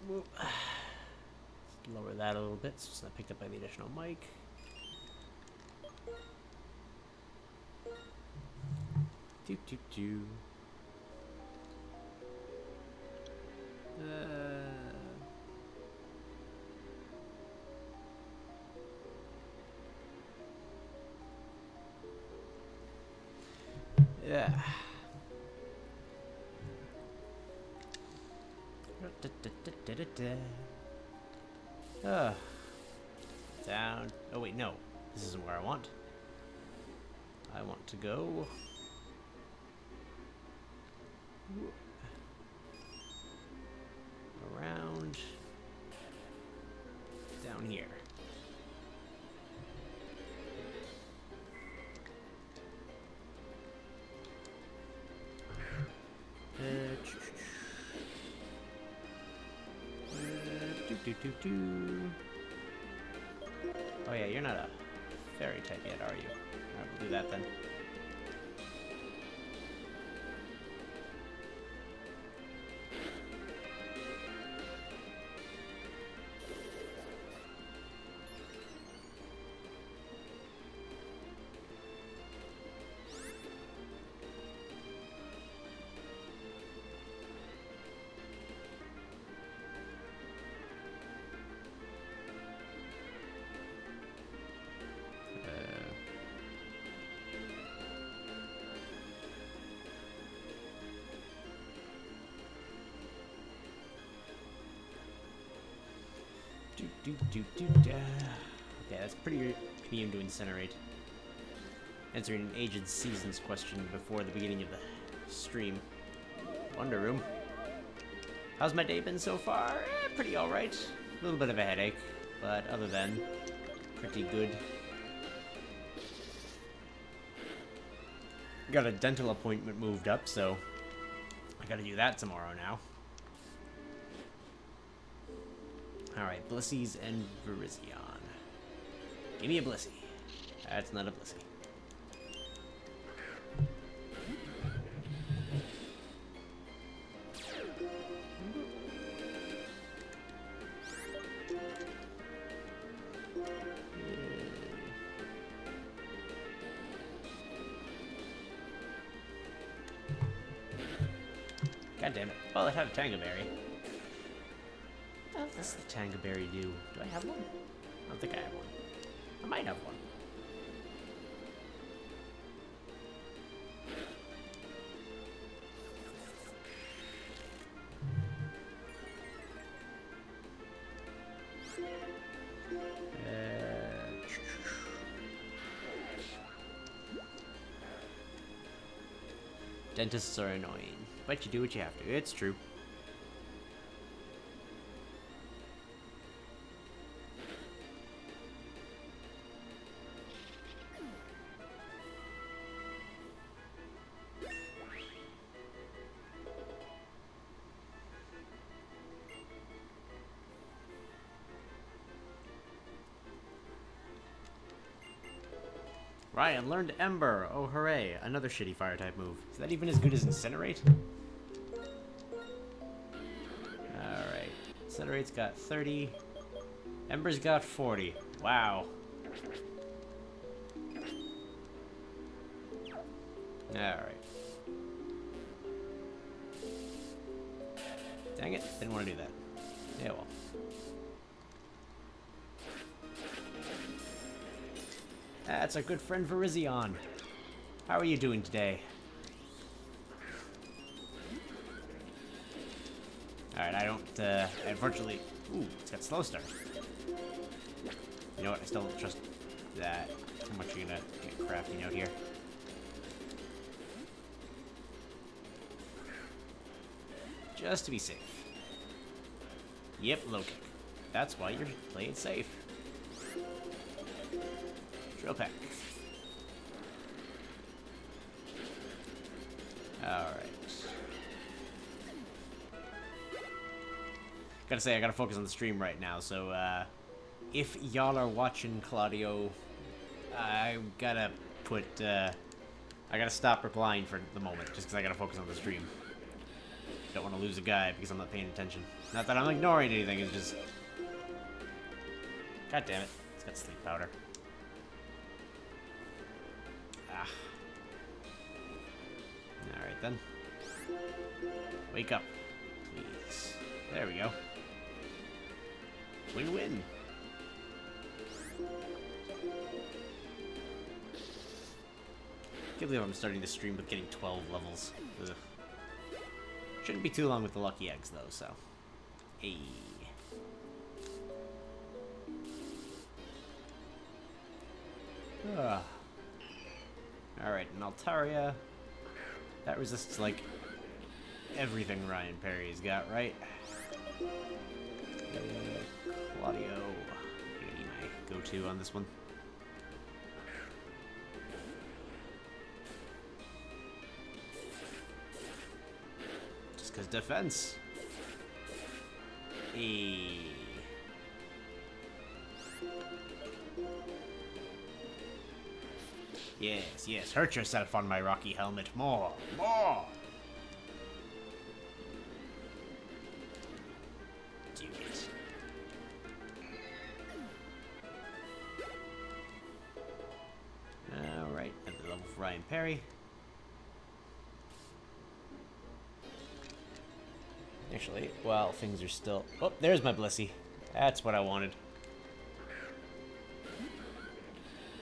Lower that a little bit so it's not picked up by the additional mic. Doop doop doo. Yeah. Down. Oh wait, no. This isn't where I want. I want to go around down here. Oh yeah, you're not a fairy type yet, are you? Alright, we'll do that then. Okay, that's pretty medium to incinerate. Answering an Aged Seasons question before the beginning of the stream. Wonder Room. How's my day been so far? Pretty alright. A little bit of a headache, but other than, pretty good. Got a dental appointment moved up, so I gotta do that tomorrow now. Alright, Blissies and Virizion. Give me a Blissey. That's not a Blissey. God damn it. Well, it had a Tangaberry. What does the Tangaberry do? Do I have one? I don't think I have one. I might have one. Dentists are annoying, but you do what you have to. It's true. Ryan learned Ember. Oh, hooray. Another shitty fire-type move. Is that even as good as Incinerate? Alright. Incinerate's got 30. Ember's got 40. Wow. Alright. Dang it. Didn't want to do that. Yeah, well. That's our good friend Virizion. How are you doing today? Alright, I don't, unfortunately... Ooh, it's got slow start. You know what, I still don't trust that. How much are you gonna get crafting out here? Just to be safe. Yep, low kick. That's why you're playing safe. Drill pack. Alright. Gotta say, I gotta focus on the stream right now, so, if y'all are watching Claudio, I gotta stop replying for the moment, just because I gotta focus on the stream. Don't want to lose a guy because I'm not paying attention. Not that I'm ignoring anything, it's just... God damn it. It's got sleep powder. Ah. Alright then. Wake up. Please. There we go. Win-win. I can't believe I'm starting to stream with getting 12 levels. Ugh. Shouldn't be too long with the lucky eggs, though, so... Hey. Alright, in Altaria... That resists, like, everything Ryan Perry's got, right? Claudio. Gonna be my go-to on this one. Just because defense. Hey. Yes, yes, hurt yourself on my rocky helmet. More, more! Do it. Alright, at the level for Ryan Perry. Actually, well, things are still... Oh, there's my Blissey. That's what I wanted.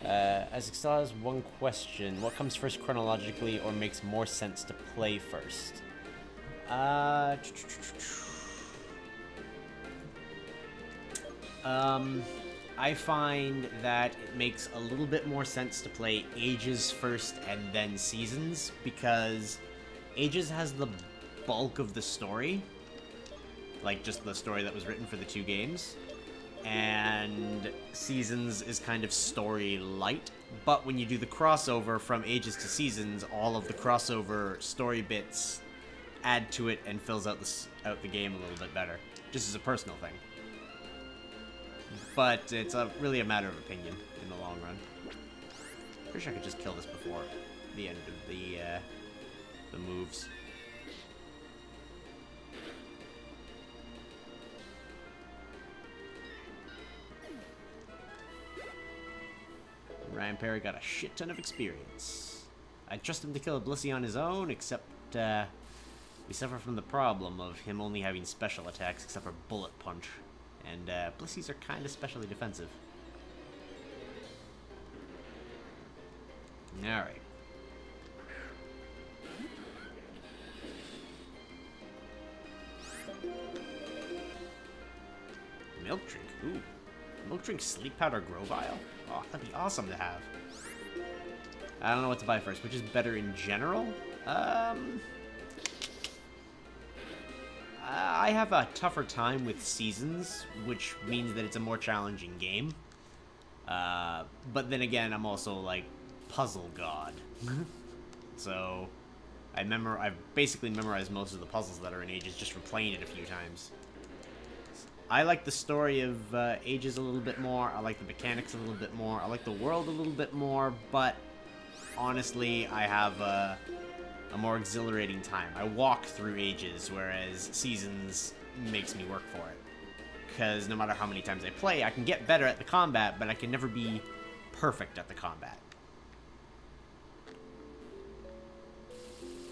As still has one question. What comes first chronologically or makes more sense to play first? I find that it makes a little bit more sense to play Ages first and then Seasons, because Ages has the bulk of the story. Like, just the story that was written for the two games. And Seasons is kind of story light, but when you do the crossover from Ages to Seasons, all of the crossover story bits add to it and fills out the game a little bit better, just as a personal thing. But it's really a matter of opinion in the long run. Pretty sure I could just kill this before the end of the moves. Ryan Perry got a shit ton of experience. I trust him to kill a Blissey on his own, except we suffer from the problem of him only having special attacks except for Bullet Punch. And Blisseys are kind of specially defensive. Alright. Milk drink. Ooh. Milk drink sleep powder Grovile? Oh, that'd be awesome to have. I don't know what to buy first. Which is better in general? I have a tougher time with Seasons, which means that it's a more challenging game. But then again, I'm also, like, puzzle god. So, I've basically memorized most of the puzzles that are in Ages just from playing it a few times. I like the story of Ages a little bit more. I like the mechanics a little bit more. I like the world a little bit more, but honestly, I have a more exhilarating time. I walk through Ages, whereas Seasons makes me work for it. Because no matter how many times I play, I can get better at the combat, but I can never be perfect at the combat.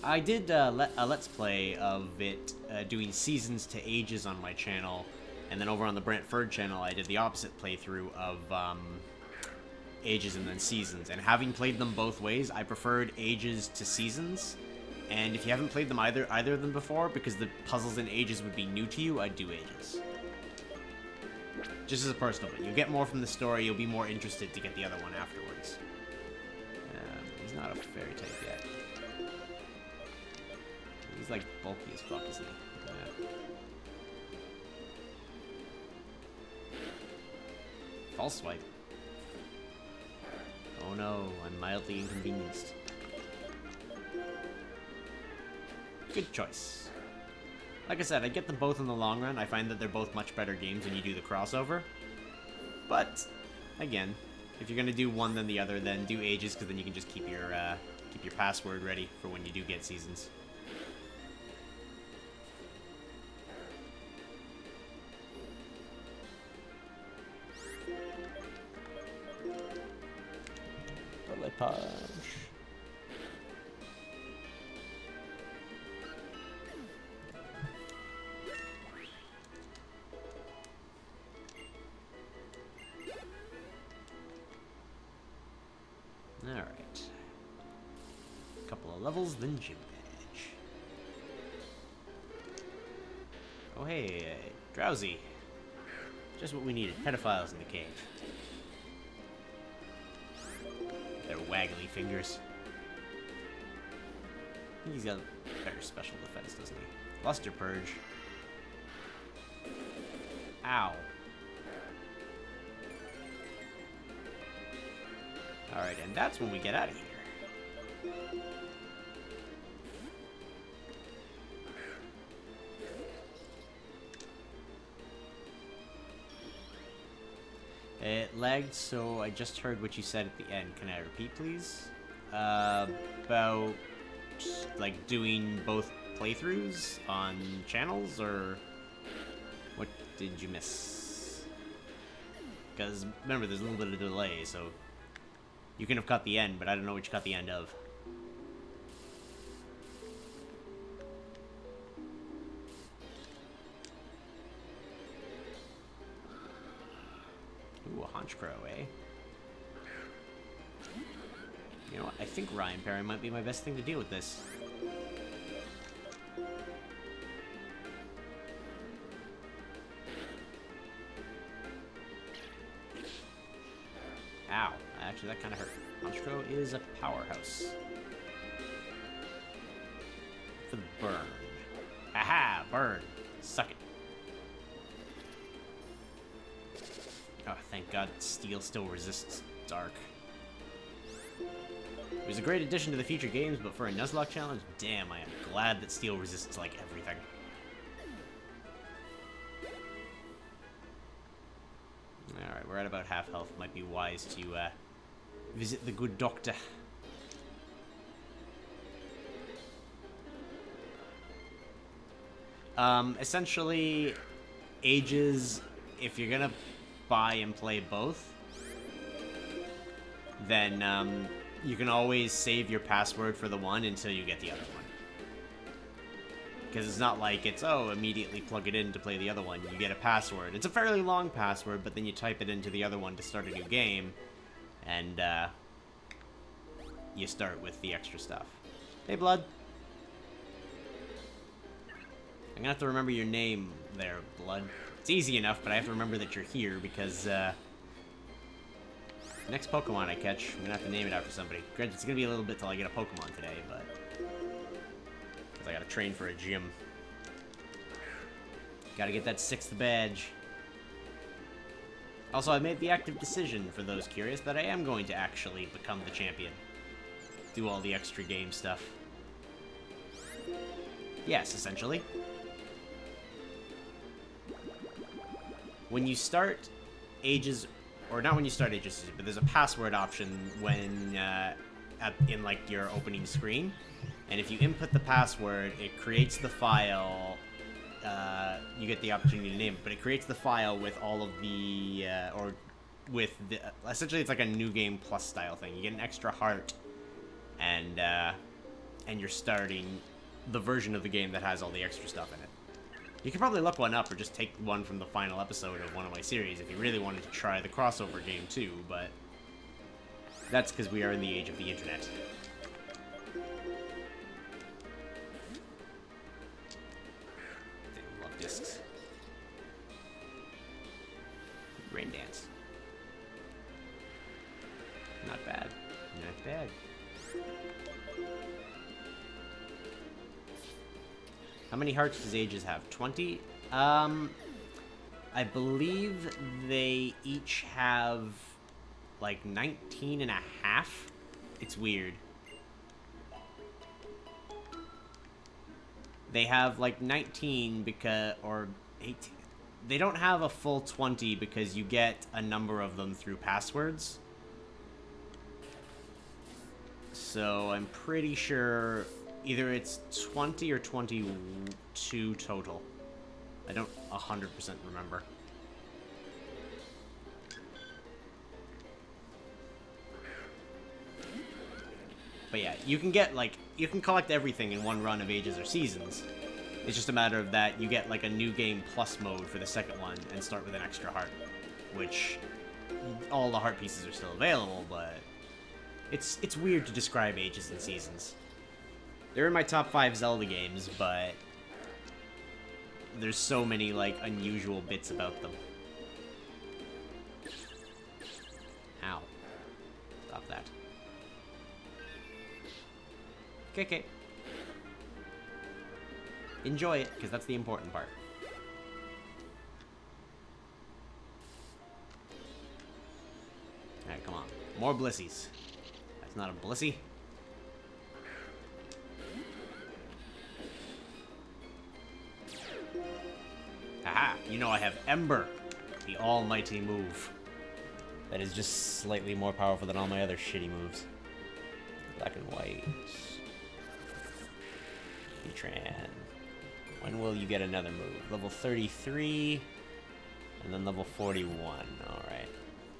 I did a Let's Play of it doing Seasons to Ages on my channel, and then over on the Brantford channel, I did the opposite playthrough of Ages and then Seasons. And having played them both ways, I preferred Ages to Seasons. And if you haven't played them either of them before, because the puzzles in Ages would be new to you, I'd do Ages. Just as a personal thing. You'll get more from the story, you'll be more interested to get the other one afterwards. He's not a fairy type yet. He's like bulky as fuck, isn't he? Yeah. False swipe. Oh no, I'm mildly inconvenienced. Good choice. Like I said, I get them both in the long run. I find that they're both much better games when you do the crossover. But, again, if you're gonna do one than the other, then do Ages, because then you can just keep your password ready for when you do get Seasons. punch. Alright. Couple of levels, then gym badge. Oh hey, Drowsy. Just what we needed. Pedophiles in the cave. Their waggly fingers. He's got better special defense, doesn't he? Luster Purge. Ow. Alright, and that's when we get out of here. It lagged, so I just heard what you said at the end. Can I repeat, please? About, like, doing both playthroughs on channels, or what did you miss? Because, remember, there's a little bit of delay, so you can have caught the end, but I don't know what you caught the end of. Ooh, a Haunch Crow, eh? You know what? I think Ryan Perry might be my best thing to deal with this. Ow. Actually, that kind of hurt. Haunch Crow is a powerhouse. For the burn. Aha! Burn! Suck it. Oh, thank God steel still resists dark. It was a great addition to the future games, but for a Nuzlocke challenge, damn, I am glad that steel resists, like, everything. Alright, we're at about half health. Might be wise to, visit the good doctor. Essentially, ages, if you're gonna buy and play both, then you can always save your password for the one until you get the other one. Because it's not like it's, oh, immediately plug it in to play the other one. You get a password. It's a fairly long password, but then you type it into the other one to start a new game, and you start with the extra stuff. Hey, Blood. I'm gonna have to remember your name there, Blood. It's easy enough, but I have to remember that you're here because, next Pokemon I catch, I'm gonna have to name it after somebody. Granted, it's gonna be a little bit till I get a Pokemon today, but because I gotta train for a gym. Gotta get that 6th badge. Also, I made the active decision, for those curious, that I am going to actually become the champion. Do all the extra game stuff. Yes, essentially. When you start Ages, or not when you start Ages, but there's a password option when in like your opening screen, and if you input the password, it creates the file. You get the opportunity to name it, but it creates the file with all of the or with the essentially it's like a new game plus style thing. You get an extra heart, and you're starting the version of the game that has all the extra stuff in it. You can probably look one up or just take one from the final episode of one of my series if you really wanted to try the crossover game too, but that's because we are in the age of the internet. They love discs. Rain Dance. Not bad. Not bad. How many hearts does Ages have? 20? I believe they each have, like, 19 and a half. It's weird. They have, like, 19 because, or 18. They don't have a full 20 because you get a number of them through passwords. So I'm pretty sure either it's 20 or 22 total. I don't 100% remember. But yeah, you can get, like, you can collect everything in one run of Ages or Seasons. It's just a matter of that you get, like, a new game plus mode for the second one and start with an extra heart. Which, all the heart pieces are still available, but it's weird to describe Ages and Seasons. They're in my top 5 Zelda games, but there's so many, like, unusual bits about them. Ow. Stop that. Okay. Enjoy it, because that's the important part. Alright, come on. More blissies. That's not a blissy. Haha, you know I have Ember, the almighty move. That is just slightly more powerful than all my other shitty moves. Black and white. Tran. When will you get another move? Level 33, and then level 41. Alright.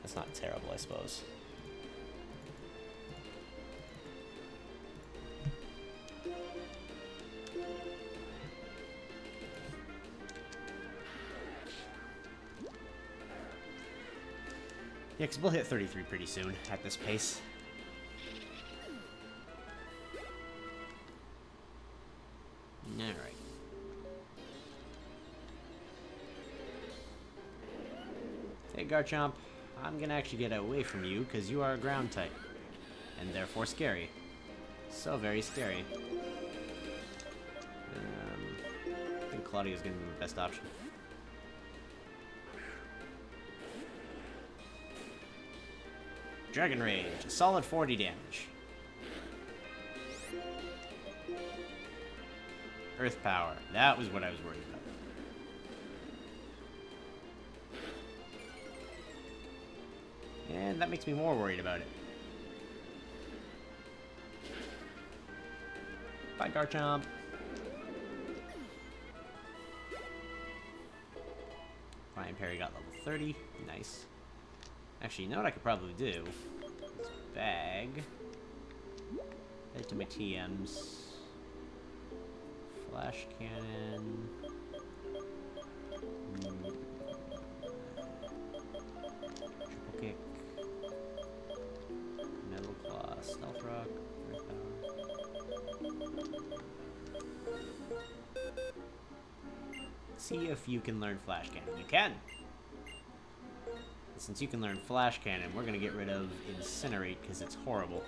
That's not terrible, I suppose. Yeah, because we'll hit 33 pretty soon at this pace. Alright. Hey, Garchomp, I'm gonna actually get away from you because you are a ground type, and therefore scary. So very scary. I think Claudia's gonna be the best option. Dragon Rage, a solid 40 damage. Earth Power, that was what I was worried about. And that makes me more worried about it. Bye, Garchomp. Ryan Perry got level 30. Nice. Actually, you know what I could probably do? This bag. Head to my TMs. Flash cannon. Triple kick. Metal claw. Stealth rock. Earth power. See if you can learn flash cannon. You can! Since you can learn flash cannon, we're gonna get rid of incinerate because it's horrible.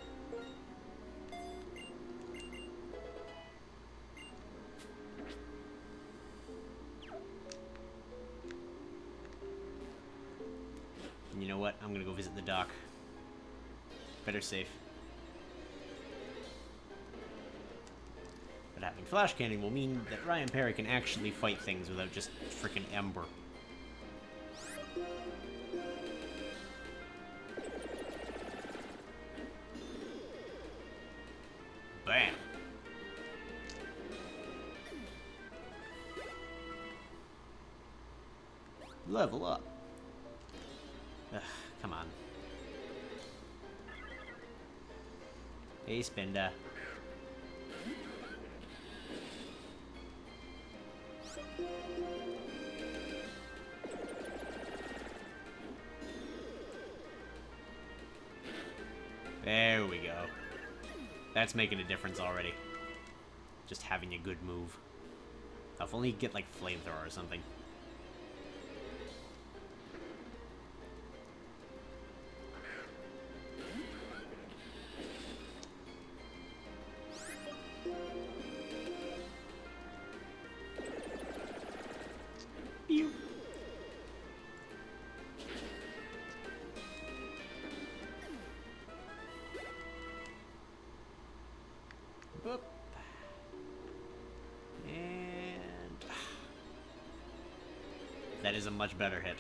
And you know what? I'm gonna go visit the dock. Better safe. But having flash cannon will mean that Ryan Perry can actually fight things without just freaking Ember. Bam! Level up. Ugh, come on. Hey, Spinda. There we go. That's making a difference already. Just having a good move. If only you get like flamethrower or something. Pew. Boop. And that is a much better hit.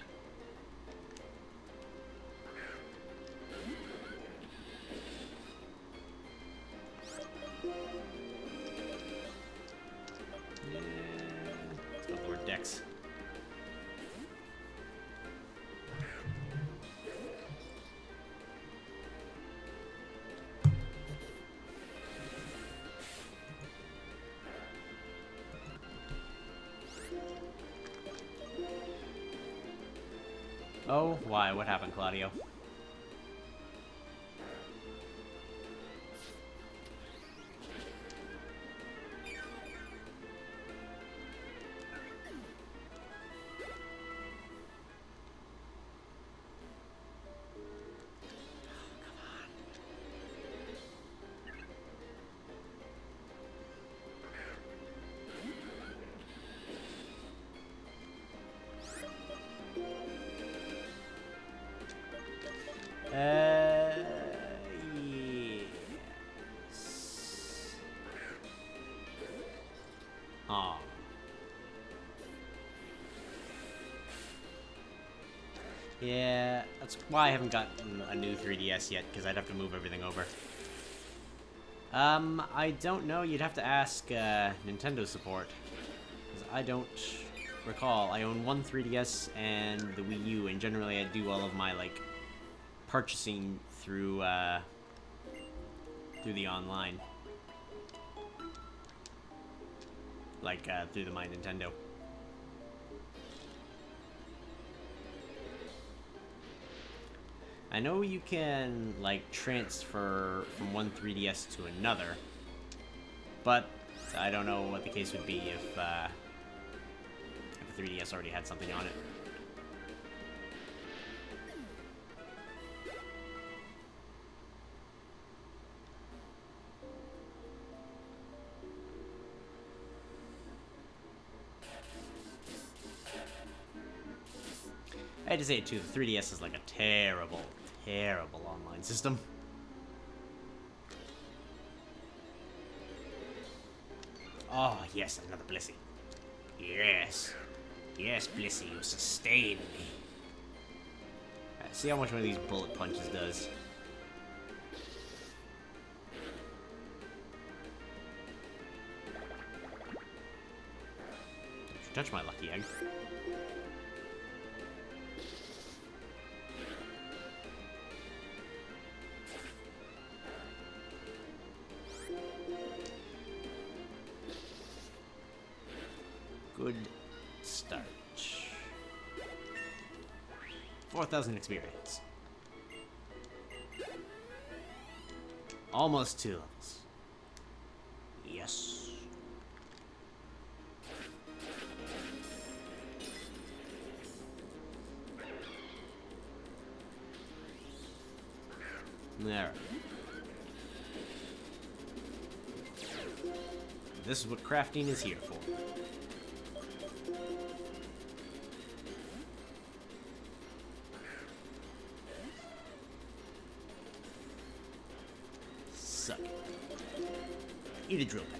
Yeah. Let's go Lord Dex. Oh, why? What happened, Claudio? Yes. Aw. Yeah, that's why I haven't gotten a new 3DS yet, because I'd have to move everything over. I don't know. You'd have to ask, Nintendo support. Because I don't recall. I own one 3DS and the Wii U, and generally I do all of my, like, purchasing through, through the online. Like, through the My Nintendo. I know you can, like, transfer from one 3DS to another, but I don't know what the case would be if a 3DS already had something on it. I had to say it too, the 3DS is like a terrible, terrible online system. Oh, yes, another Blissey. Yes. Yes, Blissey, you sustain me. See how much one of these bullet punches does. Don't you touch my lucky egg. Good start. 4,000 experience. Almost 2 levels. Yes. There. This is what crafting is here for. Suck it. Eat a drill pipe.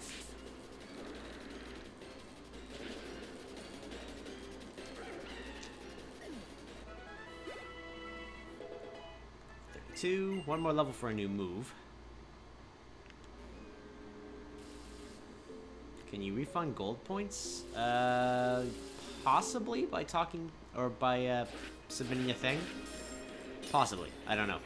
One more level for a new move. Can you refund gold points? Possibly by talking or by submitting a thing. Possibly. I don't know.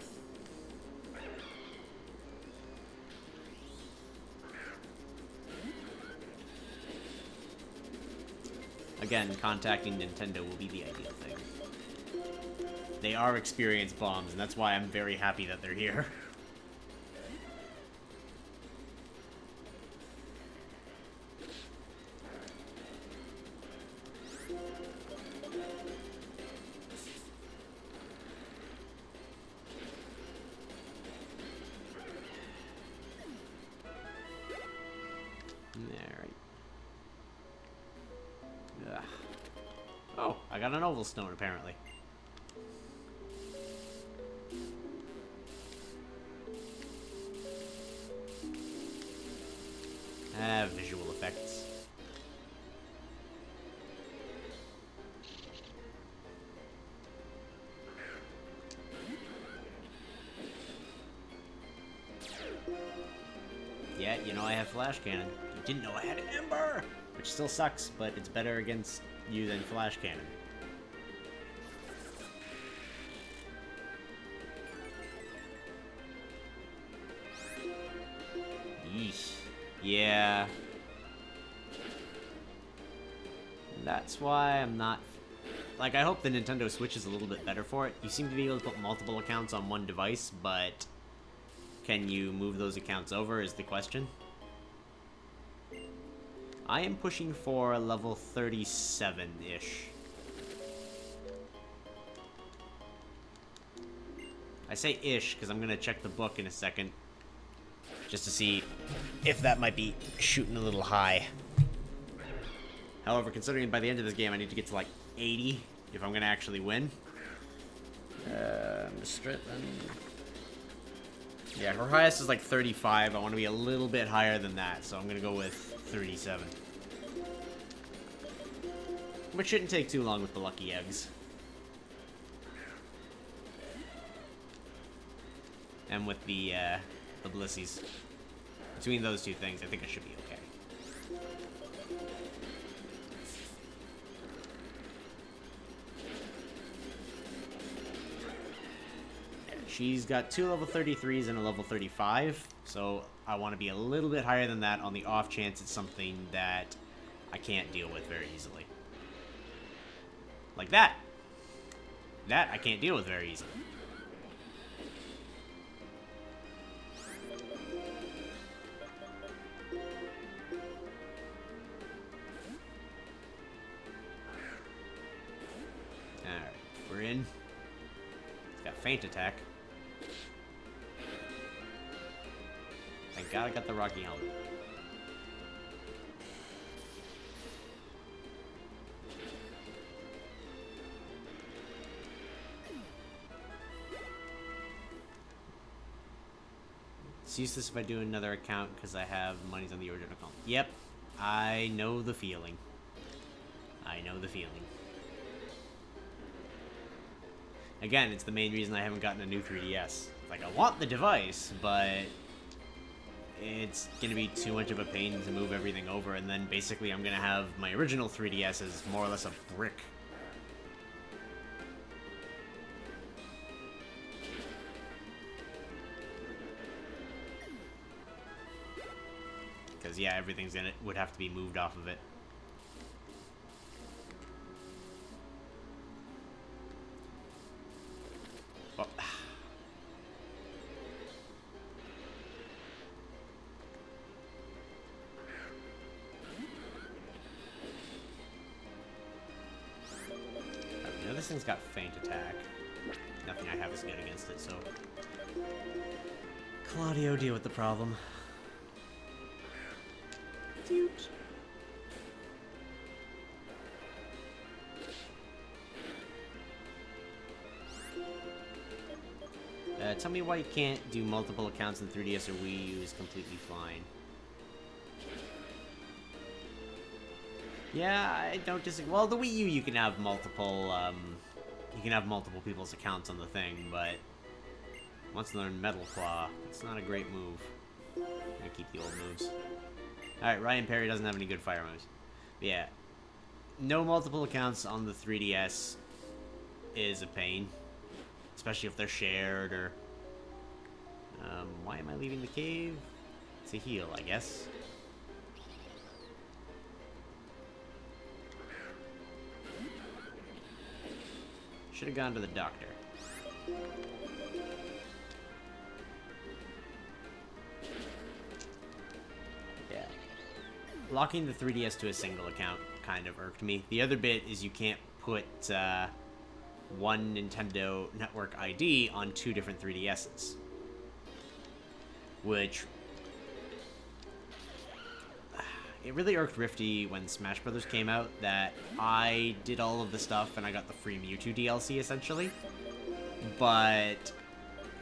Again, contacting Nintendo will be the ideal thing. They are experience bombs, and that's why I'm very happy that they're here. Alright. Oh, I got an oval stone, apparently. Visual effects. Yeah, you know I have flash cannon. You didn't know I had Ember! Which still sucks, but it's better against you than flash cannon. Yeesh. Yeah. That's why I'm not Like, I hope the Nintendo Switch is a little bit better for it. You seem to be able to put multiple accounts on one device, but can you move those accounts over is the question. I am pushing for level 37-ish. I say ish because I'm going to check the book in a second. Just to see if that might be shooting a little high. However, considering by the end of this game I need to get to like 80 if I'm going to actually win. Yeah, her highest is like 35. I want to be a little bit higher than that, so I'm going to go with 37. Which shouldn't take too long with the lucky eggs. And with the blissies. Between those two things, I think I should be okay. Yeah, she's got 2 level 33s and a level 35, so I want to be a little bit higher than that on the off chance it's something that I can't deal with very easily. Like that. That I can't deal with very easily. We're in. It's got feint attack. Thank God I got the Rocky helmet. It's useless if I do another account because I have monies on the original account. Yep, I know the feeling. I know the feeling. Again, it's the main reason I haven't gotten a new 3DS. Like, I want the device, but it's going to be too much of a pain to move everything over, and then basically I'm going to have my original 3DS as more or less a brick. Because, yeah, everything's would have to be moved off of it. Oh. You know, this thing's got feint attack. Nothing I have is good against it, so... Claudio, deal with the problem. Dude. Tell me why you can't do multiple accounts in 3DS or Wii U is completely fine. Yeah, I don't disagree. Well, the Wii U you can have multiple people's accounts on the thing, but once you learn Metal Claw, it's not a great move. I'm gonna keep the old moves. Alright, Ryan Perry doesn't have any good fire moves. But yeah, no multiple accounts on the 3DS is a pain. Especially if they're shared, or... why am I leaving the cave? It's a heal, I guess. Should have gone to the doctor. Yeah. Locking the 3DS to a single account kind of irked me. The other bit is you can't put, one Nintendo Network ID on 2 different 3DSs. Which... it really irked Rifty when Smash Brothers came out that I did all of the stuff and I got the free Mewtwo DLC, essentially. But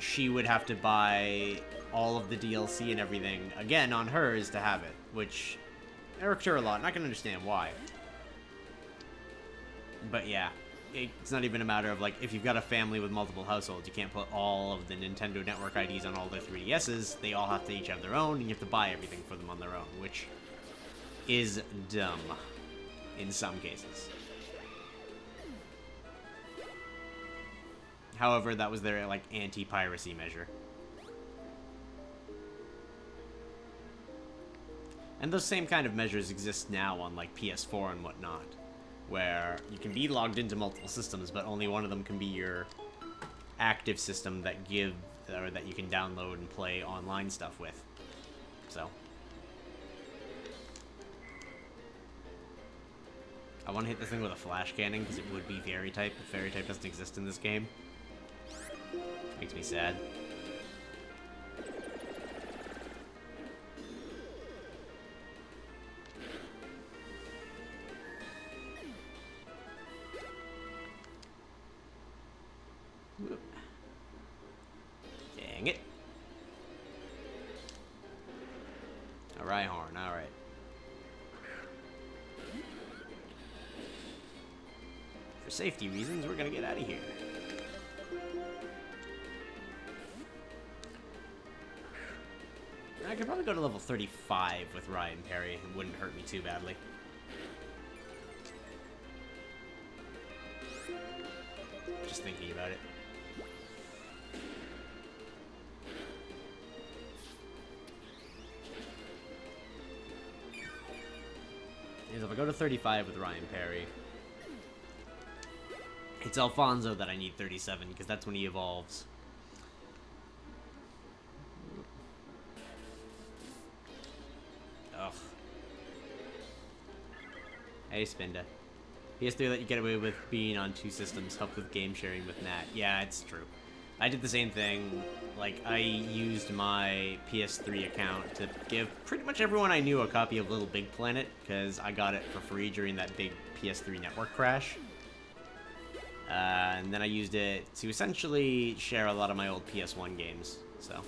she would have to buy all of the DLC and everything, again, on hers to have it. Which irked her a lot, and I can understand why. But yeah. It's not even a matter of, like, if you've got a family with multiple households, you can't put all of the Nintendo Network IDs on all their 3DSs. They all have to each have their own, and you have to buy everything for them on their own, which is dumb in some cases. However, that was their, like, anti-piracy measure. And those same kind of measures exist now on, like, PS4 and whatnot. where you can be logged into multiple systems, but only one of them can be your active system that that you can download and play online stuff with. So I want to hit this thing with a flash cannon because it would be fairy type, but fairy type doesn't exist in this game. Which makes me sad. Whoop. Dang it. A Rhyhorn, alright. For safety reasons, we're gonna get out of here. I could probably go to level 35 with Ryan Perry. It wouldn't hurt me too badly. Just thinking about it. Is if I go to 35 with Ryan Perry, it's Alfonso that I need 37, because that's when he evolves. Ugh. Hey, Spinda. PS3 let you get away with being on 2 systems, help with game sharing with Nat. Yeah, it's true. I did the same thing. Like, I used my PS3 account to give pretty much everyone I knew a copy of Little Big Planet, because I got it for free during that big PS3 network crash. And then I used it to essentially share a lot of my old PS1 games, so.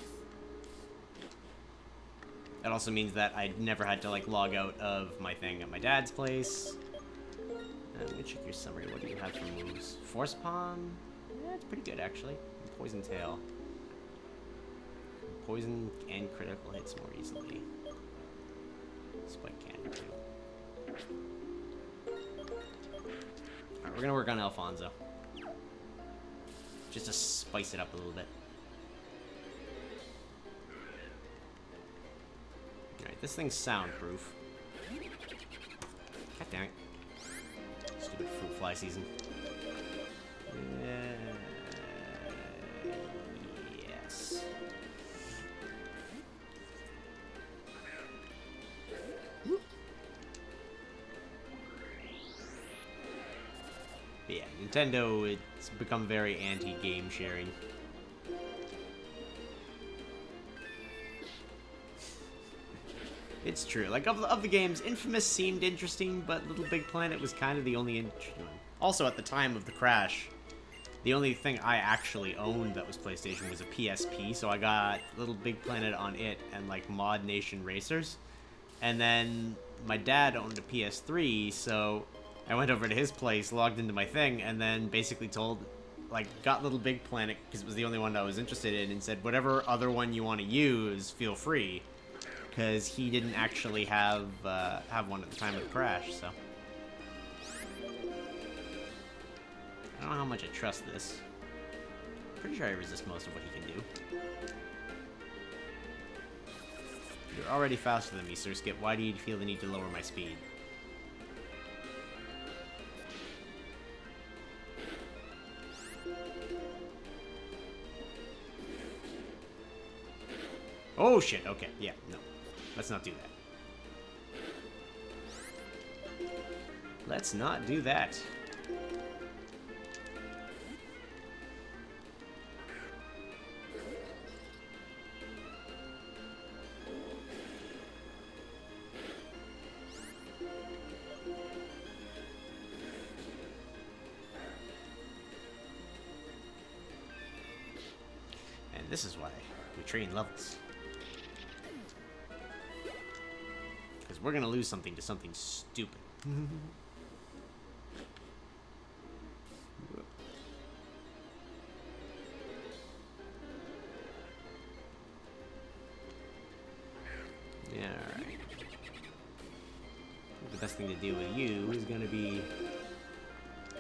That also means that I never had to, like, log out of my thing at my dad's place. Let me check your summary. What do you have for moves? Force Palm? Yeah, it's pretty good, actually. And Poison Tail. Poison and critical hits more easily. Spike Cannon, too. Alright, we're gonna work on Alfonso. Just to spice it up a little bit. Alright, this thing's soundproof. God damn it. Stupid fruit fly season. Yes. Whoop. But yeah, Nintendo, it's become very anti-game sharing. It's true. Like, of the games, Infamous seemed interesting, but Little Big Planet was kind of the only interesting one. Also, at the time of the crash, the only thing I actually owned that was PlayStation was a PSP, so I got Little Big Planet on it and, like, Mod Nation Racers. And then my dad owned a PS3, so I went over to his place, logged into my thing, and then basically told, like, got Little Big Planet, because it was the only one that I was interested in, and said, whatever other one you want to use, feel free. Because he didn't actually have one at the time of the crash, so. I don't know how much I trust this. Pretty sure I resist most of what he can do. You're already faster than me, Sir Skip. Why do you feel the need to lower my speed? Oh shit, okay, yeah, no. Let's not do that. Let's not do that. And this is why we train levels. Because we're going to lose something to something stupid. Yeah, alright. The best thing to do with you is going to be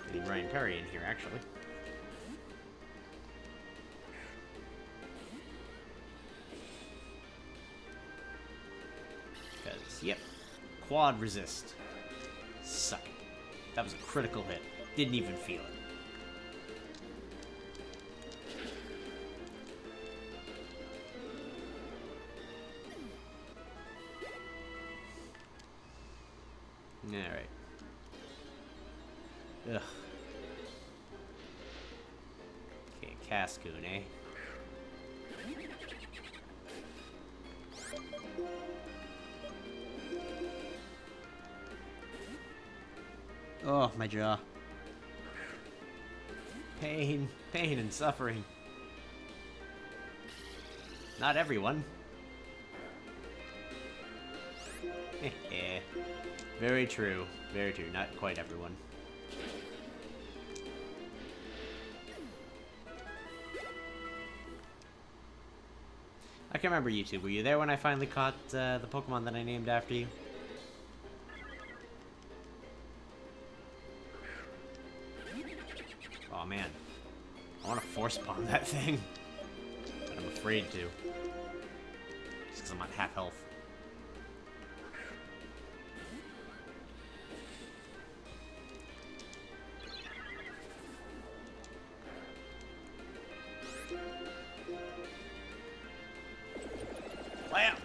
getting Ryan Perry in here, actually. Because, yep, quad resist. Suck it. That was a critical hit. Didn't even feel it. Alright. Ugh. Okay, Cascoon, eh? Oh, my jaw. Pain, pain and suffering. Not everyone. Very true. Very true. Not quite everyone. I can't remember you two. Were you there when I finally caught the Pokemon that I named after you? Oh man. I want to force palm that thing. But I'm afraid to. Just because I'm at half health. Blam!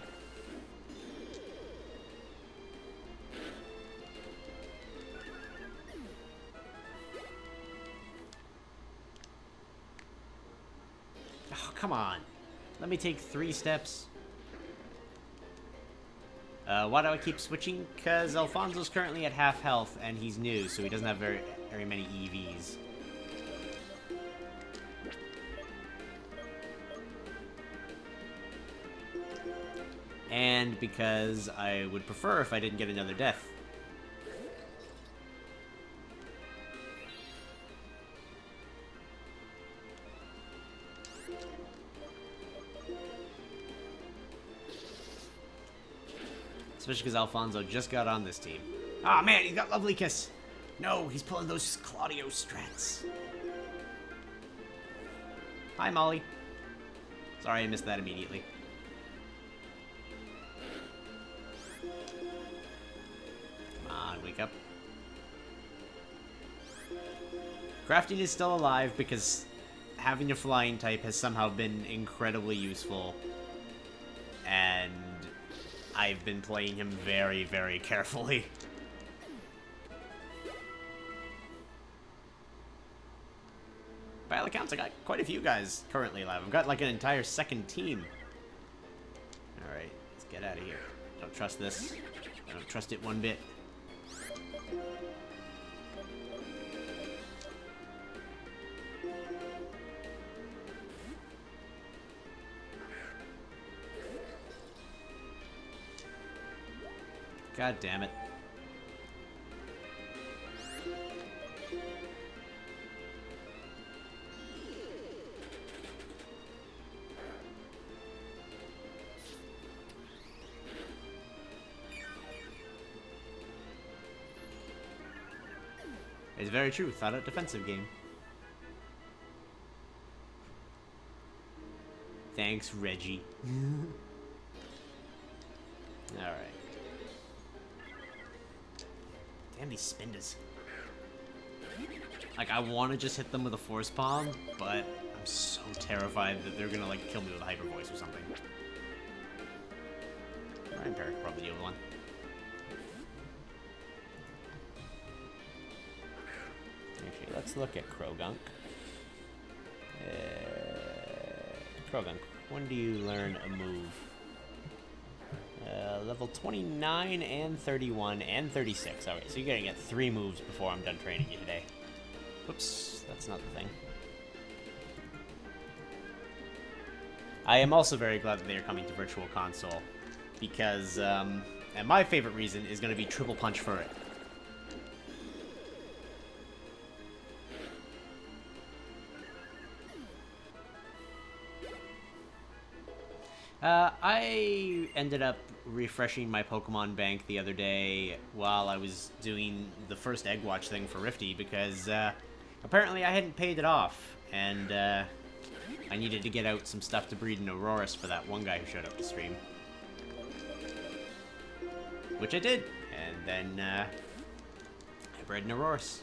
Oh, come on. Let me take 3 steps. Why do I keep switching? Because Alfonso's currently at half health, and he's new, so he doesn't have very many EVs. And because I would prefer if I didn't get another death. Especially because Alfonso just got on this team. Ah, man, he's got Lovely Kiss. No, he's pulling those Claudio strats. Hi, Molly. Sorry, I missed that immediately. Come on, wake up. Crafting is still alive because having a flying type has somehow been incredibly useful. And I've been playing him very, very carefully. By all accounts, I got quite a few guys currently alive. I've got like an entire second team. Alright, let's get out of here. Don't trust this. I don't trust it one bit. God damn it. It's very true. Thought out defensive game. Thanks, Reggie. Alright. Damn these Spindas. Like, I want to just hit them with a Force Palm, but I'm so terrified that they're gonna, like, kill me with a Hyper Voice or something. Ryan Parrot probably the other one. Actually, let's look at Krogunk. Krogunk, when do you learn a move? Level 29 and 31 and 36. Alright, so you're gonna get 3 moves before I'm done training you today. Whoops, that's not the thing. I am also very glad that they are coming to Virtual Console, because, and my favorite reason is gonna be Triple Punch for it. I ended up refreshing my Pokemon bank the other day while I was doing the first Egg Watch thing for Rifty, because apparently I hadn't paid it off, and I needed to get out some stuff to breed in Aurorus for that one guy who showed up to stream. Which I did, and then I Bred Neuroris.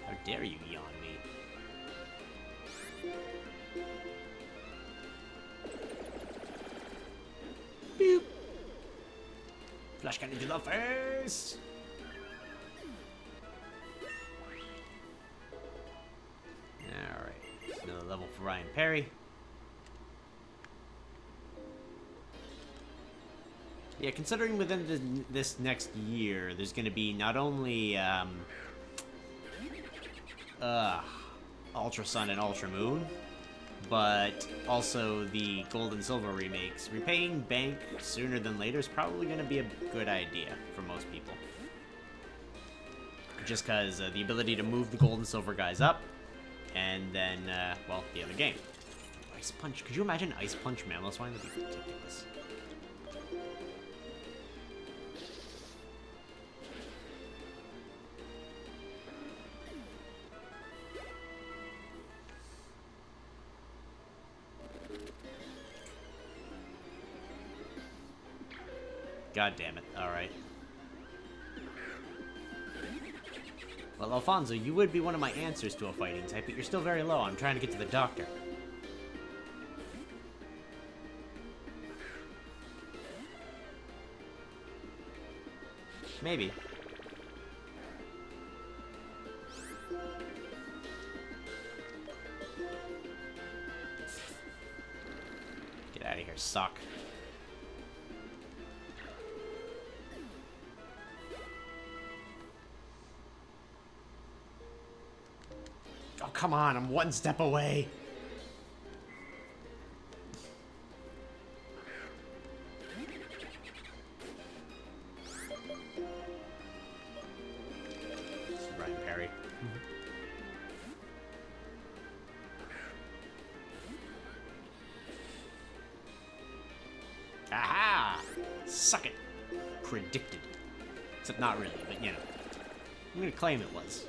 How dare you yawn me? Boop. Flash cannon to the face. Alright. Another level for Ryan Perry. Yeah, considering within this next year, there's going to be not only Ultra Sun and Ultra Moon, but also the Gold and Silver remakes. Repaying bank sooner than later is probably going to be a good idea for most people. Just because the ability to move the Gold and Silver guys up, and then, well, the other game. Ice Punch. Could you imagine Ice Punch Mamoswine? That'd be ridiculous. God damn it. Alright. Well, Alfonso, you would be one of my answers to a fighting type, but you're still very low. I'm trying to get to the doctor. Maybe. Get out of here, suck. Oh, come on, I'm one step away. Ryan Perry. Aha! Suck it. Predicted. Except not really, but you know. I'm gonna claim it was.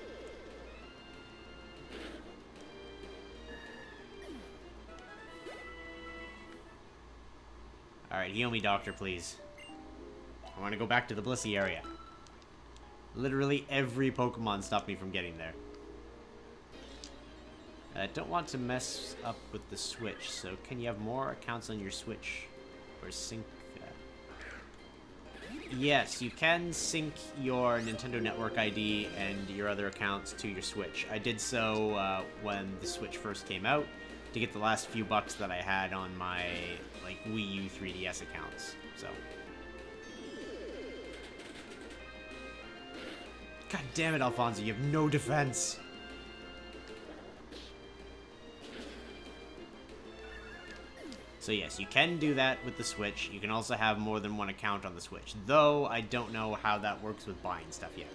Alright, heal me, doctor, please. I want to go back to the Blissey area. Literally every Pokemon stopped me from getting there. I don't want to mess up with the Switch, so can you have more accounts on your Switch? Or sync... Yes, you can sync your Nintendo Network ID and your other accounts to your Switch. I did so when the Switch first came out, to get the last few bucks that I had on my like Wii U 3DS accounts. So, God damn it, Alfonso, you have no defense. So yes, you can do that with the Switch. You can also have more than one account on the Switch, though I don't know how that works with buying stuff yet.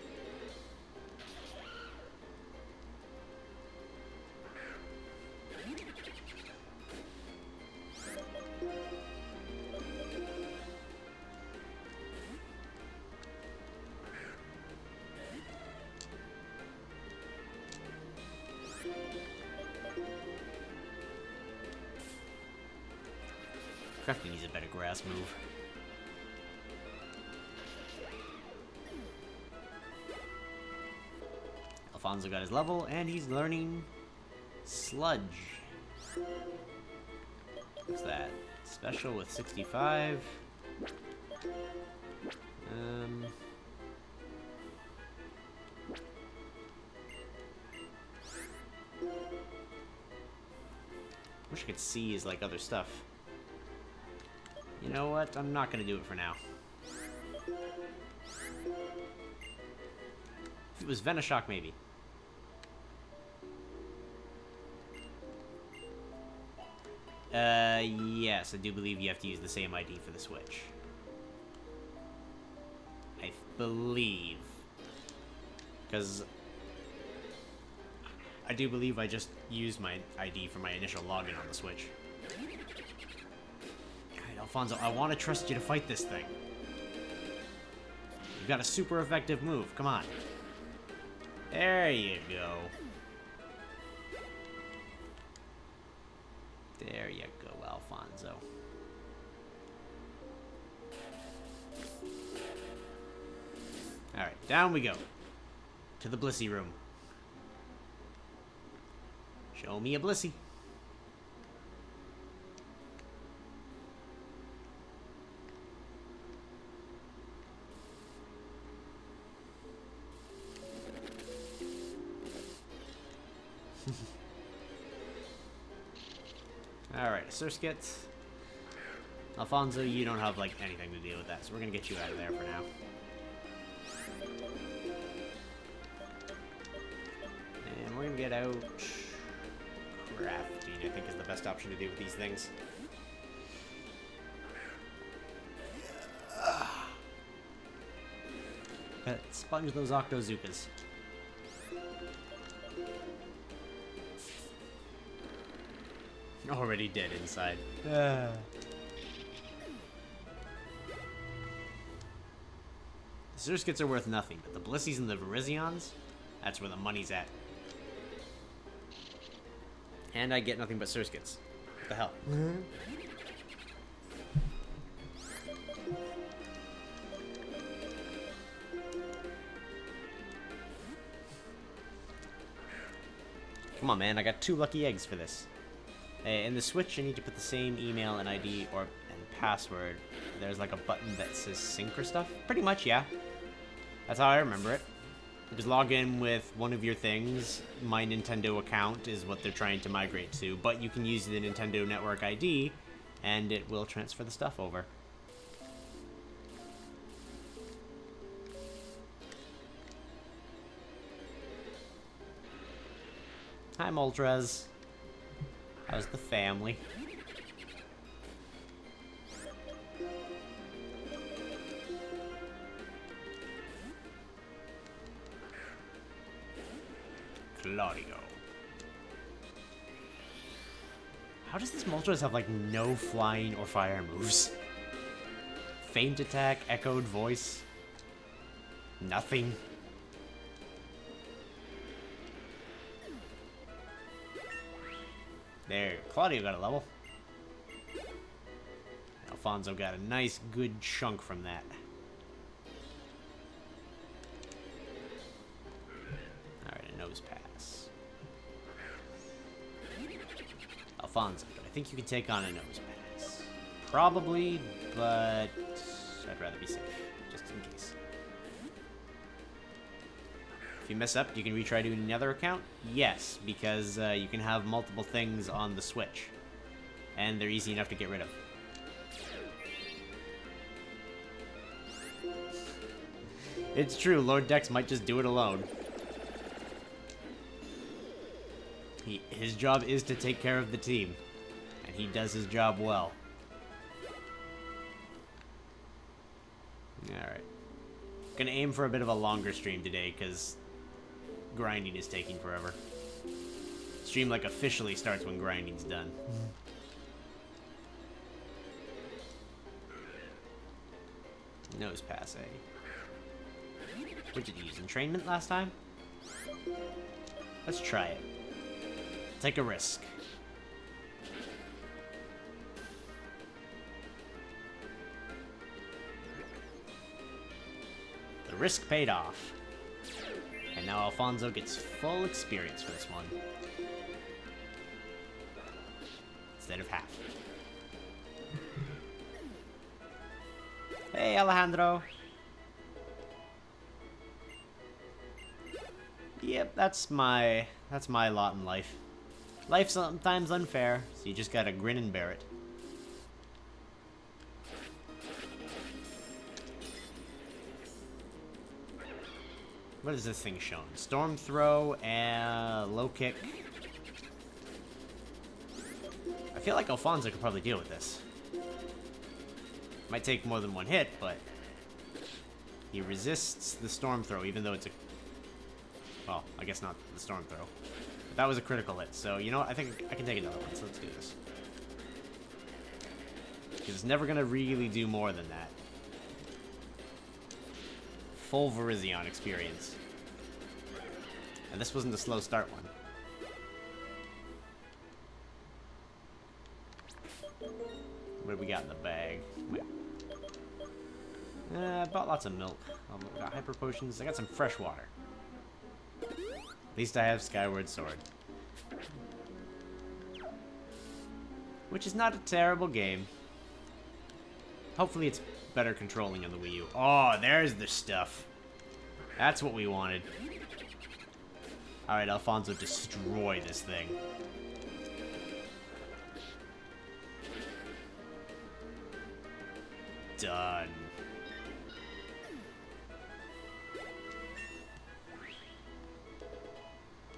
Crafty needs a better grass move. Alfonso got his level, and he's learning Sludge. What's that? Special with 65. Wish I could see his, like, other stuff. You know what? I'm not gonna do it for now. If it was Venoshock, maybe. Yes, I do believe you have to use the same ID for the Switch. I believe. Because I do believe I just used my ID for my initial login on the Switch. Alright, Alfonso, I want to trust you to fight this thing. You've got a super effective move. Come on. There you go. There you go, Alfonso. down we go. To the Blissey room. Show me a Blissey. Alright, Surskit. Alfonso, you don't have, like, anything to deal with that, so we're gonna get you out of there for now. And we're gonna get out... crafting, I think, is the best option to do with these things. Sponge those Octozookas. Already dead inside. The Surskits are worth nothing, but the Blissies and the Virizions, that's where the money's at. And I get nothing but Surskits. What the hell? Come on, man, I got 2 lucky eggs for this. In the Switch, you need to put the same email and ID and password. There's like a button that says sync or stuff. Pretty much, yeah. That's how I remember it. You just log in with one of your things. My Nintendo account is what they're trying to migrate to, but you can use the Nintendo Network ID, and it will transfer the stuff over. Hi, Moltres. How's the family? Claudio. How does this Moltres have, like, no flying or fire moves? Faint attack, echoed voice. Nothing. There, Claudio got a level. Alfonso got a nice, good chunk from that. Alright, a nose pass. Alfonso, but I think you can take on a nose pass. Probably, but I'd rather be safe, just in case. If you mess up, you can retry doing another account? Yes, because you can have multiple things on the Switch. And they're easy enough to get rid of. It's true, Lord Dex might just do it alone. His job is to take care of the team. And he does his job well. Alright. Gonna aim for a bit of a longer stream today, because grinding is taking forever. Stream, like, officially starts when grinding's done. Nose pass, eh? What did you use? Entrainment last time? Let's try it. Take a risk. The risk paid off. And now Alfonso gets full experience for this one. Instead of half. Hey, Alejandro. Yep, that's my lot in life. Life's sometimes unfair, so you just gotta grin and bear it. What is this thing shown? Storm throw and low kick. I feel like Alfonso could probably deal with this. Might take more than one hit, but he resists the storm throw, even though it's a... Well, I guess not the storm throw. But that was a critical hit, so you know what? I think I can take another one, so let's do this. Because it's never going to really do more than that. Full Virizion experience. And this wasn't the slow start one. What do we got in the bag? I bought lots of milk. I got hyper potions. I got some fresh water. At least I have Skyward Sword. Which is not a terrible game. Hopefully it's better controlling on the Wii U. Oh, there's the stuff. That's what we wanted. Alright, Alfonso, destroy this thing. Done.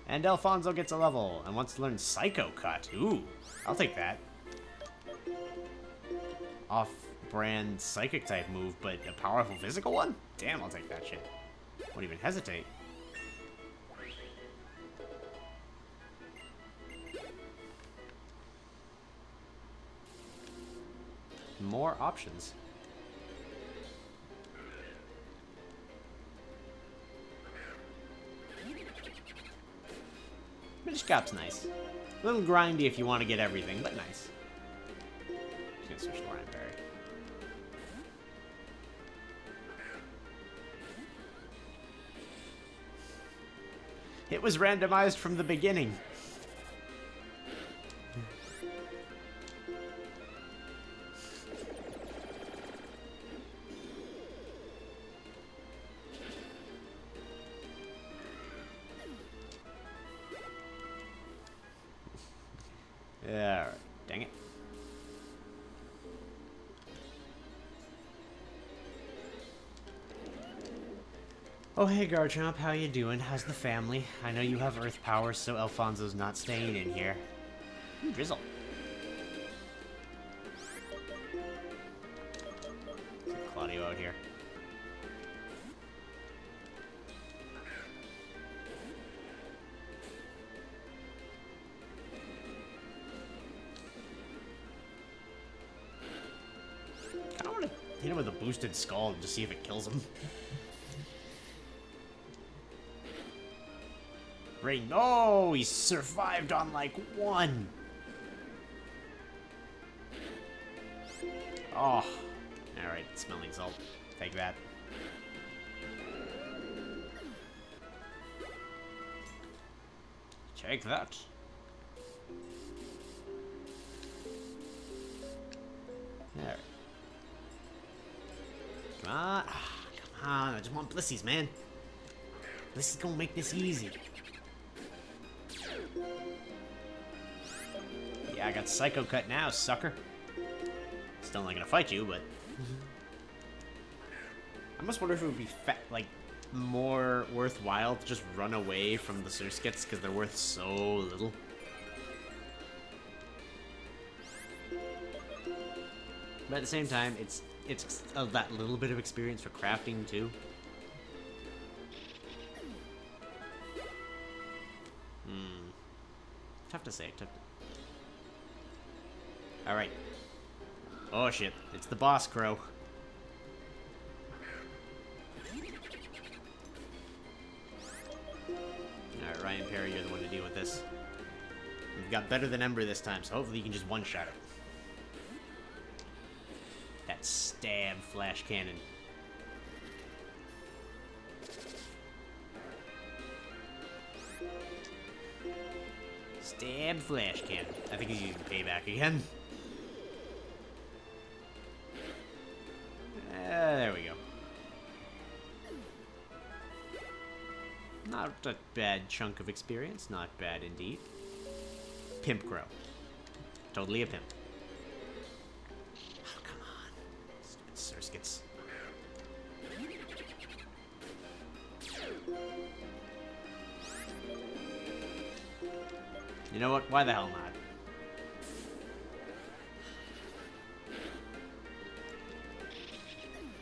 And Alfonso gets a level and wants to learn Psycho Cut. Ooh, I'll take that. Off-brand psychic type move, but a powerful physical one? Damn, I'll take that shit. Won't even hesitate. More options. Minish Cap's nice. A little grindy if you want to get everything, but nice. Just gonna switch to Ryan Perry. It was randomized from the beginning. Alright, dang it. Oh, hey, Garchomp, how you doing? How's the family? I know you have Earth powers, so Alfonso's not staying in here. Ooh, Drizzle. Get Claudio out here. I want to hit him with a boosted skull and just see if it kills him. Ring. Oh, he survived on like one. Oh. Alright, smelling salt. Take that. Take that. Alright. Come on. Come on. I just want Blissies, man. This is gonna make this easy. Yeah, I got Psycho Cut now, sucker. Still not gonna fight you, but... I must wonder if it would be more worthwhile to just run away from the Surskits because they're worth so little. But at the same time, it's that little bit of experience for crafting too. Tough to say. Alright. Oh shit, it's the boss crow. Alright, Ryan Perry, you're the one to deal with this. You've got better than Ember this time, so hopefully you can just one-shot it. That stab flash cannon. Stab flash cannon. I think he's using payback again. There we go. Not a bad chunk of experience. Not bad indeed. Pimp Crow. Totally a pimp. Oh, come on. Stupid Surskits. You know what? Why the hell not?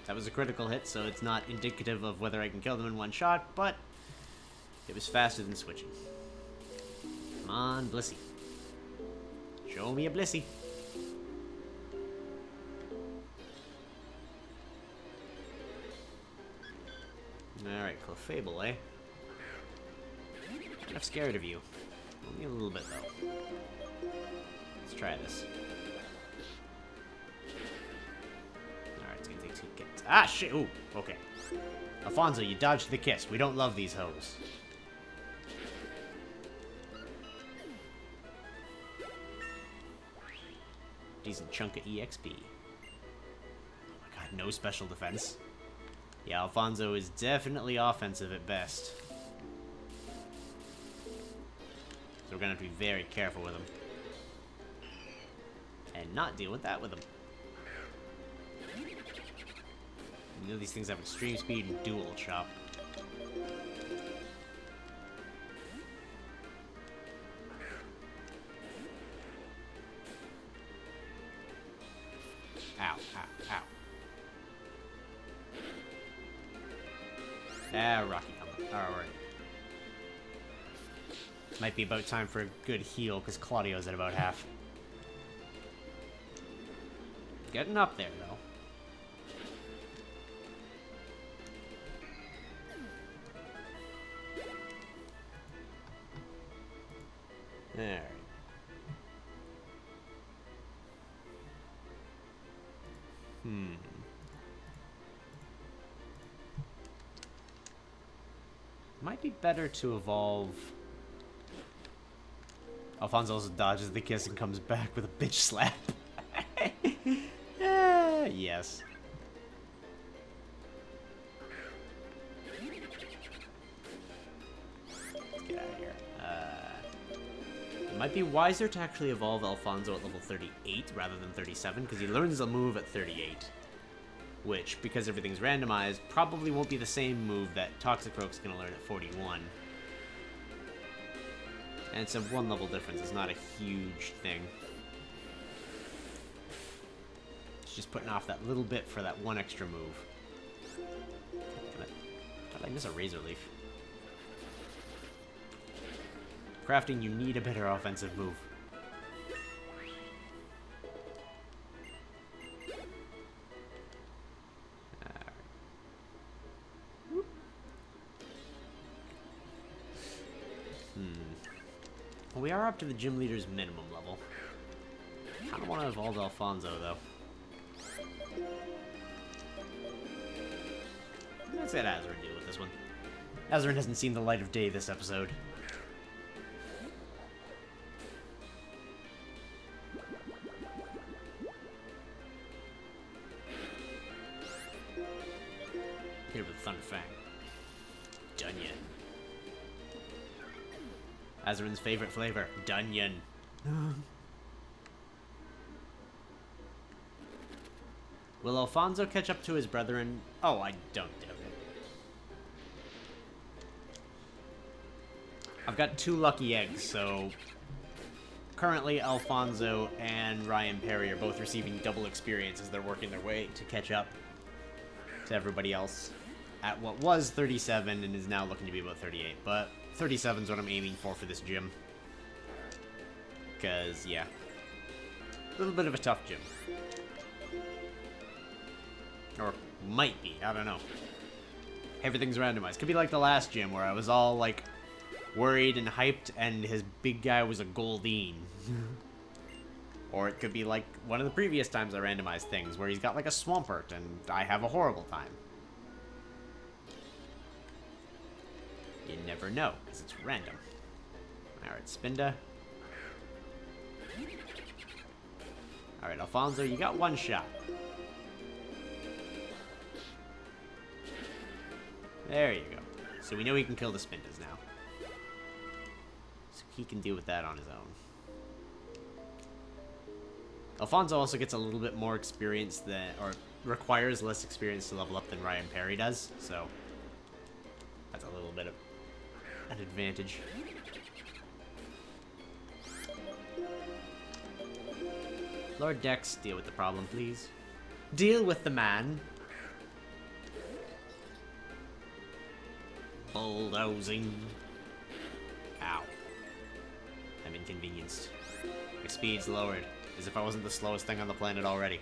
That was a critical hit, so it's not indicative of whether I can kill them in one shot, but it was faster than switching. Come on, Blissey. Show me a Blissey. Alright, Clefable, eh? Kind of scared of you. Only a little bit, though. Let's try this. Alright, it's gonna take 2 Ah, shit. Ooh, okay. Alfonso, you dodged the kiss. We don't love these hoes. Decent chunk of EXP. Oh my god, no special defense. Yeah, Alfonso is definitely offensive at best. So we're gonna have to be very careful with him. And not deal with that with him. You know these things have extreme speed and dual chop. Ow, ow, ow. Ah, Rocky Helmet. Alright. Might be about time for a good heal, because Claudio's at about half. Getting up there, though. Alright. Might be better to evolve. Alfonso also dodges the kiss and comes back with a bitch slap. Yes. Let's get out of here. It might be wiser to actually evolve Alfonso at level 38 rather than 37, because he learns a move at 38. Which, because everything's randomized, probably won't be the same move that Toxicroak's gonna learn at 41. And it's a one level difference, it's not a huge thing. It's just putting off that little bit for that one extra move. Damn it. How did I miss a Razor Leaf? Crafting, you need a better offensive move. Well, we are up to the gym leader's minimum level. I kind of want to evolve Alfonso, though. Let's let Azarin deal with this one. Azarin hasn't seen the light of day this episode. Here with Thunderfang. Dunyan. Azarin's favorite flavor, Dunyan. Will Alfonso catch up to his brethren? Oh, I don't doubt it. I've got 2 lucky eggs, so currently Alfonso and Ryan Perry are both receiving double experience as they're working their way to catch up to everybody else at what was 37 and is now looking to be about 38, but 37 is what I'm aiming for this gym. Because, yeah. A little bit of a tough gym. Or might be, I don't know. Everything's randomized. Could be like the last gym where I was all, like, worried and hyped and his big guy was a Goldeen. Or it could be like one of the previous times I randomized things where he's got, like, a Swampert and I have a horrible time. You never know, because it's random. Alright, Spinda. Alright, Alfonso, you got 1 shot. There you go. So we know he can kill the Spindas now. So he can deal with that on his own. Alfonso also gets a little bit more experience than, or requires less experience to level up than Ryan Perry does, so that's a little bit of an advantage. Lord Dex, deal with the problem, please. Deal with the man. Bulldozing. Ow. I'm inconvenienced. My speed's lowered, as if I wasn't the slowest thing on the planet already.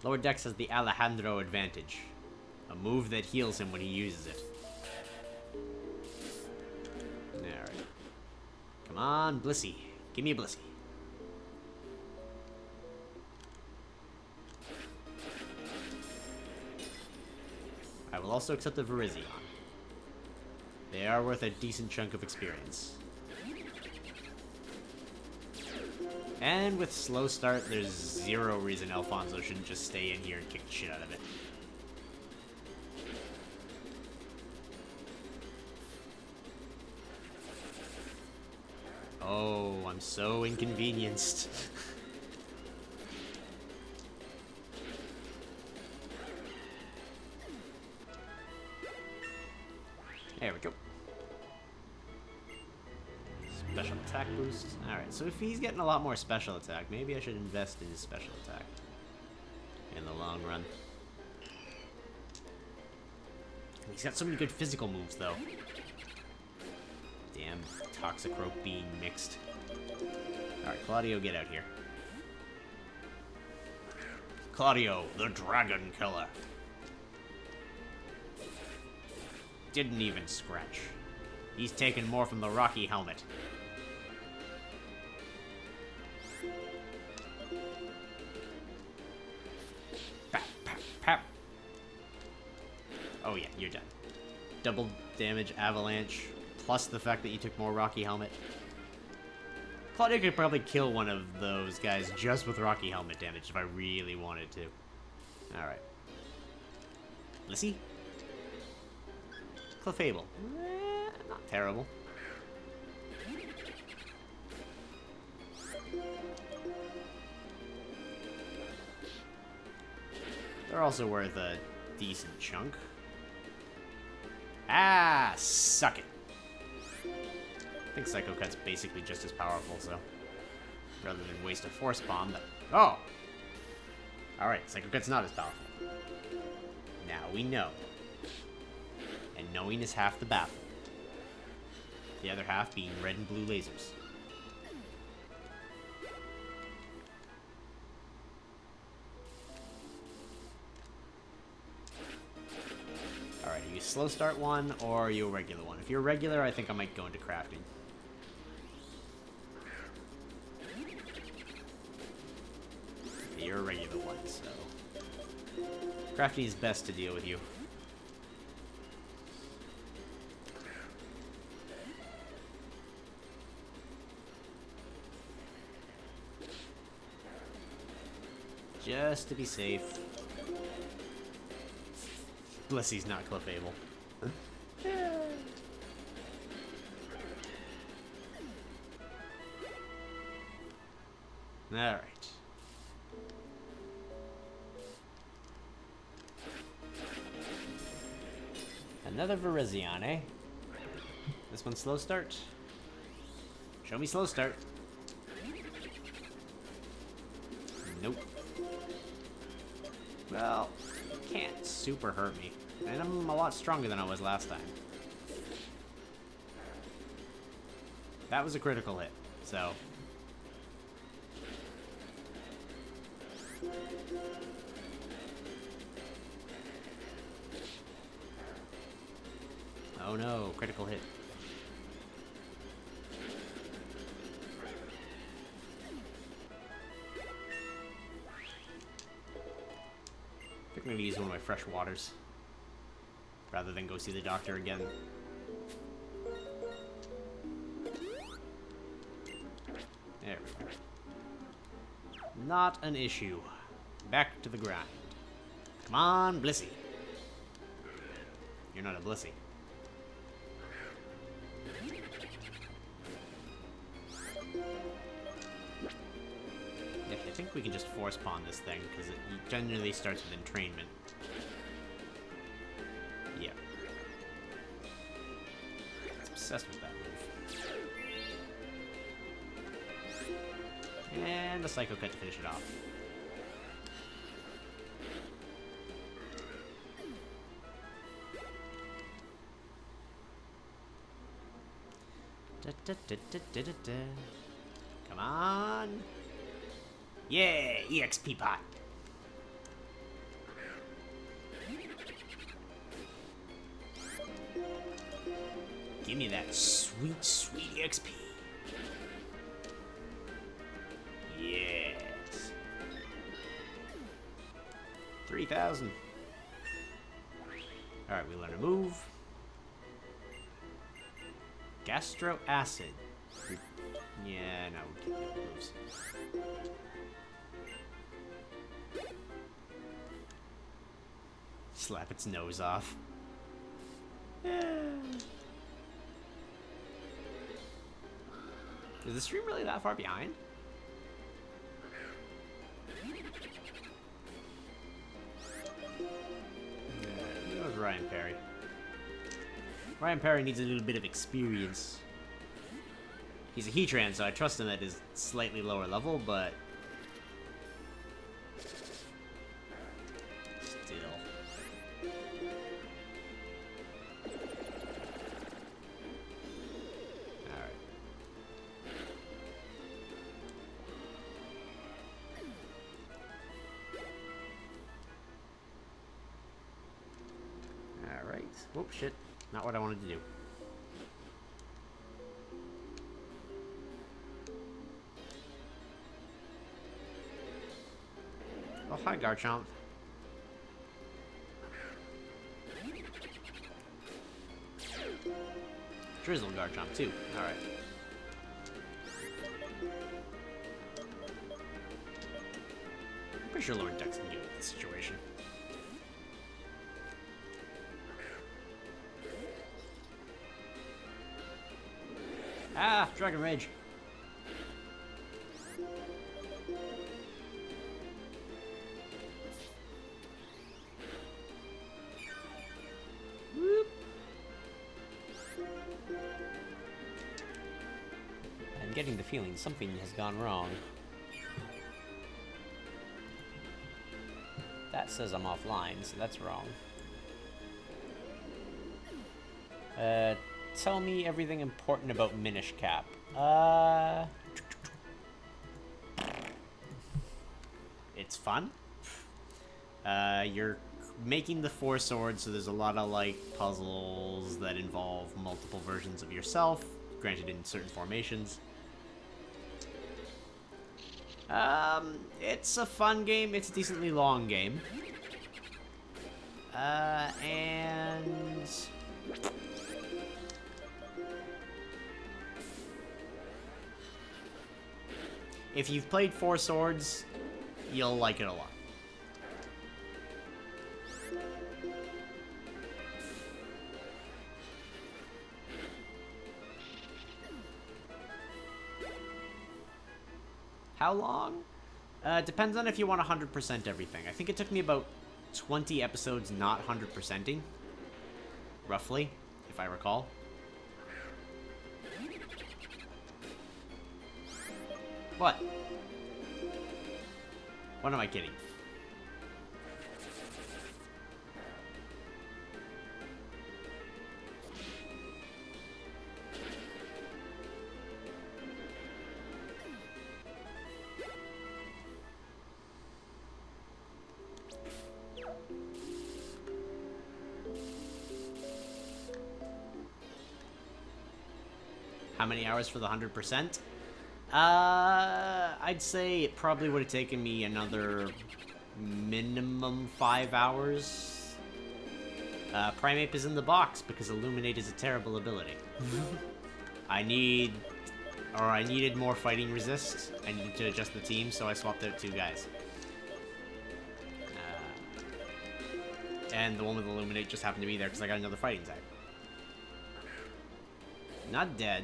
Lower Dex has the Alejandro advantage, a move that heals him when he uses it. on, Blissey. Give me a Blissey. I will also accept the Virizion. They are worth a decent chunk of experience. And with slow start, there's zero reason Alfonso shouldn't just stay in here and kick the shit out of it. Oh, I'm so inconvenienced. There we go. Special attack boost. Alright, so if he's getting a lot more special attack, maybe I should invest in his special attack. In the long run. He's got so many good physical moves, though. Damn, Toxicroak being mixed. Alright, Claudio, get out here. Claudio, the Dragon Killer. Didn't even scratch. He's taken more from the Rocky Helmet. Pap, pap, pap. Oh yeah, you're done. Double damage avalanche, plus the fact that you took more Rocky Helmet. Claudio could probably kill one of those guys just with Rocky Helmet damage if I really wanted to. Alright. Lissy? Clefable. Not terrible. They're also worth a decent chunk. Ah, suck it. I think Psycho Cut's basically just as powerful, so rather than waste a Force Bomb, but oh! Alright, Psycho Cut's not as powerful. Now we know. And knowing is half the battle. The other half being red and blue lasers. Alright, are you slow start one, or are you a regular one? If you're a regular, I think I might go into crafting. You're a regular one, so crafting is best to deal with you. Just to be safe. Blessy's not Clefable. Alright. Another Virizion, eh? This one's slow start. Show me slow start. Nope. Well, can't super hurt me. And I'm a lot stronger than I was last time. That was a critical hit, so... Oh no, critical hit. I think I'm gonna use one of my fresh waters rather than go see the doctor again. There we go. Not an issue. Back to the grind. Come on, Blissey. You're not a Blissey. Yeah, I think we can just force pawn this thing, because it generally starts with entrainment. Yeah. It's obsessed with that move. And the Psycho Cut to finish it off. Da, da, da, da, da, da, da. Come on. Yeah, EXP pot. Give me that sweet, sweet EXP. Yes. 3,000. Alright, we learn a move. Gastro acid. Yeah, no, we keep the other moves. Slap its nose off. Is the stream really that far behind? That was Ryan Perry. Ryan Perry needs a little bit of experience. He's a Heatran, so I trust him at his slightly lower level, but... still. Alright. Alright. Whoop, shit. Not what I wanted to do. Oh, hi, Garchomp. Drizzle Garchomp, too. Alright. Pretty sure Lord Dex can deal with the situation. Ah, Dragon Rage. Whoop. I'm getting the feeling something has gone wrong. That says I'm offline, so that's wrong. Tell me everything important about Minish Cap. It's fun. You're making the 4 swords, so there's a lot of, like, puzzles that involve multiple versions of yourself, granted in certain formations. It's a fun game. It's a decently long game. And... if you've played 4 Swords, you'll like it a lot. How long? Depends on if you want 100% everything. I think it took me about 20 episodes not 100%ing. Roughly, if I recall. What? What am I kidding? How many hours for the 100%? I'd say it probably would have taken me another minimum 5 hours. Primeape is in the box because Illuminate is a terrible ability. I needed more fighting resist. I needed to adjust the team, so I swapped out 2 guys. And the one with Illuminate just happened to be there because I got another fighting type. Not dead.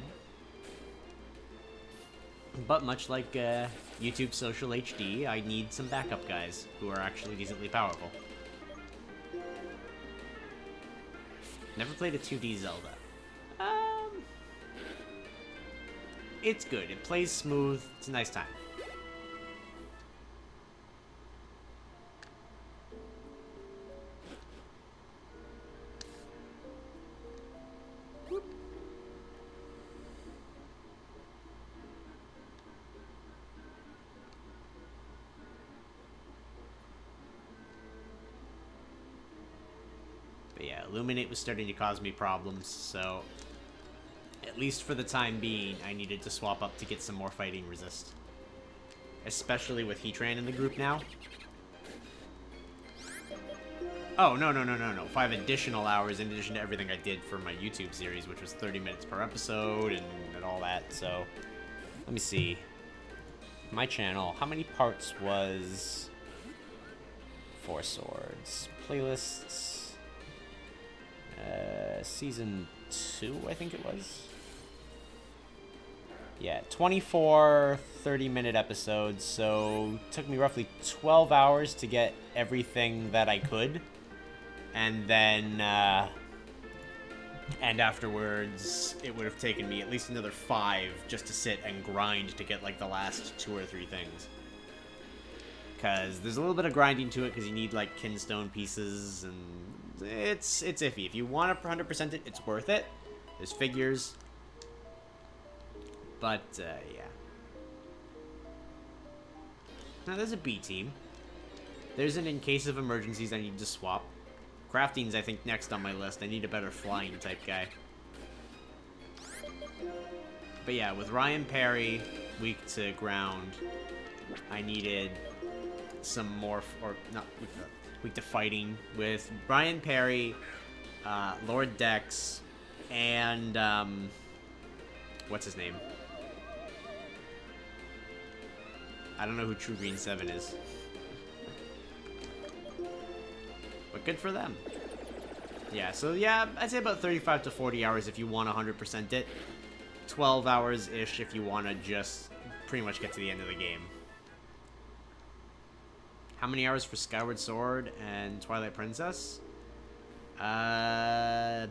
But much like YouTube Social HD, I need some backup guys who are actually decently powerful. Never played a 2D Zelda. It's good. It plays smooth. It's a nice time. But yeah, Illuminate was starting to cause me problems, so at least for the time being, I needed to swap up to get some more fighting resist. Especially with Heatran in the group now. Oh, no. 5 additional hours in addition to everything I did for my YouTube series, which was 30 minutes per episode and all that, so... Let me see. My channel, how many parts was... 4 Swords? Playlists... Season 2, I think it was? Yeah, 24 30-minute episodes, so it took me roughly 12 hours to get everything that I could. And then, and afterwards, it would have taken me at least another 5 just to sit and grind to get, like, the last 2 or 3 things. Because there's a little bit of grinding to it, because you need, like, kinstone pieces, and it's iffy. If you want to 100% it, it's worth it. There's figures. But, yeah. Now, there's a B team. There's an in case of emergencies I need to swap. Crafting's, I think, next on my list. I need a better flying type guy. But yeah, with Ryan Perry, weak to ground, I needed some more, or not weak to fighting. With Brian Perry, Lord Dex, and, what's his name? I don't know who True Green 7 is. But good for them. Yeah, so yeah, I'd say about 35 to 40 hours if you want to 100% it. 12 hours-ish if you want to just pretty much get to the end of the game. How many hours for Skyward Sword and Twilight Princess? Well,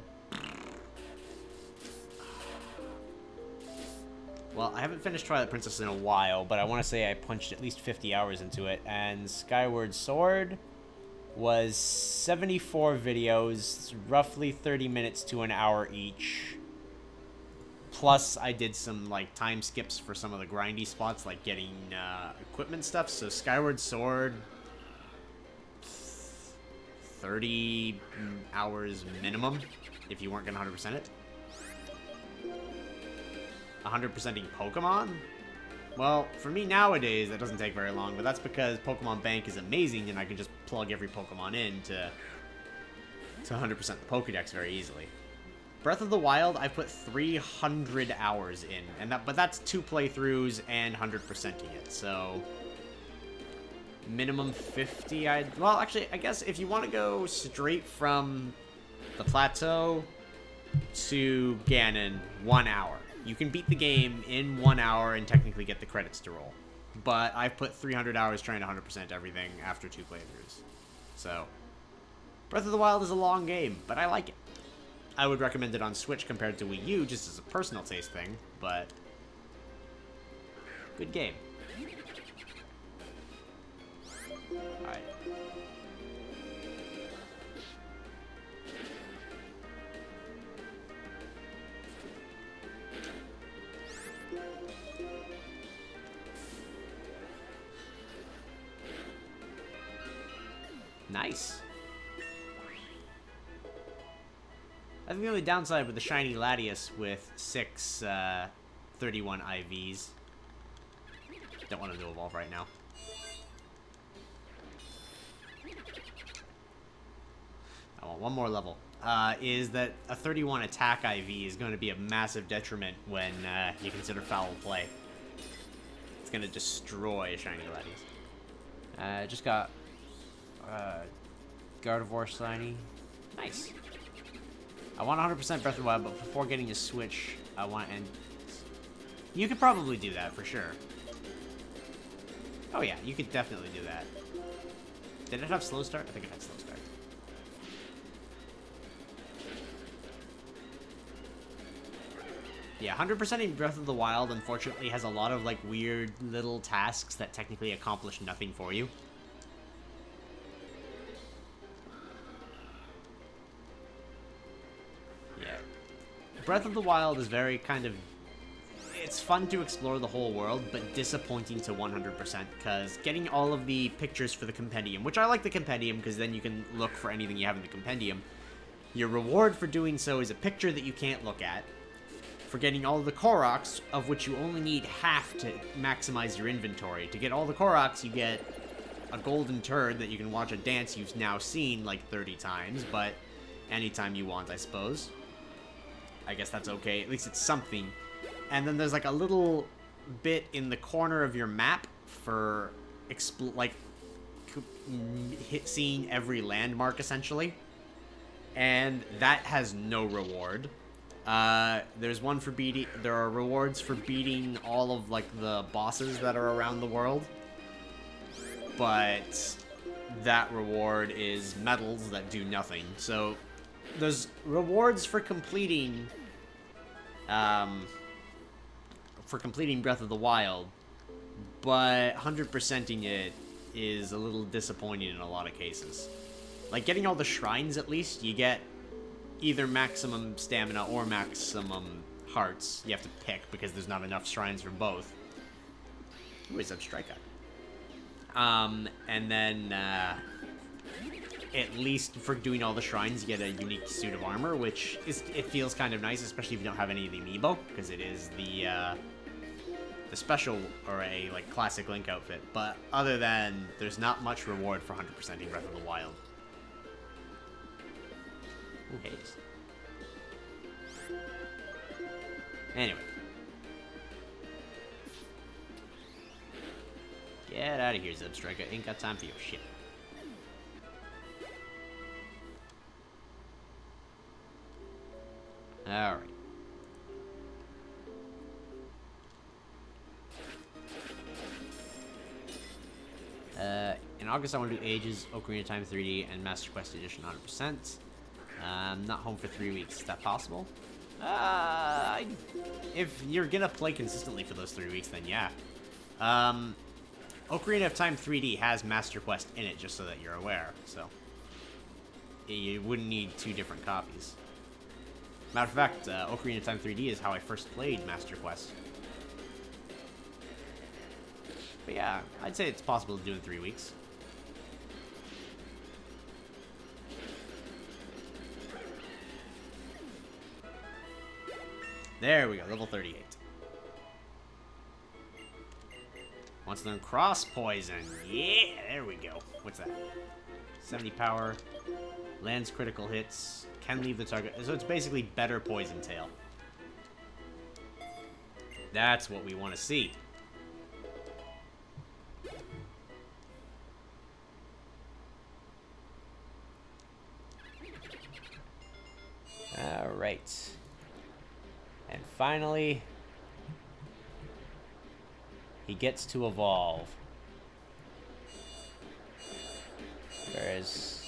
I haven't finished Twilight Princess in a while, but I want to say I punched at least 50 hours into it. And Skyward Sword was 74 videos, roughly 30 minutes to an hour each. Plus, I did some, like, time skips for some of the grindy spots, like getting equipment stuff. So Skyward Sword, 30 hours minimum, if you weren't going to 100% it. 100%ing Pokemon? Well, for me nowadays, that doesn't take very long, but that's because Pokemon Bank is amazing, and I can just plug every Pokemon in to 100% the Pokedex very easily. Breath of the Wild, I put 300 hours in, but that's 2 playthroughs and 100%ing it, so minimum 50. Well, actually, I guess if you want to go straight from the plateau to Ganon, 1 hour. You can beat the game in 1 hour and technically get the credits to roll. But I've put 300 hours trying to 100% everything after 2 playthroughs. So, Breath of the Wild is a long game, but I like it. I would recommend it on Switch compared to Wii U, just as a personal taste thing, but good game. Alright. Nice. I think the only downside with the shiny Latias with 6 31 IVs. Don't want him to evolve right now. I want one more level. Is that a 31 attack IV is going to be a massive detriment when you consider foul play. It's going to destroy shiny Latias. Just got Gardevoir shiny. Nice. I want 100% Breath of the Wild, but before getting a Switch, I want... And you could probably do that, for sure. Oh yeah, you could definitely do that. Did it have slow start? I think it had slow start. Yeah, 100%ing Breath of the Wild, unfortunately, has a lot of, like, weird little tasks that technically accomplish nothing for you. Breath of the Wild is very kind of... It's fun to explore the whole world, but disappointing to 100%, because getting all of the pictures for the compendium, which I like the compendium, because then you can look for anything you have in the compendium, your reward for doing so is a picture that you can't look at, for getting all of the Koroks, of which you only need half to maximize your inventory. To get all the Koroks, you get a golden turd that you can watch a dance you've now seen like 30 times, but anytime you want, I suppose. I guess that's okay. At least it's something. And then there's like a little bit in the corner of your map for seeing every landmark, essentially. And that has no reward. There's one for beating... There are rewards for beating all of, like, the bosses that are around the world. But that reward is medals that do nothing. So, there's rewards for completing... Breath of the Wild. But 100%ing it is a little disappointing in a lot of cases. Like, getting all the shrines, at least, you get either maximum stamina or maximum hearts. You have to pick, because there's not enough shrines for both. Ooh, it's a strikeout. And then, at least for doing all the shrines, you get a unique suit of armor, which it feels kind of nice, especially if you don't have any of the amiibo, because it is the special, or a, like, classic Link outfit. But other than, there's not much reward for 100%ing Breath of the Wild. Ooh, haze. Anyway. Get out of here, Zebstrika. Ain't got time for your shit. Alright. In August, I want to do Ages, Ocarina of Time 3D, and Master Quest Edition 100%. I'm not home for 3 weeks. Is that possible? If you're gonna play consistently for those 3 weeks, then yeah. Ocarina of Time 3D has Master Quest in it, just so that you're aware, so... You wouldn't need 2 different copies. Matter of fact, Ocarina of Time 3D is how I first played Master Quest. But yeah, I'd say it's possible to do in 3 weeks. There we go, level 38. Wants to learn Cross Poison. Yeah, there we go. What's that? 70 power. Lands critical hits. Can leave the target. So it's basically better Poison Tail. That's what we want to see. Alright. And finally, he gets to evolve. Where is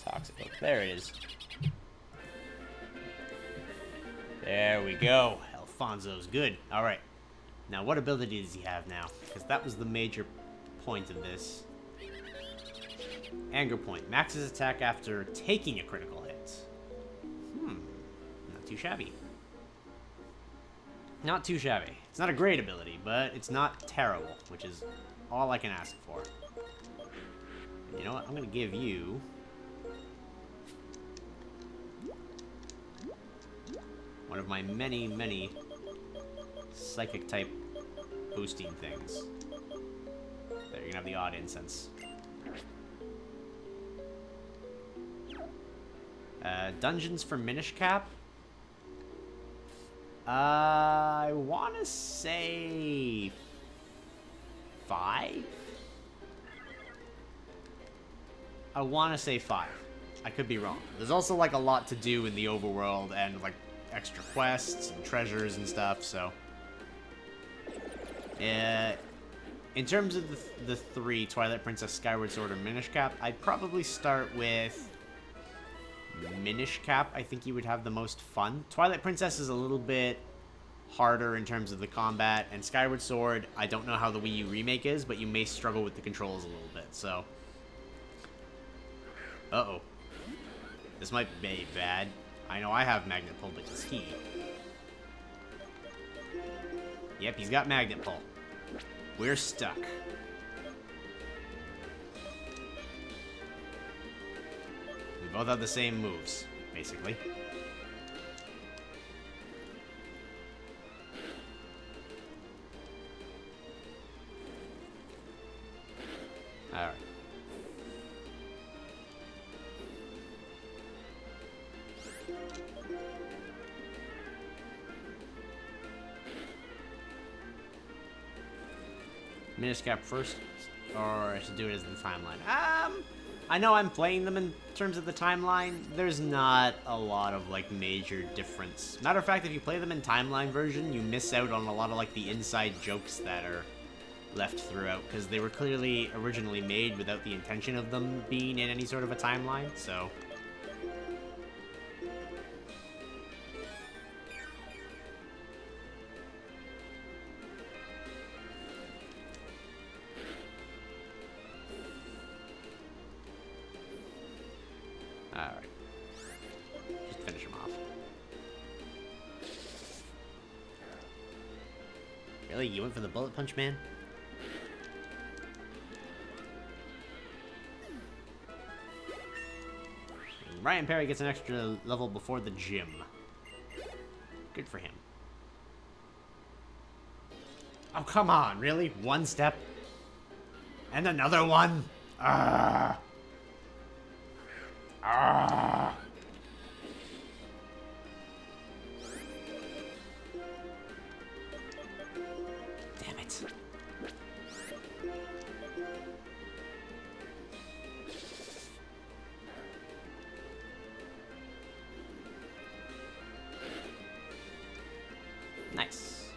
Toxic Oak? There it is. There we go. Alfonso's good. Alright. Now, what ability does he have now? Because that was the major point of this. Anger Point. Maxes attack after taking a critical hit. Not too shabby. Not too shabby. It's not a great ability, but it's not terrible, which is all I can ask for. And you know what? I'm going to give you... one of my many, many psychic-type boosting things. There, you're going to have the odd incense. Dungeons for Minish Cap? I want to say 5? I want to say 5. I could be wrong. There's also, like, a lot to do in the overworld and, like, extra quests and treasures and stuff, so... in terms of the 3, Twilight Princess, Skyward Sword, or Minish Cap, I'd probably start with Minish Cap. I think you would have the most fun. Twilight Princess is a little bit harder in terms of the combat, and Skyward Sword, I don't know how the Wii U remake is, but you may struggle with the controls a little bit, so... Uh-oh. This might be bad. I know I have Magnet Pull, but does he? Yep, he's got Magnet Pull. We're stuck. We both have the same moves, basically. Miniscap first, or I should do it as the timeline. I know I'm playing them in terms of the timeline. There's not a lot of like major difference. Matter of fact, if you play them in timeline version, you miss out on a lot of like the inside jokes that are left throughout, because they were clearly originally made without the intention of them being in any sort of a timeline, so... Alright. Just finish him off. Really? You went for the bullet punch, man? Ryan Perry gets an extra level before the gym. Good for him. Oh, come on, really? One step? And another one? Ah. Ah. Damn it. Nice.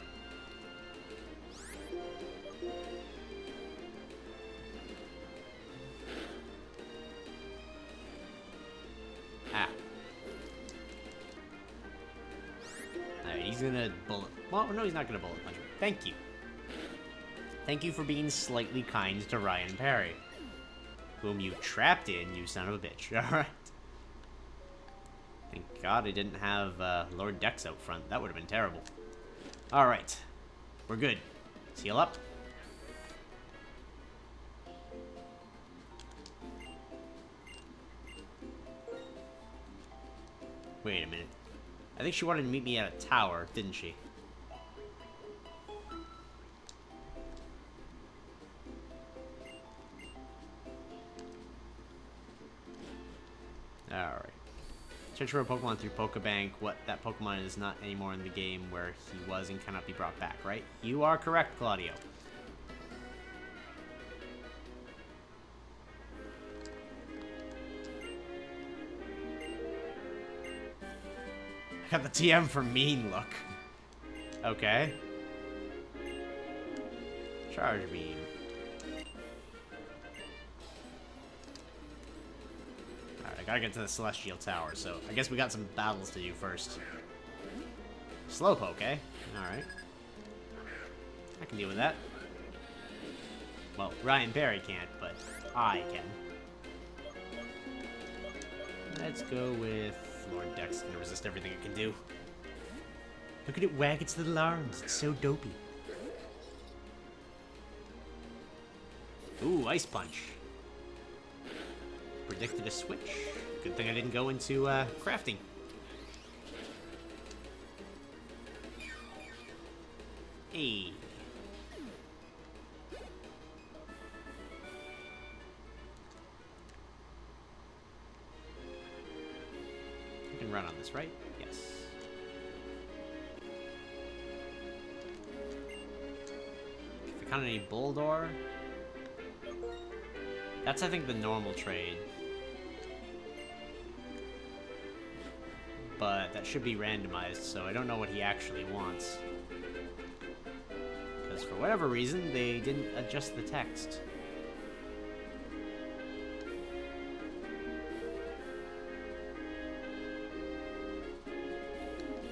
Ah. Alright, he's gonna bullet... Well, no, he's not gonna bullet punch me. Thank you. Thank you for being slightly kind to Ryan Perry. Whom you trapped in, you son of a bitch. Alright. Thank God I didn't have Lord Dex out front. That would have been terrible. Alright. We're good. Let's heal up. Wait a minute. I think she wanted to meet me at a tower, didn't she? Alright. Search for a Pokemon through Pokebank. What, that Pokemon is not anymore in the game where he was and cannot be brought back, right? You are correct, Claudio. I got the TM for mean look. Okay. Charge beam. Alright, I gotta get to the Celestial Tower, so I guess we got some battles to do first. Slowpoke, eh? Alright. I can deal with that. Well, Ryan Perry can't, but I can. Let's go with Lord Dex. Can resist everything it can do. Look at it wag its little arms. It's so dopey. Ooh, Ice Punch. Predicted a switch. Good thing I didn't go into crafting. Hey. I can run on this, right? Yes. If I count any Bulldor, that's, I think, the normal trade. But that should be randomized, so I don't know what he actually wants. Because for whatever reason, they didn't adjust the text.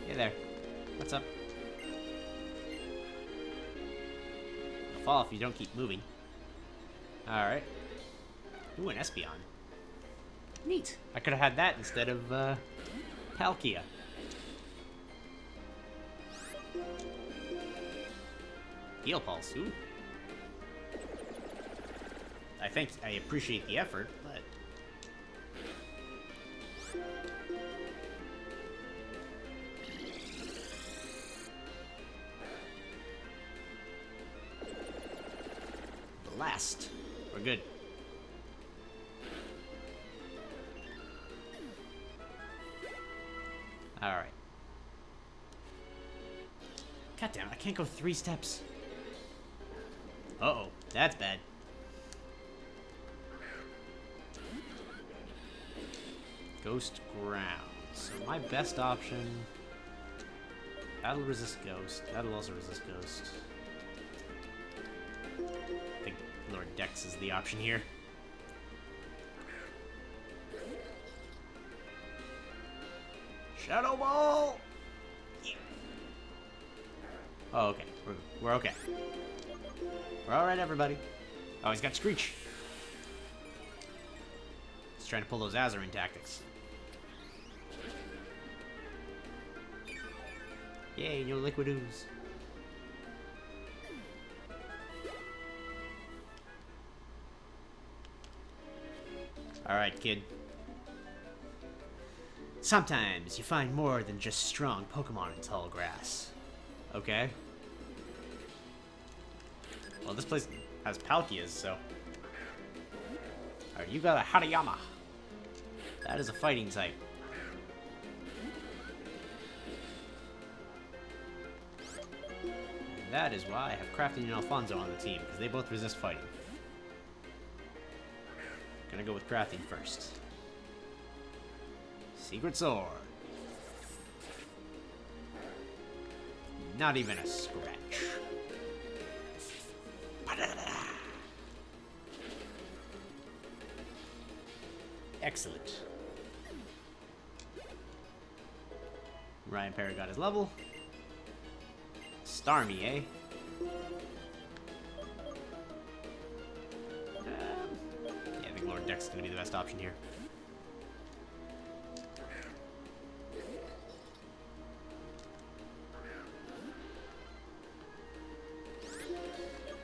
Hey there. What's up? I'll fall if you don't keep moving. Alright. Ooh, an Espeon. Neat. I could have had that instead of, Palkia. Heal Pulse, ooh. I appreciate the effort, but... Blast. We're good. Alright. God damn it, I can't go 3 steps. Uh-oh, that's bad. Ghost ground. So my best option... That'll resist ghost. That'll also resist ghost. I think Lord Dex is the option here. Shadow Ball! Yeah. Oh, okay. We're okay. We're alright, everybody. Oh, he's got Screech. He's trying to pull those Azarin tactics. Yay, no liquid ooze. Alright, kid. Sometimes you find more than just strong Pokemon in tall grass. Okay? Well, this place has Palkias, so... Alright, you got a Hariyama. That is a fighting type. And that is why I have Crafty and Alfonso on the team, because they both resist fighting. Gonna go with crafting first. Secret Sword. Not even a scratch. Excellent. Ryan Perry got his level. Starmie, eh? Yeah, I think Lord Dex is going to be the best option here.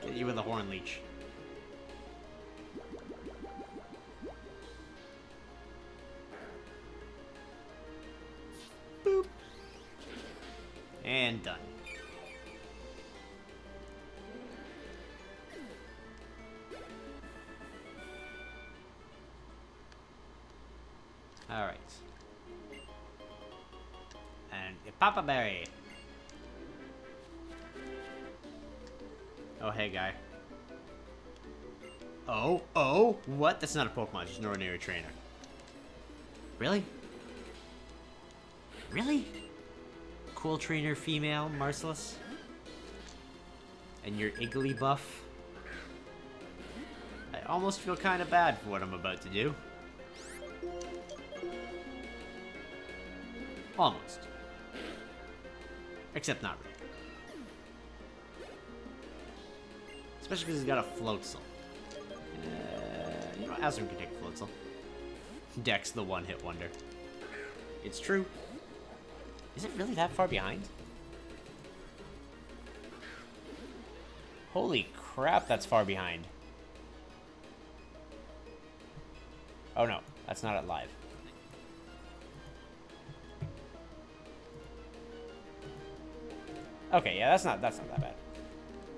Get you with a Horn Leech. Boop. And done. Alright. And a Papa Berry. Oh, hey, guy. Oh, what? That's not a Pokemon, just an ordinary trainer. Really? Really? Cool trainer female, Marcellus? And your Iggly buff? I almost feel kind of bad for what I'm about to do. Almost. Except not really. Especially because he's got a Floatzel. You know, Azarin can take a Floatzel. Dex the one-hit wonder. It's true. Is it really that far behind? Holy crap, that's far behind. Oh no, that's not at live. Okay, yeah, that's not that bad.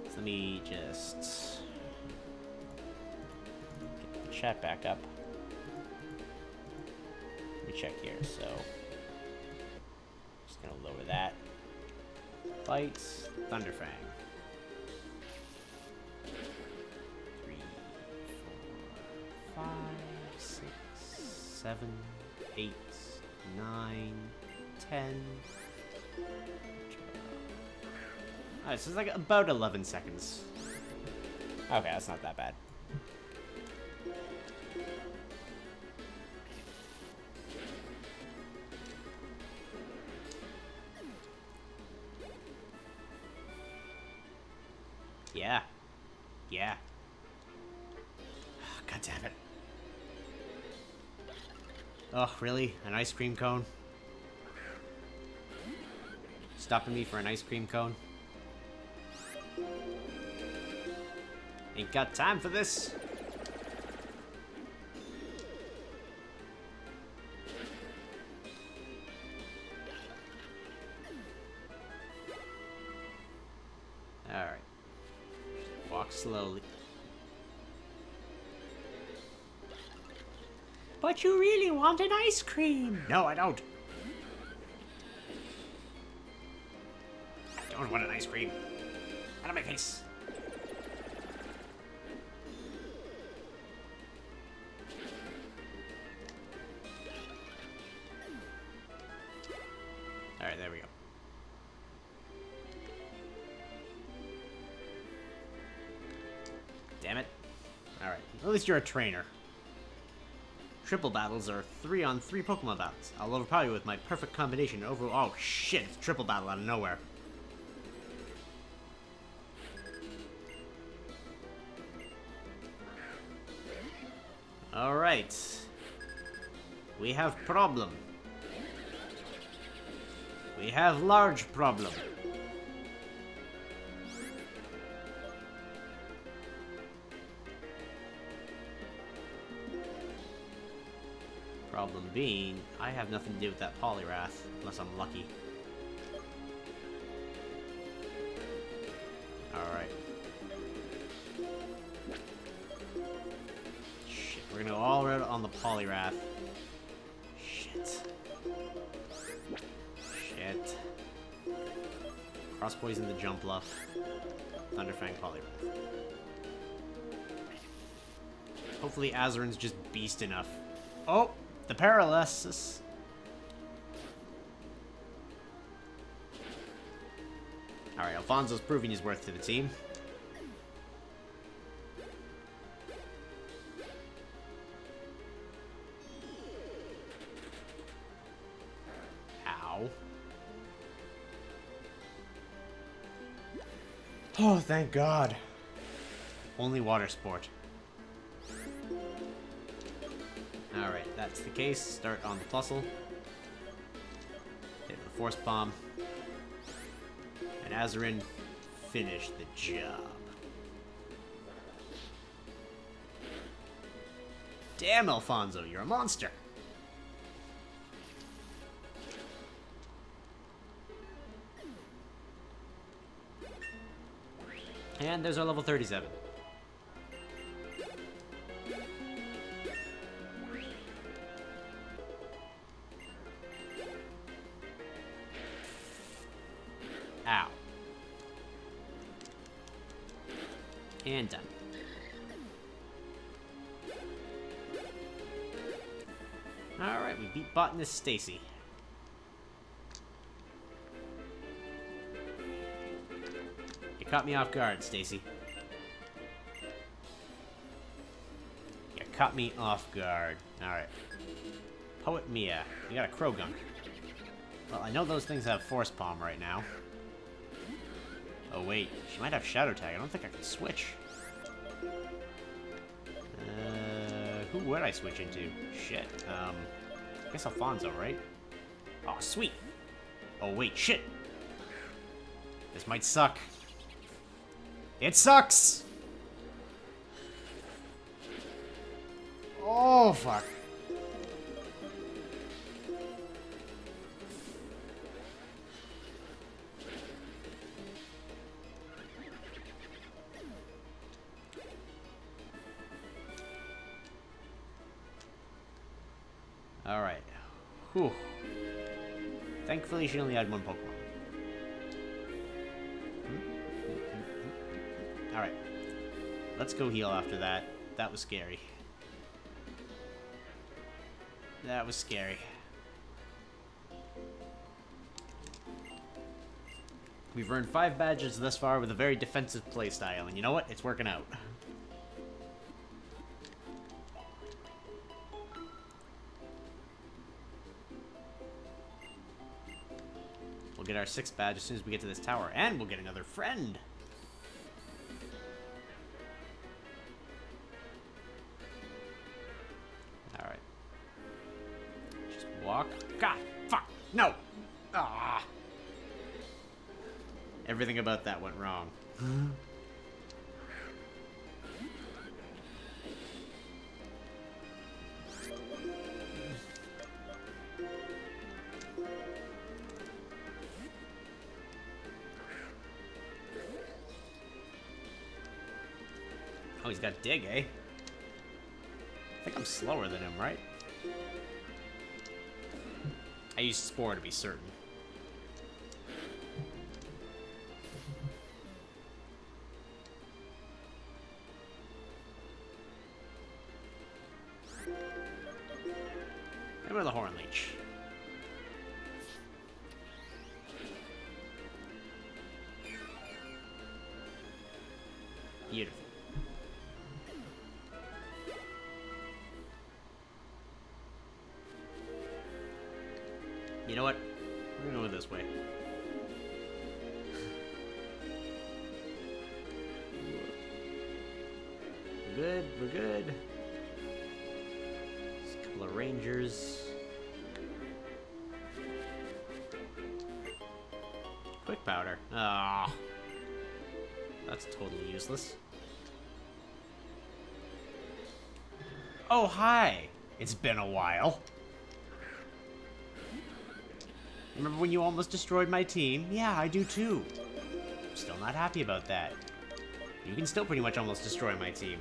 So let me just get the chat back up. Let me check here. So just gonna lower that. Fights Thunderfang. 3, 4, 5, 6, 7, 8, 9, 10. Alright, so it's like about 11 seconds. Okay, that's not that bad. Yeah. Yeah. God damn it. Oh, really? An ice cream cone? Stopping me for an ice cream cone? Ain't got time for this. Alright. Walk slowly. But you really want an ice cream. No, I don't. I don't want an ice cream. Out of my face. At least you're a trainer. Triple battles are 3-on-3 Pokemon battles. I'll overpower you with my perfect combination over— oh shit, it's a triple battle out of nowhere. Alright. We have problem. We have large problem. Problem being, I have nothing to do with that Poliwrath, unless I'm lucky. Alright. Shit, we're gonna go all right on the Poliwrath. Shit. Shit. Cross poison the Jumpluff. Thunderfang Poliwrath. Hopefully Azarin's just beast enough. Oh! The paralysis. Alright, Alfonso's proving his worth to the team. Ow. Oh, thank God. Only water sport. Alright, that's the case. Start on the Plusle. Hit with a Force Bomb. And Azarin finish the job. Damn, Alfonso, you're a monster! And there's our level 37. Ow. And done. Alright, we beat Botanist Stacy. You caught me off guard, Stacy. You caught me off guard. Alright. Poet Mia, you got a Krogunk. Well, I know those things have Force Palm right now. Oh wait, she might have Shadow Tag. I don't think I can switch. Who would I switch into? Shit. I guess Alfonso, right? Oh, sweet. Oh wait, shit. This might suck. It sucks! Oh, fuck. Alright. Whew. Thankfully, she only had one Pokemon. Alright. Let's go heal after that. That was scary. That was scary. We've earned 5 badges thus far with a very defensive playstyle, and you know what? It's working out. We'll get our 6th badge as soon as we get to this tower, and we'll get another friend! Alright. Just walk. God! Fuck! No! Ah! Everything about that went wrong. Oh, he's got Dig, eh? I think I'm slower than him, right? I used Spore to be certain. And with a Horn Leech. Beautiful. good. We're good. Just a couple of rangers. Quick powder. Ah, that's totally useless. Oh, hi. It's been a while. Remember when you almost destroyed my team? Yeah, I do too. I'm still not happy about that. You can still pretty much almost destroy my team.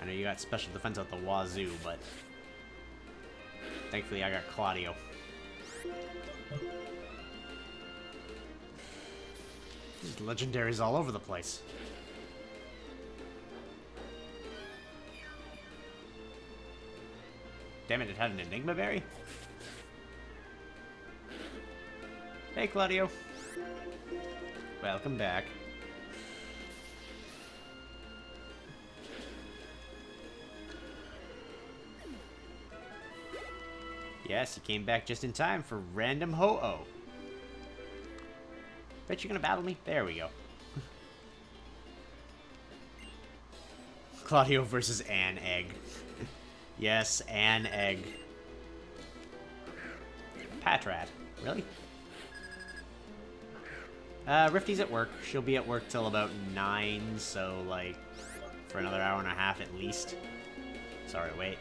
I know you got special defense out the wazoo, but thankfully I got Claudio. There's legendaries all over the place. Damn it, it had an Enigma Berry? Hey, Claudio. Welcome back. Yes, you came back just in time for Random Ho-Oh. Bet you're gonna battle me? There we go. Claudio versus an egg. Yes, an egg. Patrat. Really? Rifty's at work. She'll be at work till about 9, so, like, for another hour and a half at least. Sorry, wait.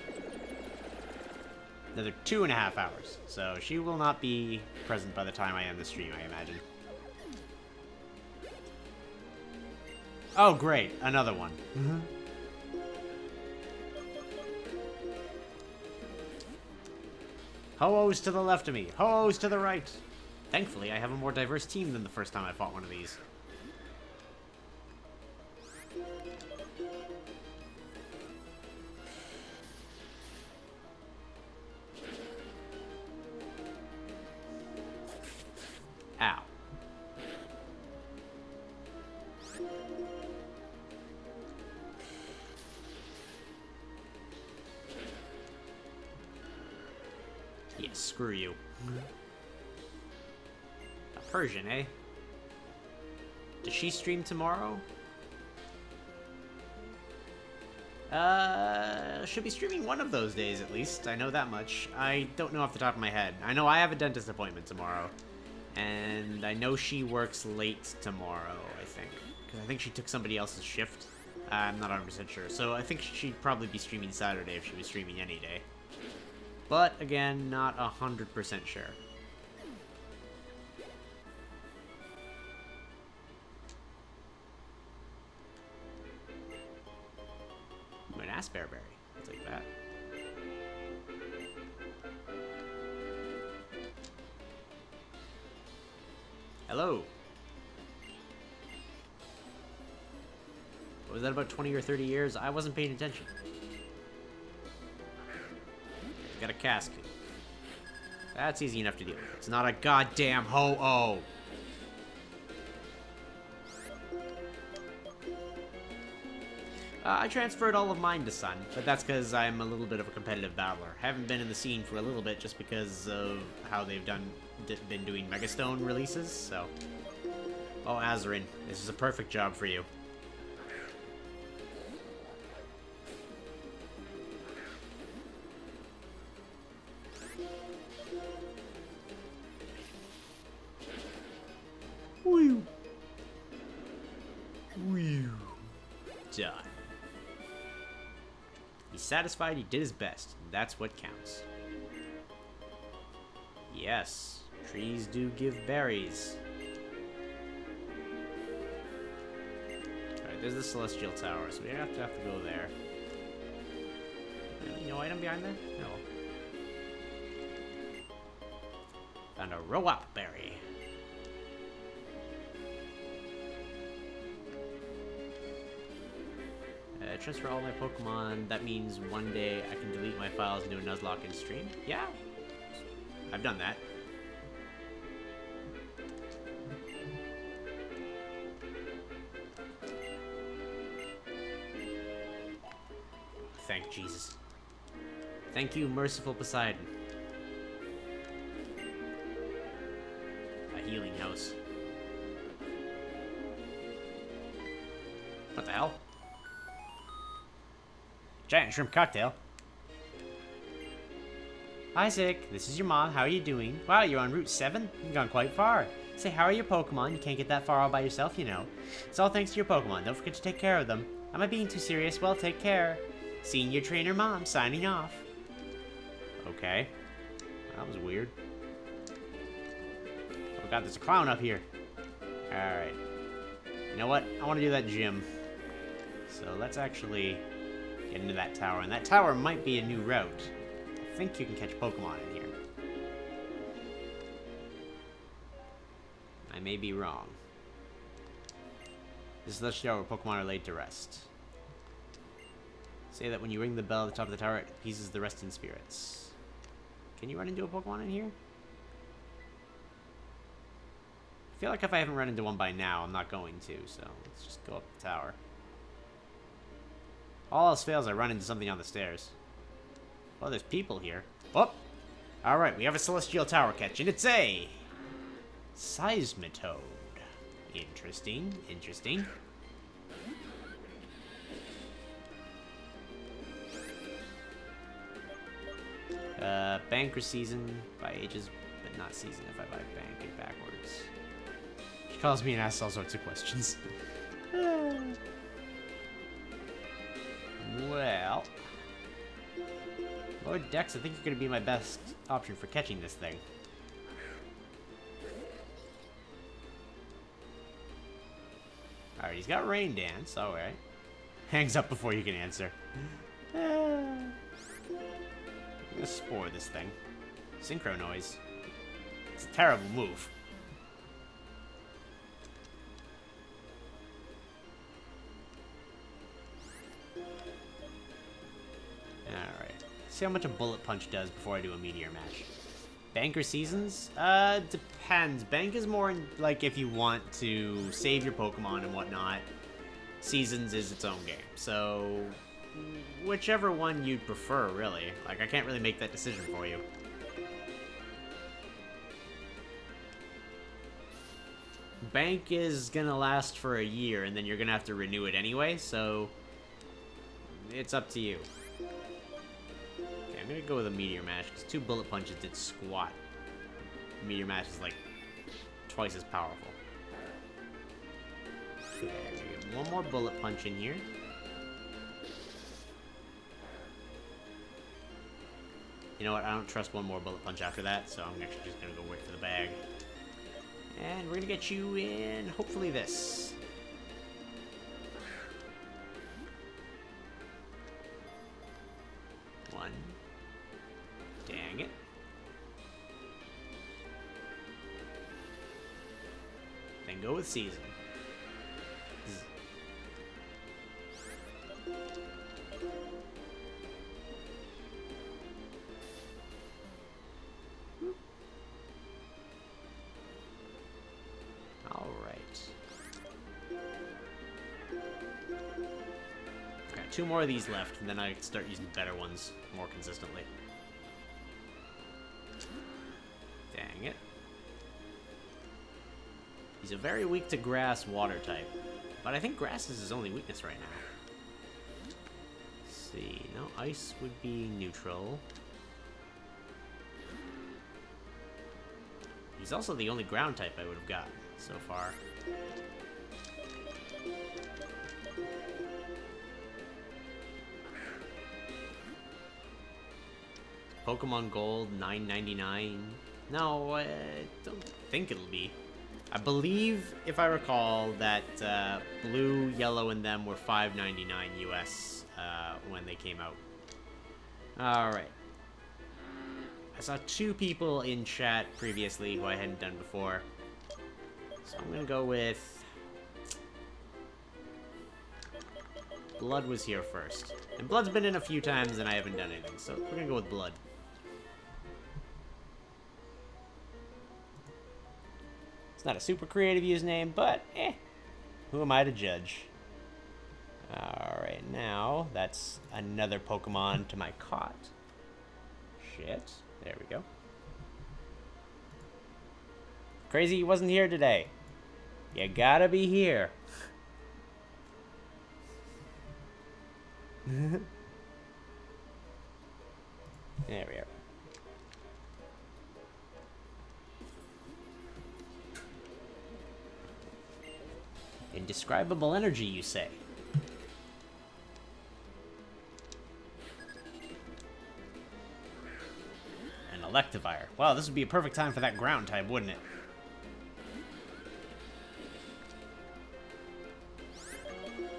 Another 2.5 hours. So she will not be present by the time I end the stream, I imagine. Oh, great. Another one. Ho-Ohs to the left of me. Ho-Ohs to the right. Thankfully, I have a more diverse team than the first time I fought one of these. Ow. Yeah, screw you. A Persian, eh? Does she stream tomorrow? She'll be streaming one of those days at least. I know that much. I don't know off the top of my head. I know I have a dentist appointment tomorrow. And I know she works late tomorrow, I think. Because I think she took somebody else's shift. I'm not 100% sure. So I think she'd probably be streaming Saturday if she was streaming any day. But, again, not 100% sure. Ooh, an Asperberry. I'll take that. Hello. Was that about 20 or 30 years? I wasn't paying attention. Got a cask. That's easy enough to deal with. It's not a goddamn ho-oh. I transferred all of mine to Sun, but that's because I'm a little bit of a competitive battler. Haven't been in the scene for a little bit just because of how they've been doing Megastone releases, so... Oh, Azarin, this is a perfect job for you. Whew. Whew. Done. He's satisfied he did his best, and that's what counts. Yes, trees do give berries. Alright, there's the Celestial Tower, so we have to go there. Really? No item behind there? No. Found a Roap berry. Transfer all my Pokemon. That means one day I can delete my files and do a Nuzlocke in stream. Yeah, I've done that. Thank Jesus. Thank you, merciful Poseidon. A healing house. What the hell? Giant shrimp cocktail. Isaac, this is your mom. How are you doing? Wow, you're on Route 7? You've gone quite far. Say, how are your Pokemon? You can't get that far all by yourself, you know. It's all thanks to your Pokemon. Don't forget to take care of them. Am I being too serious? Well, take care. Senior Trainer Mom, signing off. Okay. That was weird. Oh god, there's a clown up here. Alright. You know what? I want to do that gym. So let's actually get into that tower. And that tower might be a new route. I think you can catch Pokemon in here. I may be wrong. This is the show where Pokemon are laid to rest. Say that when you ring the bell at the top of the tower, it appeases the resting spirits. Can you run into a Pokemon in here? I feel like if I haven't run into one by now, I'm not going to, so let's just go up the tower. All else fails, I run into something on the stairs. Oh, there's people here. Oh! Alright, we have a Celestial Tower catch, and it's a... Seismitoad. Interesting, interesting. Banker season by ages, but not season if I buy bank it backwards. She calls me and asks all sorts of questions. Well... Lord Dex, I think you're going to be my best option for catching this thing. Alright, he's got Rain Dance, alright. Hangs up before you can answer. I'm gonna spore this thing. Synchro noise. It's a terrible move. Alright. See how much a Bullet Punch does before I do a Meteor Match. Banker seasons? Depends. Bank is more in, like, if you want to save your Pokemon and whatnot. Seasons is its own game. So, whichever one you'd prefer, really. Like, I can't really make that decision for you. Bank is gonna last for a year, and then you're gonna have to renew it anyway, so... It's up to you. I'm gonna go with a Meteor Mash, because 2 Bullet Punches did squat. Meteor Mash is like twice as powerful. Okay, I'm gonna get one more Bullet Punch in here. You know what, I don't trust one more Bullet Punch after that, so I'm actually just gonna go wait for the bag. And we're gonna get you in, hopefully this. One. Dang it. Then go with season. All right. Got 2 more of these left, and then I can start using better ones more consistently. Dang it. He's a very weak to grass water type. But I think grass is his only weakness right now. Let's see. No, ice would be neutral. He's also the only ground type I would have gotten so far. Pokemon Gold, $9.99. No, I don't think it'll be. I believe, if I recall, that blue, yellow, and them were $5.99 US when they came out. Alright. I saw 2 people in chat previously who I hadn't done before. So I'm gonna go with... Blood was here first. And Blood's been in a few times and I haven't done anything, so we're gonna go with Blood. It's not a super creative username, but who am I to judge? Alright, now that's another Pokemon to my cot. Shit. There we go. Crazy he wasn't here today. You gotta be here. There we are. Indescribable energy, you say? An Electivire. Wow, this would be a perfect time for that ground type, wouldn't it?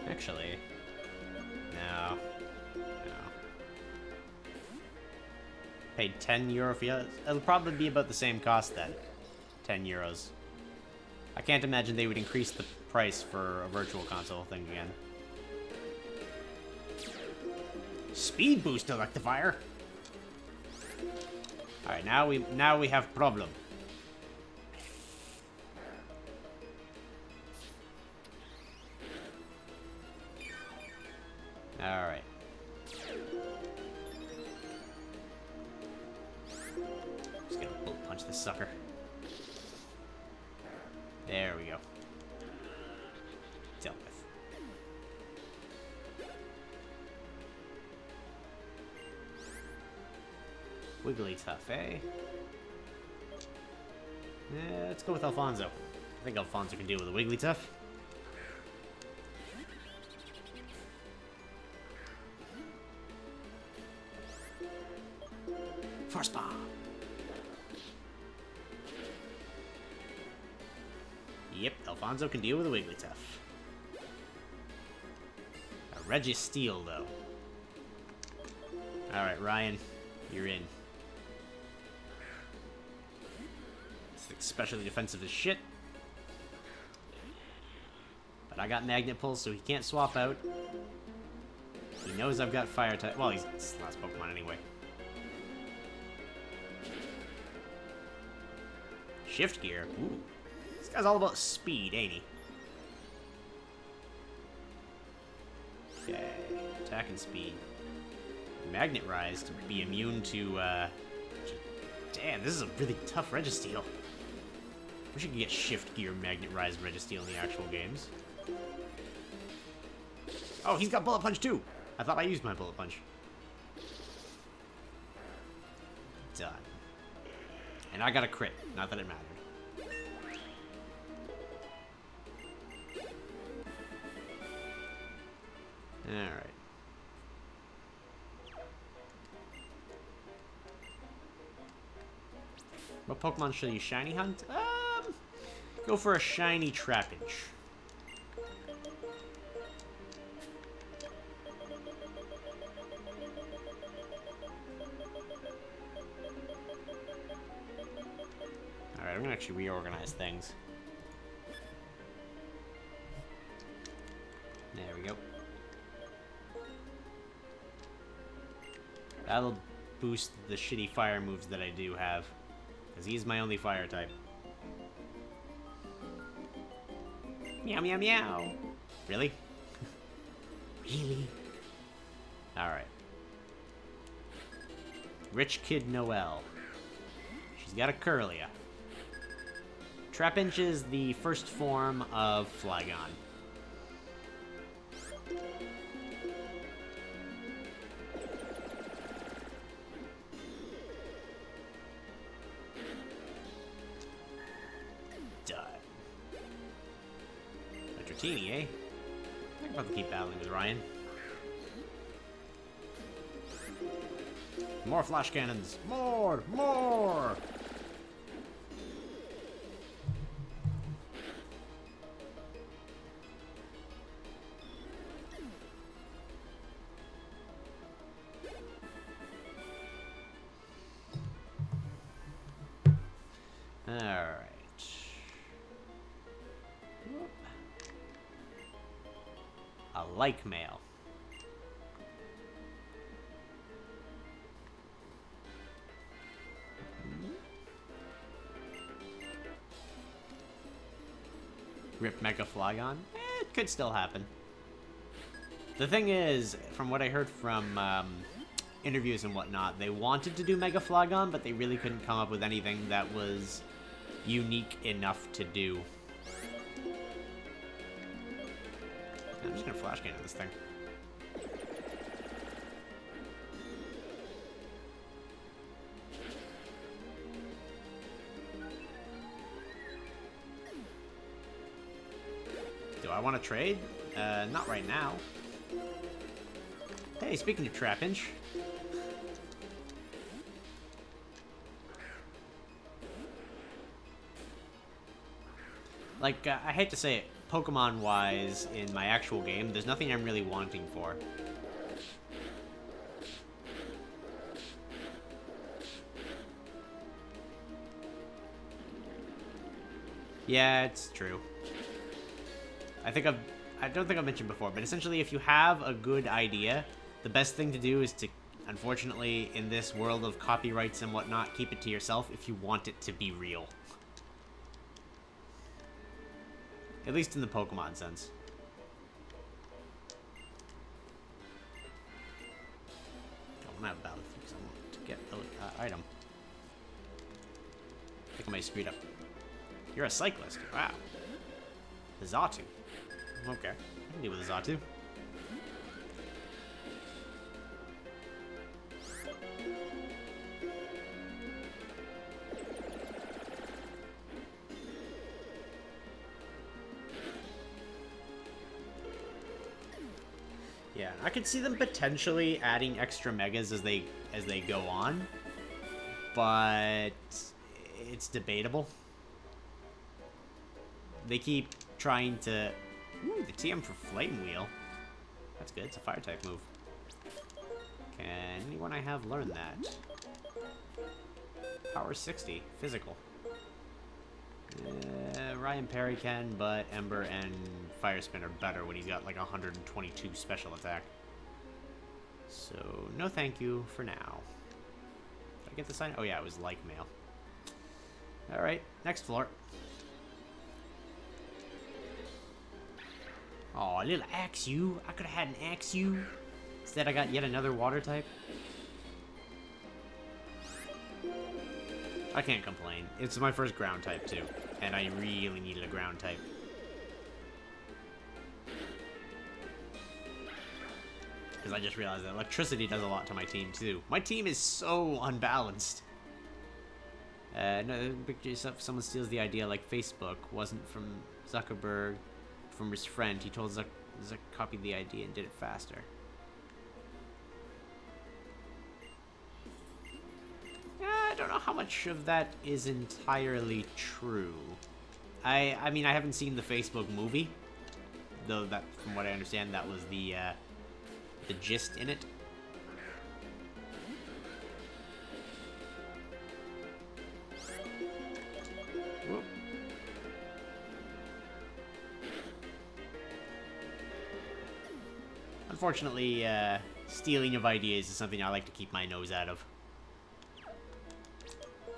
Actually, no. Paid 10 euro for it. It'll probably be about the same cost then. 10 euros. I can't imagine they would increase the price for a virtual console thing again. Speed boost Electivire. Alright, now we have problem. Alright. Just gonna bullet punch this sucker. There we go. Dealt with. Wigglytuff, eh? Yeah, let's go with Alfonso. I think Alfonso can deal with a Wigglytuff. Force Bomb! Yep, Alfonso can deal with a Wigglytuff. A Registeel, though. Alright, Ryan, you're in. It's especially defensive as shit. But I got Magnet Pulse, so he can't swap out. He knows I've got Fire type. Well, he's his last Pokemon anyway. Shift Gear. Ooh. This guy's all about speed, ain't he? Okay. Attack and speed. Magnet Rise to be immune to, Damn, this is a really tough Registeel. Wish you could get Shift Gear, Magnet Rise, Registeel in the actual games. Oh, he's got Bullet Punch too! I thought I used my Bullet Punch. Done. And I got a crit. Not that it mattered. Alright. What Pokemon should you shiny hunt? Go for a shiny Trapinch. Alright, I'm gonna actually reorganize things. There we go. That'll boost the shitty fire moves that I do have. Because he's my only fire type. Meow, meow, meow. Really? Really? Alright. Rich Kid Noelle. She's got a Curlia. Trapinch is the first form of Flygon. Eh? I'm about to keep battling with Ryan. More flash cannons! More! More! Alright. A like mail. Rip Mega Flygon? It could still happen. The thing is, from what I heard from interviews and whatnot, they wanted to do Mega Flygon, but they really couldn't come up with anything that was unique enough to do. I'm just gonna flash cannon this thing. I want to trade? Not right now. Hey, speaking of Trapinch. Like, I hate to say it, Pokemon-wise, in my actual game, there's nothing I'm really wanting for. Yeah, it's true. I don't think I've mentioned before, but essentially if you have a good idea, the best thing to do is to, unfortunately, in this world of copyrights and whatnot, keep it to yourself if you want it to be real. At least in the Pokemon sense. I'm gonna have battle because I want to get the item. I think I might screwed up. You're a cyclist. Wow. The Xatu. Okay. I can deal with the Xatu. Yeah, I could see them potentially adding extra megas as they go on, but it's debatable. They keep trying to... Ooh, the TM for Flame Wheel. That's good. It's a Fire-type move. Can anyone I have learn that? Power 60. Physical. Ryan Perry can, but Ember and Fire Spin are better when he's got like 122 special attack. So, no thank you for now. Did I get the sign? Oh yeah, it was like mail. Alright, next floor. Oh, a little Axew. I could have had an Axew. Instead, I got yet another water type. I can't complain. It's my first ground type, too. And I really needed a ground type. Because I just realized that electricity does a lot to my team, too. My team is so unbalanced. No, picture someone steals the idea like Facebook wasn't from Zuckerberg. From his friend, he told Zuck copied the idea and did it faster. I don't know how much of that is entirely true. I mean, I haven't seen the Facebook movie, though. That, from what I understand, that was the gist in it. Whoop. Unfortunately, stealing of ideas is something I like to keep my nose out of.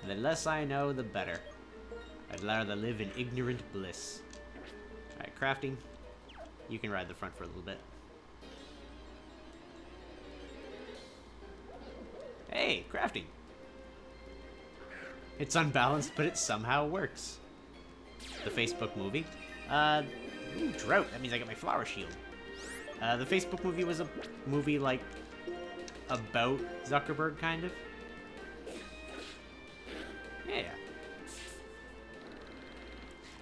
The less I know, the better. I'd rather live in ignorant bliss. Alright, crafting. You can ride the front for a little bit. Hey, crafting. It's unbalanced, but it somehow works. The Facebook movie. Ooh, drought. That means I get my flower shield. The Facebook movie was a movie, like, about Zuckerberg, kind of. Yeah.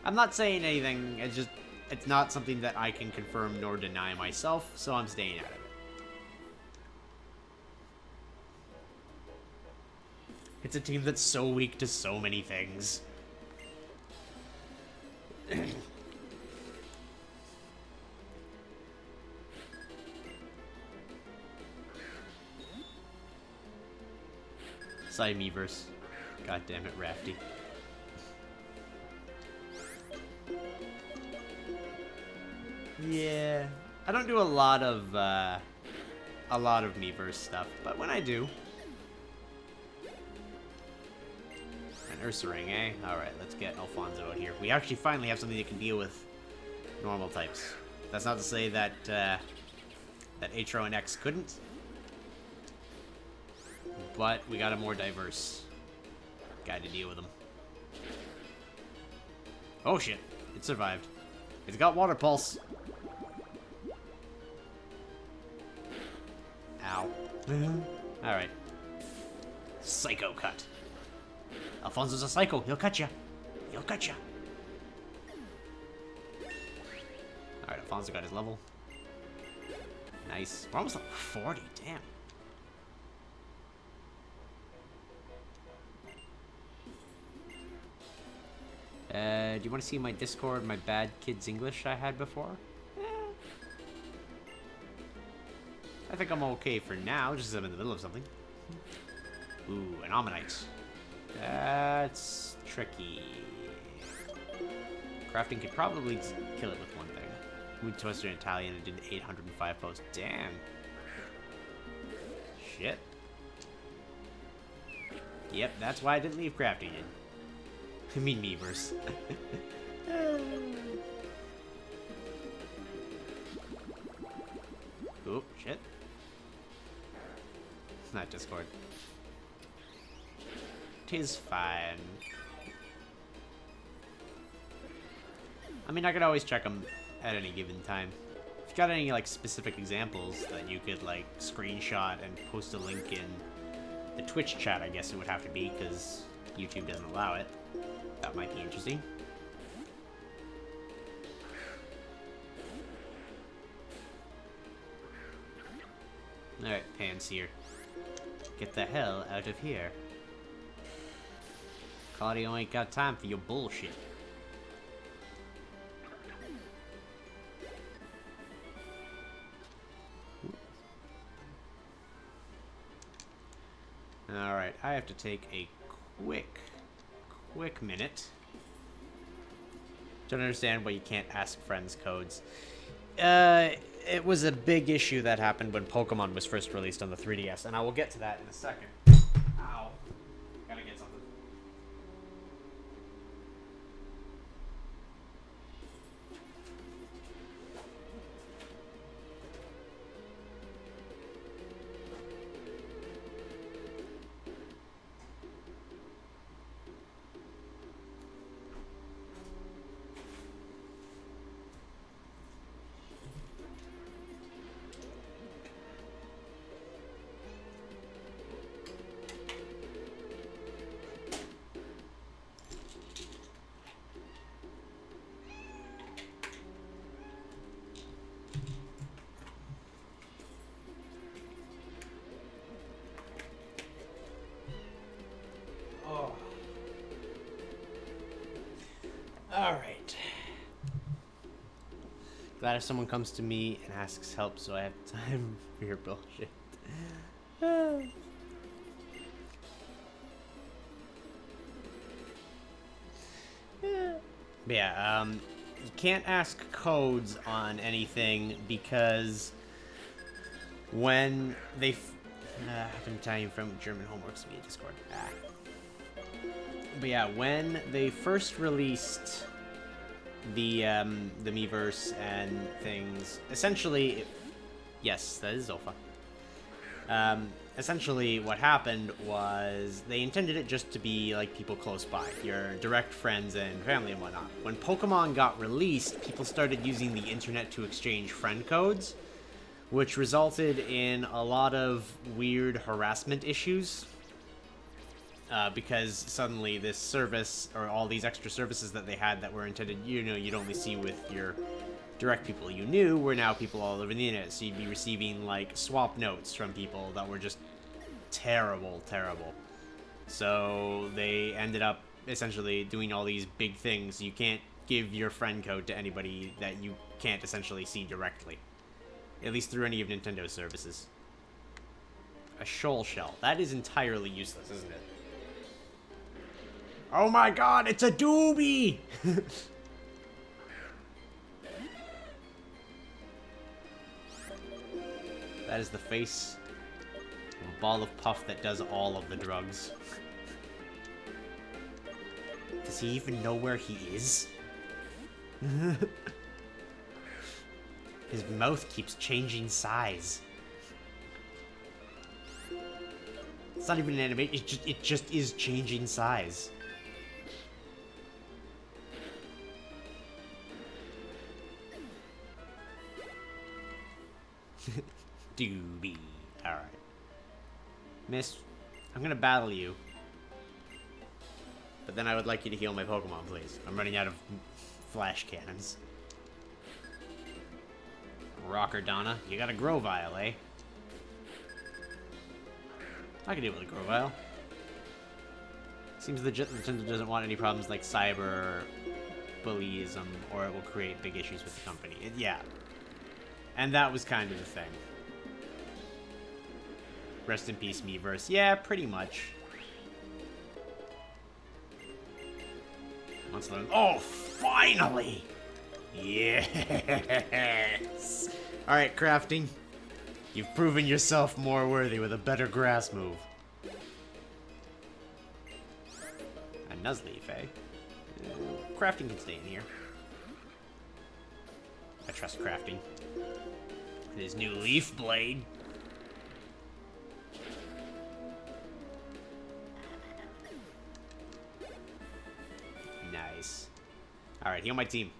I'm not saying anything, it's not something that I can confirm nor deny myself, so I'm staying out of it. It's a team that's so weak to so many things. Simeverse. God damn it, Rafty. Yeah, I don't do a lot of Miiverse stuff, but when I do, an Ursaring, eh? All right, let's get Alfonso out here. We actually finally have something that can deal with normal types. That's not to say that that Atro and X couldn't. But we got a more diverse guy to deal with them. Oh shit, it survived. It's got water pulse. Ow. Alright. Psycho cut. Alfonso's a psycho. He'll cut ya. He'll cut ya. Alright, Alfonso got his level. Nice. We're almost level 40. Damn. Do you want to see my Discord, my bad kids English I had before? I think I'm okay for now, just as I'm in the middle of something. Ooh, an Ammonite. That's tricky. Crafting could probably kill it with one thing. We toasted in Italian and did 805 posts. Damn. Shit. Yep, that's why I didn't leave crafting in. I mean, Meavers. Oh, shit. It's not Discord. Tis fine. I mean, I could always check them at any given time. If you got any, like, specific examples that you could, like, screenshot and post a link in the Twitch chat, I guess it would have to be, because YouTube doesn't allow it. That might be interesting. Alright, Panseer. Get the hell out of here. Claudio ain't got time for your bullshit. Alright, I have to take a quick minute. Don't understand why you can't ask friends codes. It was a big issue that happened when Pokemon was first released on the 3DS, and I will get to that in a second. Ow. Gotta get something. Alright. Glad if someone comes to me and asks help so I have time for your bullshit. But yeah, you can't ask codes on anything because when they... I've been Italian from German homeworks via Discord. But yeah, when they first released the Miiverse and things, essentially, yes, that is Zofa. Essentially, what happened was they intended it just to be like people close by, your direct friends and family and whatnot. When Pokemon got released, people started using the internet to exchange friend codes, which resulted in a lot of weird harassment issues. Because suddenly this service, or all these extra services that they had that were intended, you'd only see with your direct people you knew, were now people all over the internet. So you'd be receiving, like, swap notes from people that were just terrible. So they ended up essentially doing all these big things. You can't give your friend code to anybody that you can't essentially see directly. At least through any of Nintendo's services. A shoal shell. That is entirely useless, isn't it? Oh my god, it's a doobie! That is the face of a ball of puff that does all of the drugs. Does he even know where he is? His mouth keeps changing size. It's not even an animation, it just is changing size. Doobie. Alright. Miss, I'm gonna battle you. But then I would like you to heal my Pokemon, please. I'm running out of flash cannons. Rocker Donna. You got a Grovile, eh? I can deal with a Grovile. Seems Nintendo doesn't want any problems like cyber bullyism, or it will create big issues with the company. Yeah. And that was kind of the thing. Rest in peace, Miiverse. Yeah, pretty much. Oh, finally! Yes! Alright, crafting. You've proven yourself more worthy with a better grass move. A Nuzleaf, eh? Crafting can stay in here. I trust crafting. And his new leaf blade. Nice. Alright, heal my team.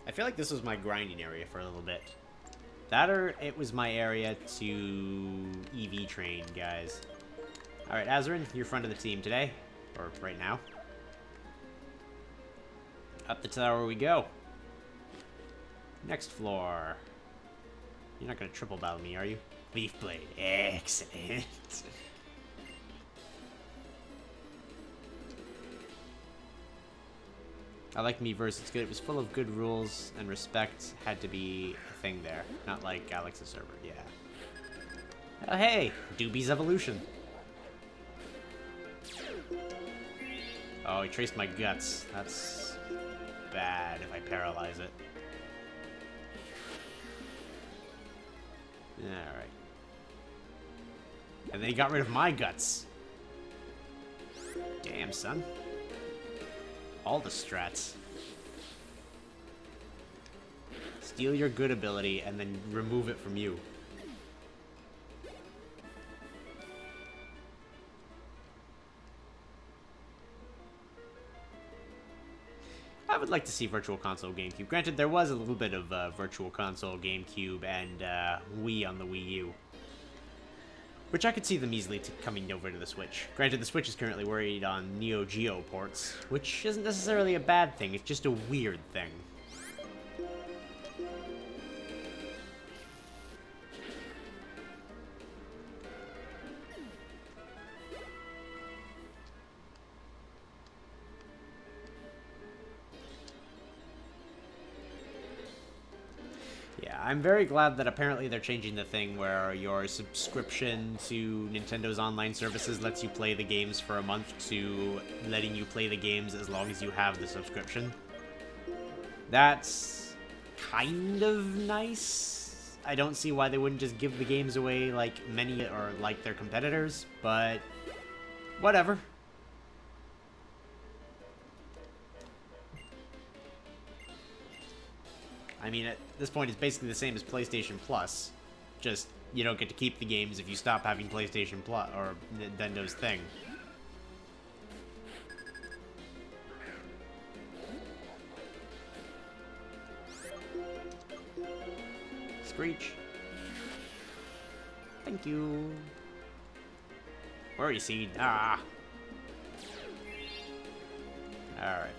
I feel like this was my grinding area for a little bit. That or it was my area to EV train, guys. Alright, Azarin, you're front of the team today. Or right now. Up the tower we go. Next floor. You're not gonna triple battle me, are you? Leaf blade. Excellent. I like Miiverse, it's good. It was full of good rules, and respect had to be a thing there. Not like Alex's server, yeah. Oh, hey! Doobie's Evolution. Oh, he traced my guts. That's bad if I paralyze it. Alright. And then he got rid of my guts. Damn, son. All the strats. Steal your good ability and then remove it from you. I would like to see Virtual Console GameCube. Granted, there was a little bit of Virtual Console GameCube and Wii on the Wii U. Which I could see them easily coming over to the Switch. Granted, the Switch is currently worried on Neo Geo ports, which isn't necessarily a bad thing, it's just a weird thing. Yeah, I'm very glad that apparently they're changing the thing where your subscription to Nintendo's online services lets you play the games for a month to letting you play the games as long as you have the subscription. That's kind of nice. I don't see why they wouldn't just give the games away like many or like their competitors, but whatever. I mean, at this point, it's basically the same as PlayStation Plus. Just, you don't get to keep the games if you stop having PlayStation Plus, or Nintendo's thing. Screech. Thank you. Where are you, Seed? Ah! Alright.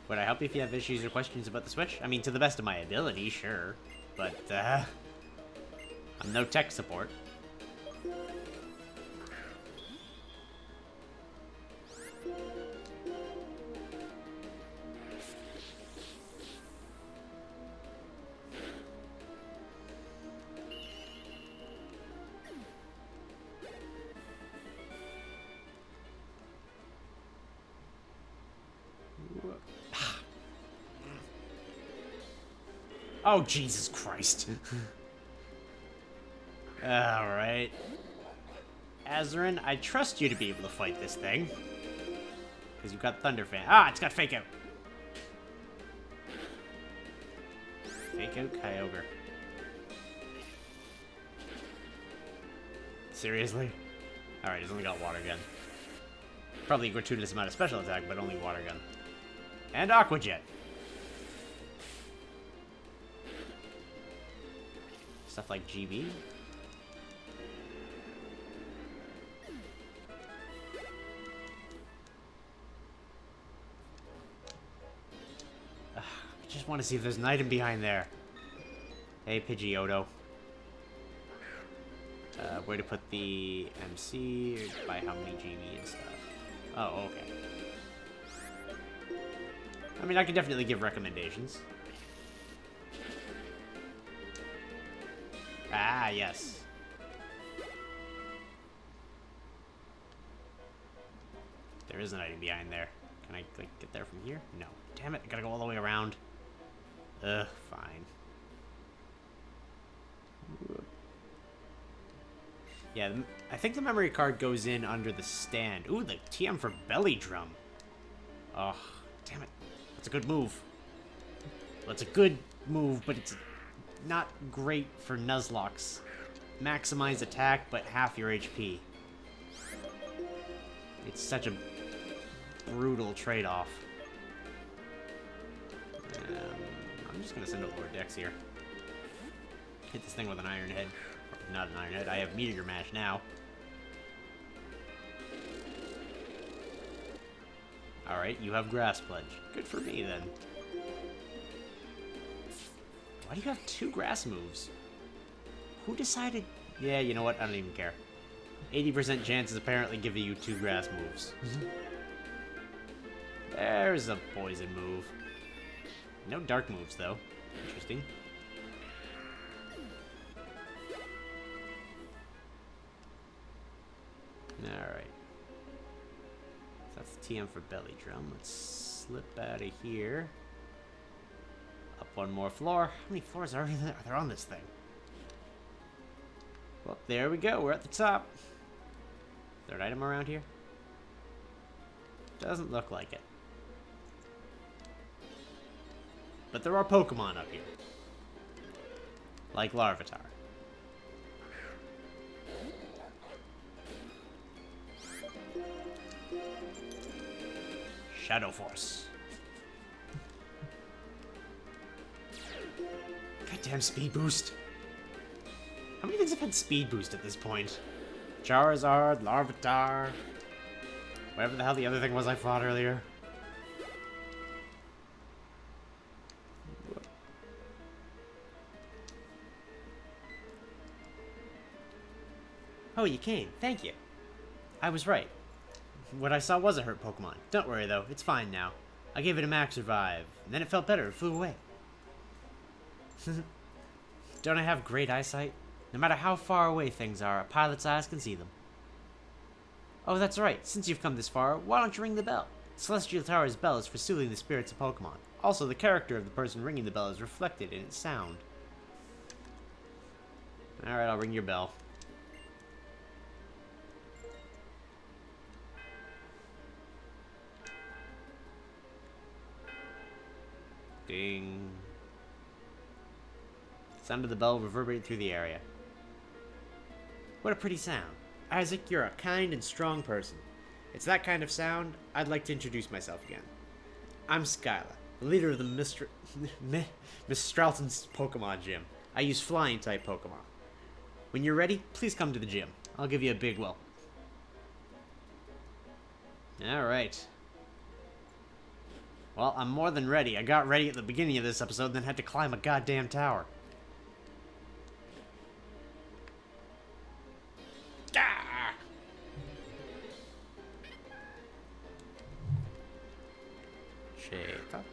Would I help you if you have issues or questions about the Switch? I mean, to the best of my ability, sure. But, I'm no tech support. Oh, Jesus Christ. Alright. Azarin, I trust you to be able to fight this thing. Because you've got Thunder Fan. Ah, it's got Fake Out. Fake Out Kyogre. Seriously? Alright, he's only got Water Gun. Probably a gratuitous amount of special attack, but only Water Gun. And Aqua Jet. Stuff like GB. I just want to see if there's an item behind there. Hey, Pidgeotto. Where to put the MC, by how many GB and stuff. Oh, okay. I mean, I can definitely give recommendations. Ah, yes. There is an item behind there. Can I, like, get there from here? No. Damn it, I gotta go all the way around. Ugh, fine. Yeah, I think the memory card goes in under the stand. Ooh, the TM for belly drum. Oh, damn it. That's a good move. Well, it's a good move, but it's not great for Nuzlocke's. Maximize attack, but half your HP. It's such a brutal trade-off. I'm just gonna send out Lord Dex here. Hit this thing with an iron head. Not an iron head, I have Meteor Mash now. Alright, you have Grass Pledge. Good for me, then. Why do you have 2 grass moves? Who decided... Yeah, you know what? I don't even care. 80% chances apparently giving you 2 grass moves. There's a poison move. No dark moves, though. Interesting. Alright. So that's the TM for belly drum. Let's slip out of here. Up one more floor. How many floors are there on this thing? Well, there we go. We're at the top. Is there an item around here? Doesn't look like it. But there are Pokemon up here. Like Larvitar. Shadow Force. Goddamn speed boost. How many things have had speed boost at this point? Charizard, Larvitar, whatever the hell the other thing was I fought earlier. Oh, you came. Thank you. I was right. What I saw was a hurt Pokemon. Don't worry, though. It's fine now. I gave it a max revive, and then it felt better. It flew away. Don't I have great eyesight? No matter how far away things are, a pilot's eyes can see them. Oh, that's right. Since you've come this far, why don't you ring the bell? Celestial Tower's bell is for soothing the spirits of Pokemon. Also, the character of the person ringing the bell is reflected in its sound. Alright, I'll ring your bell. Ding. The sound of the bell reverberated through the area. What a pretty sound. Isaac, you're a kind and strong person. It's that kind of sound I'd like to introduce myself again. I'm Skyla, the leader of the Miss Stralton's Pokemon gym. I use flying-type Pokemon. When you're ready, please come to the gym. I'll give you a big welcome. Alright. Well, I'm more than ready. I got ready at the beginning of this episode, then had to climb a goddamn tower. Ah! Shaper.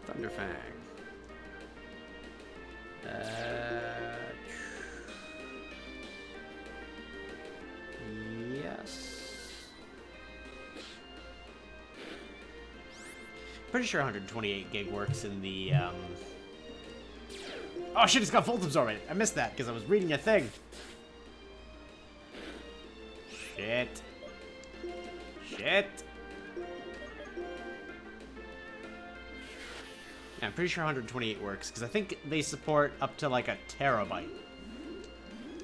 Thunderfang. Yes. Pretty sure 128 gig works in the, Oh shit, it's got Volt Absorb in it. I missed that because I was reading a thing. Shit. Shit. Yeah, I'm pretty sure 128 works because I think they support up to like a terabyte.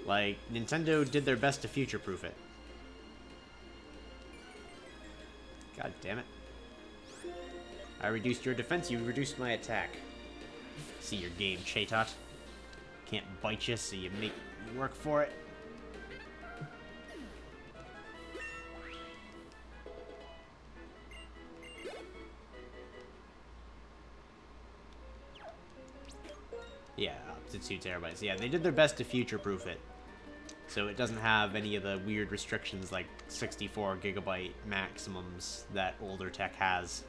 Like, Nintendo did their best to future-proof it. God damn it. I reduced your defense, you reduced my attack. See your game, Chatot. Can't bite you, so you make me work for it. Yeah, up to 2 terabytes. Yeah, they did their best to future-proof it. So it doesn't have any of the weird restrictions like 64 gigabyte maximums that older tech has.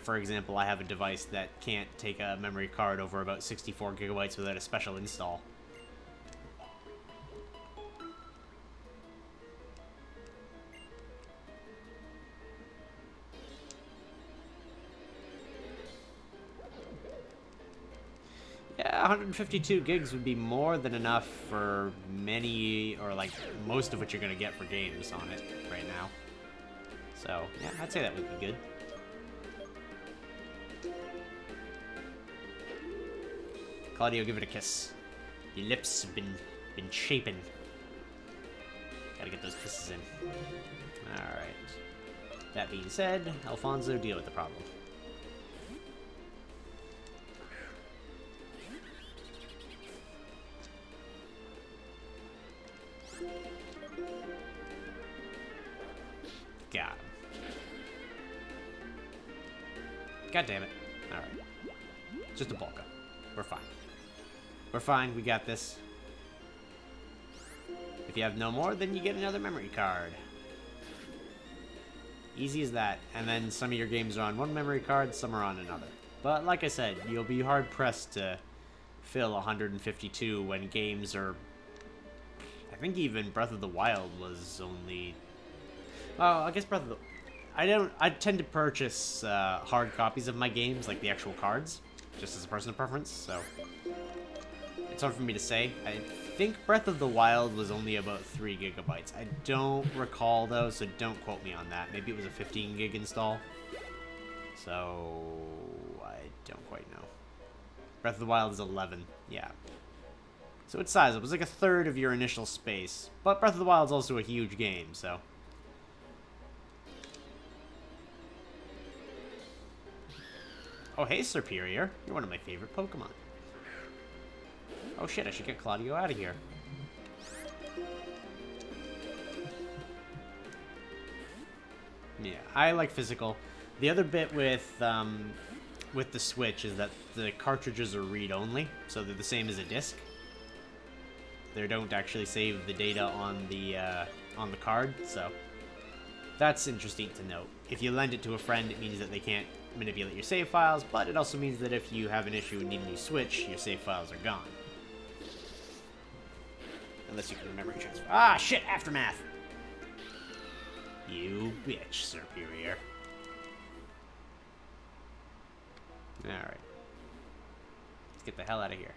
For example, I have a device that can't take a memory card over about 64 gigabytes without a special install. Yeah, 152 gigs would be more than enough for many, or like most of what you're going to get for games on it right now. So, yeah, I'd say that would be good. Claudio, give it a kiss. Your lips have been shaping. Gotta get those kisses in. Alright. That being said, Alfonso, deal with the problem. Got him. God damn it. Alright. Just a Polka. We're fine. We're fine, we got this. If you have no more, then you get another memory card. Easy as that. And then some of your games are on one memory card, some are on another. But like I said, you'll be hard-pressed to fill 152 when games are... I think even Breath of the Wild was only... Well, I guess Breath of the... I tend to purchase hard copies of my games, like the actual cards, just as a personal preference, so... It's hard for me to say. I think Breath of the Wild was only about 3 gigabytes. I don't recall, though, so don't quote me on that. Maybe it was a 15 gig install. So... I don't quite know. Breath of the Wild is 11. Yeah. So it's sizable. It was like a third of your initial space. But Breath of the Wild is also a huge game, so... Oh, hey, Superior. You're one of my favorite Pokemon. Oh shit, I should get Claudio out of here. Yeah, I like physical. The other bit with the Switch is that the cartridges are read-only, so they're the same as a disc. They don't actually save the data on the card, so that's interesting to note. If you lend it to a friend, it means that they can't manipulate your save files, but it also means that if you have an issue and need a new Switch, your save files are gone. Unless you can remember your transfer. Ah, shit! Aftermath! You bitch, Superior. Alright. Let's get the hell out of here.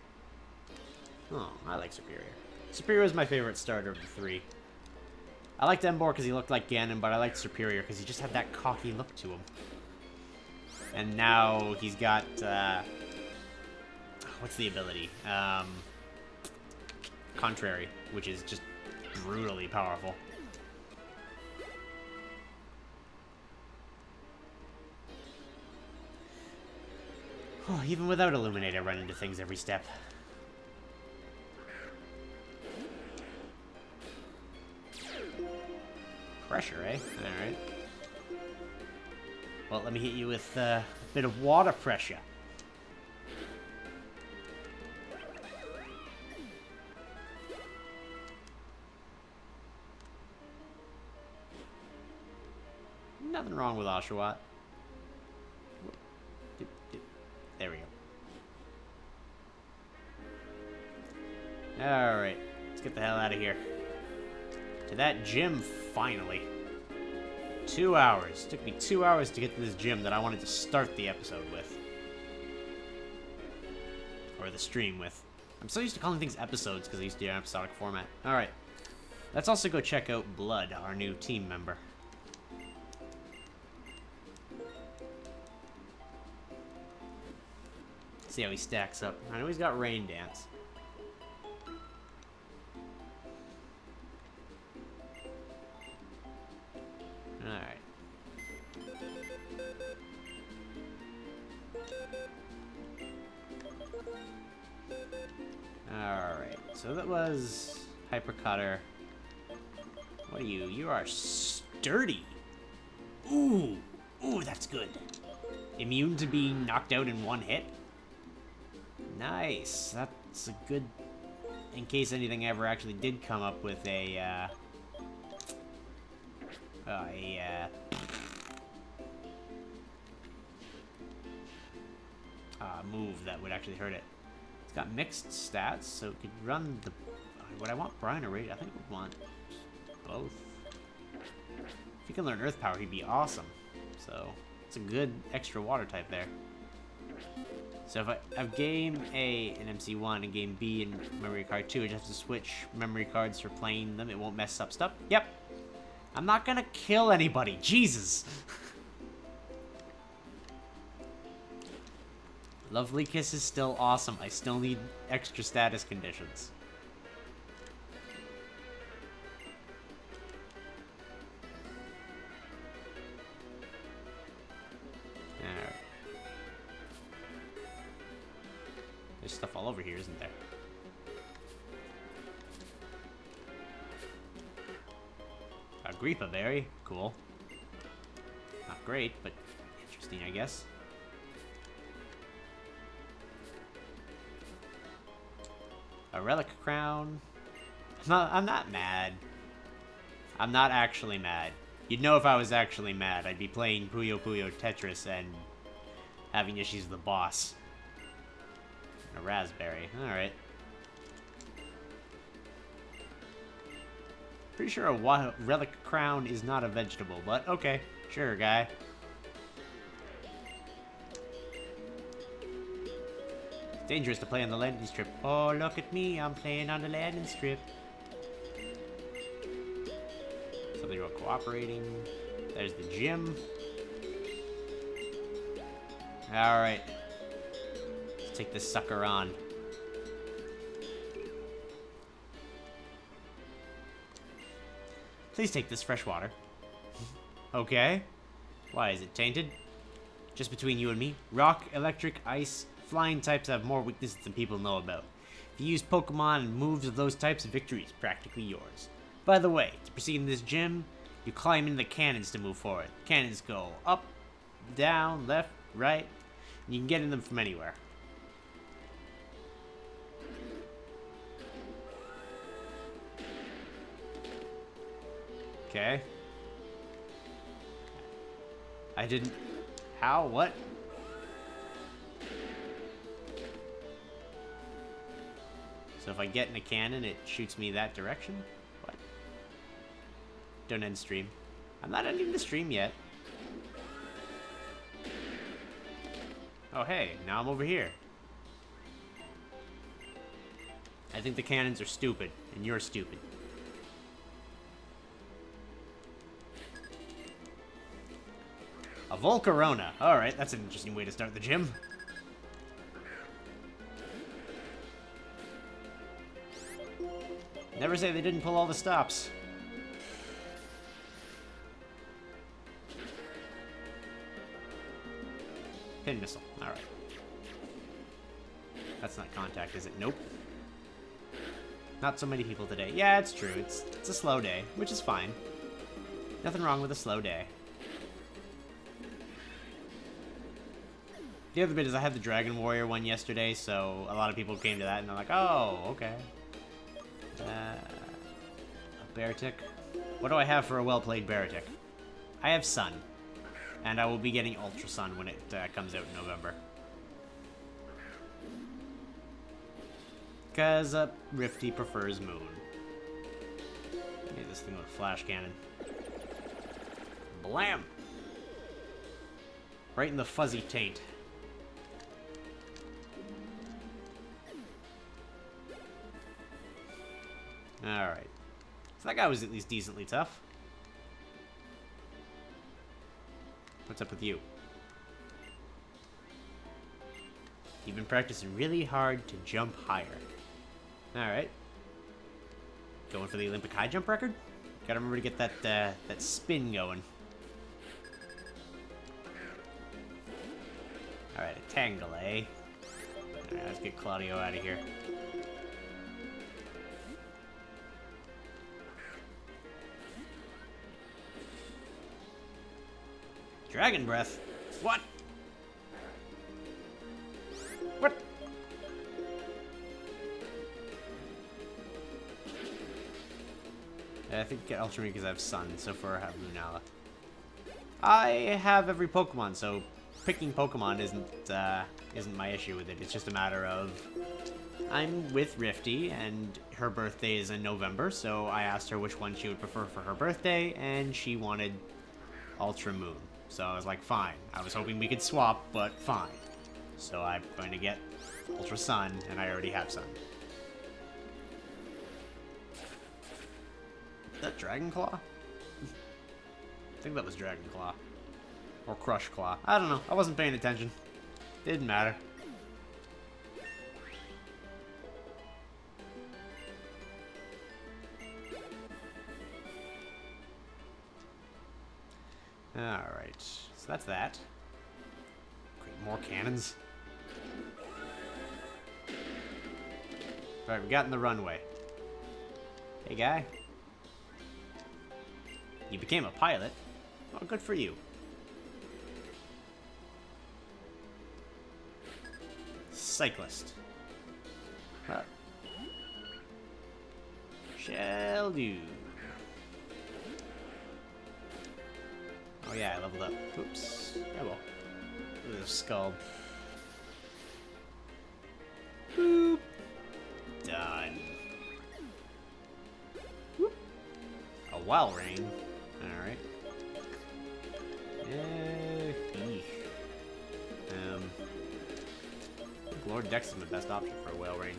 Oh, I like Superior. Superior is my favorite starter of the 3. I liked Embor because he looked like Ganon, but I liked Superior because he just had that cocky look to him. And now he's got, what's the ability? Contrary, which is just brutally powerful. Oh, even without Illuminate, I run into things every step. Pressure, eh? Alright. Well, let me hit you with a bit of water pressure. Nothing wrong with Oshawott. There we go. Alright. Let's get the hell out of here. To that gym, finally. 2 hours. It took me 2 hours to get to this gym that I wanted to start the episode with. Or the stream with. I'm so used to calling things episodes because I used to do an episodic format. Alright. Let's also go check out Blood, our new team member. See how he stacks up. I know he's got Rain Dance. Alright. Alright, so that was Hyper Cutter. What are you? You are sturdy. Ooh. Ooh, that's good. Immune to being knocked out in one hit? Nice. That's a good... In case anything ever actually did come up with a move that would actually hurt it. It's got mixed stats, so it could run the... Would I want Brian or Rage? I think I would want both. If he can learn Earth Power, he'd be awesome. So, it's a good extra water type there. So if I have Game A in MC1 and Game B in Memory Card 2, I just have to switch memory cards for playing them. It won't mess up stuff. Yep. I'm not gonna kill anybody. Jesus. Lovely Kiss is still awesome. I still need extra status conditions. Alright. There's stuff all over here, isn't there? A Griepa Berry. Cool. Not great, but interesting, I guess. A Relic Crown. I'm not mad. I'm not actually mad. You'd know if I was actually mad. I'd be playing Puyo Puyo Tetris and having issues with the boss. And a Raspberry. Alright. Pretty sure a Relic Crown is not a vegetable, but okay. Sure, guy. Dangerous to play on the landing strip. Oh, look at me. I'm playing on the landing strip. Something about cooperating. There's the gym. Alright. Let's take this sucker on. Please take this fresh water. Okay. Why, is it tainted? Just between you and me. Rock, electric, ice... Flying types have more weaknesses than people know about. If you use Pokemon and moves of those types, victory is practically yours. By the way, to proceed in this gym, you climb into the cannons to move forward. Cannons go up, down, left, right, and you can get in them from anywhere. Okay. I didn't... How? What? So if I get in a cannon, it shoots me that direction? What? Don't end stream. I'm not ending the stream yet. Oh hey, now I'm over here. I think the cannons are stupid, and you're stupid. A Volcarona. Alright, that's an interesting way to start the gym. Never say they didn't pull all the stops. Pin missile. Alright. That's not contact, is it? Nope. Not so many people today. Yeah, it's true. It's a slow day, which is fine. Nothing wrong with a slow day. The other bit is I had the Dragon Warrior one yesterday, so a lot of people came to that and they're like, oh, okay. A Beartic. What do I have for a well-played Beartic? I have Sun. And I will be getting Ultra Sun when it comes out in November. Because Rifty prefers Moon. Get this thing with a flash cannon. Blam! Right in the fuzzy taint. Alright. So that guy was at least decently tough. What's up with you? You've been practicing really hard to jump higher. Alright. Going for the Olympic high jump record? Gotta remember to get that, that spin going. Alright, a Tangle, eh? Alright, let's get Claudio out of here. Dragon breath? What? What? I think get Ultra Me because I have Sun, so far I have Lunala. I have every Pokemon, so picking Pokemon isn't my issue with it. It's just a matter of I'm with Rifty, and her birthday is in November, so I asked her which one she would prefer for her birthday, and she wanted Ultra Moon. So I was like, fine. I was hoping we could swap, but fine. So I'm going to get Ultra Sun, and I already have Sun. Is that Dragon Claw? I think that was Dragon Claw. Or Crush Claw. I don't know. I wasn't paying attention. Didn't matter. Alright. So that's that. Great, more cannons. Alright, we got in the runway. Hey, guy. You became a pilot? Oh, good for you. Cyclist. Huh. Shall do. Oh yeah, I leveled up. Oops. Yeah, well. Look at this skull. Boop. Done. Whoop. A wild rain. Alright. I think Lord Dex is the best option for a whale rain.